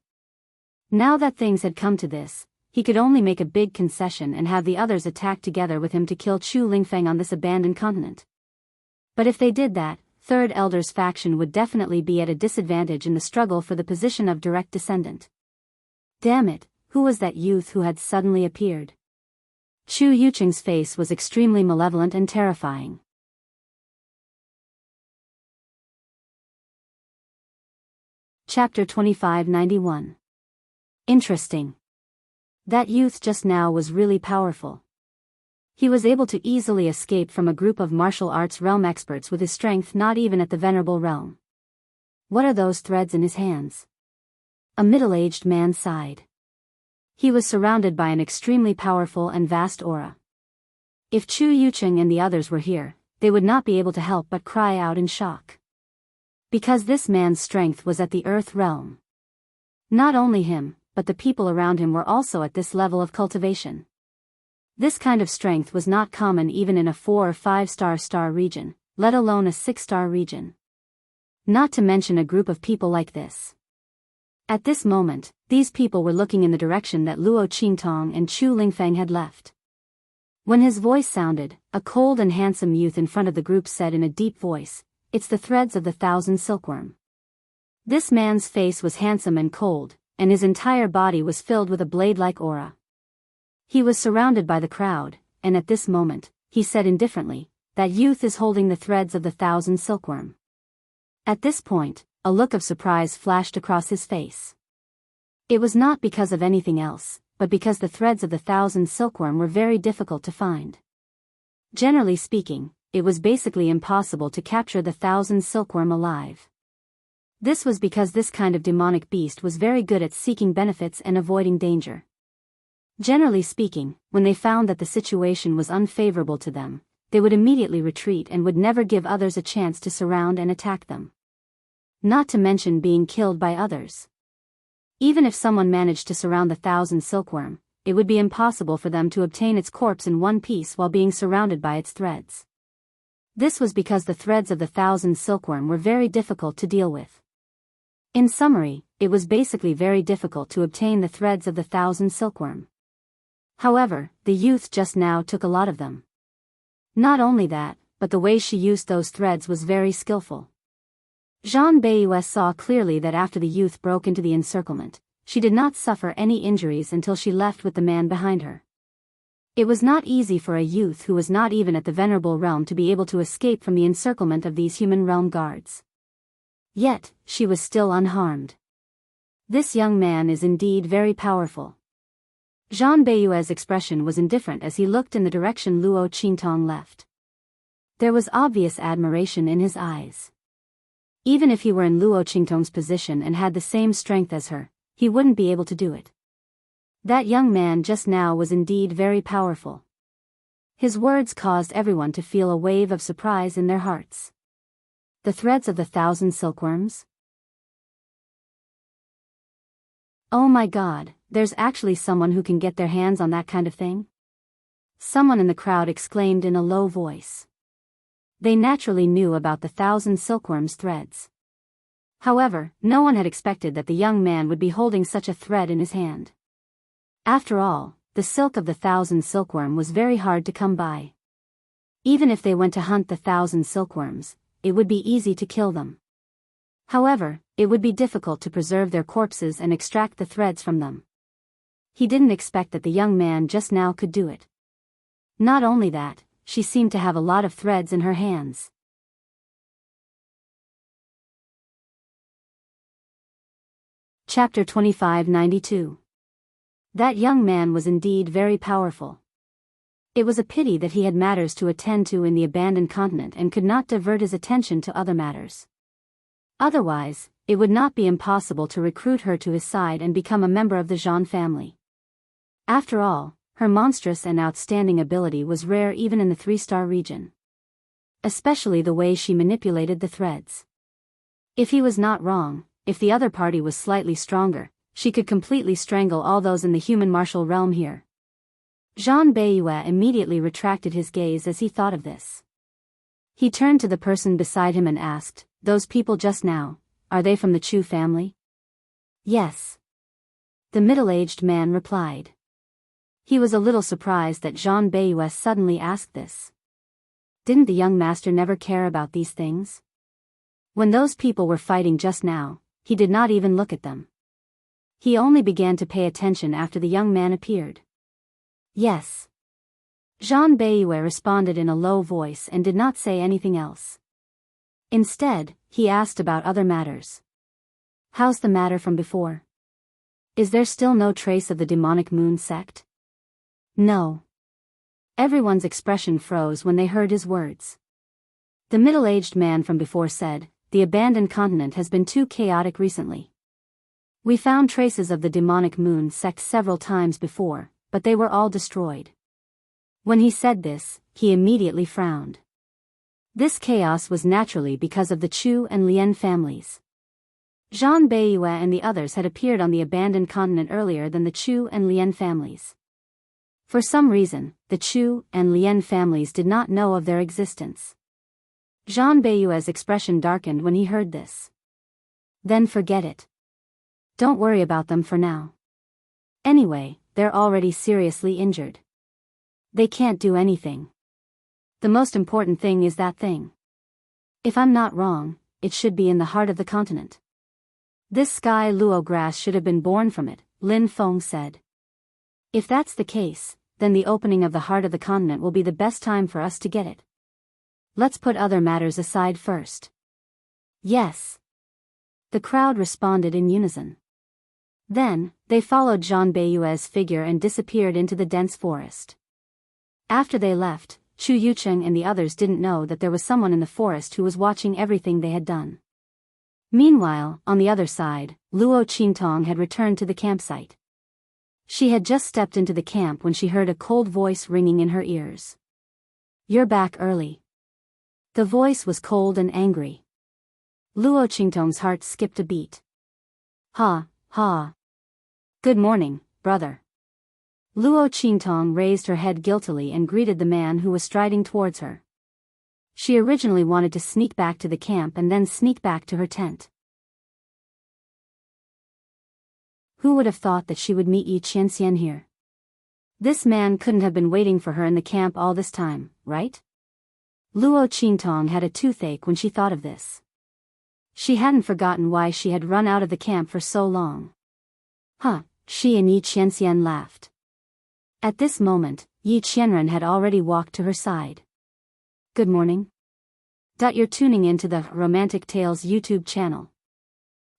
Now that things had come to this, he could only make a big concession and have the others attack together with him to kill Chu Lingfeng on this abandoned continent. But if they did that, Third Elder's faction would definitely be at a disadvantage in the struggle for the position of direct descendant. Damn it, who was that youth who had suddenly appeared? Chu Yucheng's face was extremely malevolent and terrifying. Chapter 2591. Interesting. That youth just now was really powerful. He was able to easily escape from a group of martial arts realm experts with his strength not even at the venerable realm. What are those threads in his hands? A middle-aged man sighed. He was surrounded by an extremely powerful and vast aura. If Chu Yucheng and the others were here, they would not be able to help but cry out in shock. Because this man's strength was at the earth realm. Not only him, but the people around him were also at this level of cultivation. This kind of strength was not common even in a 4 or 5-star region, let alone a 6-star region. Not to mention a group of people like this. At this moment, these people were looking in the direction that Luo Qingtong and Chu Lingfeng had left. When his voice sounded, a cold and handsome youth in front of the group said in a deep voice, "It's the threads of the 1,000 silkworm." This man's face was handsome and cold, and his entire body was filled with a blade-like aura. He was surrounded by the crowd, and at this moment, he said indifferently, "That youth is holding the threads of the 1,000 silkworm." At this point, a look of surprise flashed across his face. It was not because of anything else, but because the threads of the 1,000 silkworm were very difficult to find. Generally speaking, it was basically impossible to capture the 1,000 silkworm alive. This was because this kind of demonic beast was very good at seeking benefits and avoiding danger. Generally speaking, when they found that the situation was unfavorable to them, they would immediately retreat and would never give others a chance to surround and attack them. Not to mention being killed by others. Even if someone managed to surround the 1,000 silkworm, it would be impossible for them to obtain its corpse in one piece while being surrounded by its threads. This was because the threads of the 1,000 silkworm were very difficult to deal with. In summary, it was basically very difficult to obtain the threads of the 1,000 silkworm. However, the youth just now took a lot of them. Not only that, but the way she used those threads was very skillful. Zhang Beiyue saw clearly that after the youth broke into the encirclement, she did not suffer any injuries until she left with the man behind her. It was not easy for a youth who was not even at the venerable realm to be able to escape from the encirclement of these human realm guards. Yet, she was still unharmed. This young man is indeed very powerful. Zhang Beiyue's expression was indifferent as he looked in the direction Luo Qingtong left. There was obvious admiration in his eyes. Even if he were in Luo Qingtong's position and had the same strength as her, he wouldn't be able to do it. That young man just now was indeed very powerful. His words caused everyone to feel a wave of surprise in their hearts. The threads of the 1,000 silkworms? Oh my God, there's actually someone who can get their hands on that kind of thing? Someone in the crowd exclaimed in a low voice. They naturally knew about the 1,000 silkworm's threads. However, no one had expected that the young man would be holding such a thread in his hand. After all, the silk of the 1,000 silkworm was very hard to come by. Even if they went to hunt the 1,000 silkworms, it would be easy to kill them. However, it would be difficult to preserve their corpses and extract the threads from them. He didn't expect that the young man just now could do it. Not only that, she seemed to have a lot of threads in her hands. Chapter 2592. That young man was indeed very powerful. It was a pity that he had matters to attend to in the abandoned continent and could not divert his attention to other matters. Otherwise, it would not be impossible to recruit her to his side and become a member of the Zhan family. After all, her monstrous and outstanding ability was rare even in the 3-star region. Especially the way she manipulated the threads. If he was not wrong, if the other party was slightly stronger, she could completely strangle all those in the human martial realm here. Zhang Beiyue immediately retracted his gaze as he thought of this. He turned to the person beside him and asked, "Those people just now, are they from the Chu family?" "Yes." The middle-aged man replied. He was a little surprised that Jean Bayous suddenly asked this. Didn't the young master never care about these things? When those people were fighting just now, he did not even look at them. He only began to pay attention after the young man appeared. Yes. Jean Bayeux responded in a low voice and did not say anything else. Instead, he asked about other matters. How's the matter from before? Is there still no trace of the demonic moon sect? No. Everyone's expression froze when they heard his words. The middle-aged man from before said, the abandoned continent has been too chaotic recently. We found traces of the demonic moon sect several times before, but they were all destroyed. When he said this, he immediately frowned. This chaos was naturally because of the Chu and Lien families. Jean Bayeux and the others had appeared on the abandoned continent earlier than the Chu and Lien families. For some reason, the Chu and Lien families did not know of their existence. Jean Bayou's expression darkened when he heard this. Then forget it. Don't worry about them for now. Anyway, they're already seriously injured. They can't do anything. The most important thing is that thing. If I'm not wrong, it should be in the heart of the continent. This sky luo grass should have been born from it, Lin Feng said. If that's the case, then the opening of the heart of the continent will be the best time for us to get it. Let's put other matters aside first. Yes. The crowd responded in unison. Then, they followed Jean Bayou's figure and disappeared into the dense forest. After they left, Chu Yucheng and the others didn't know that there was someone in the forest who was watching everything they had done. Meanwhile, on the other side, Luo Qingtong had returned to the campsite. She had just stepped into the camp when she heard a cold voice ringing in her ears. You're back early. The voice was cold and angry. Luo Qingtong's heart skipped a beat. Ha, ha. Good morning, brother. Luo Qingtong raised her head guiltily and greeted the man who was striding towards her. She originally wanted to sneak back to the camp and then sneak back to her tent. Who would have thought that she would meet Yi Qianxian here? This man couldn't have been waiting for her in the camp all this time, right? Luo Qingtong had a toothache when she thought of this. She hadn't forgotten why she had run out of the camp for so long. Huh, she and Yi Qianxian laughed. At this moment, Yi Qianren had already walked to her side. Good morning. You're tuning into the Romantic Tales YouTube channel.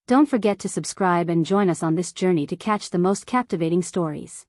Don't forget to subscribe and join us on this journey to catch the most captivating stories.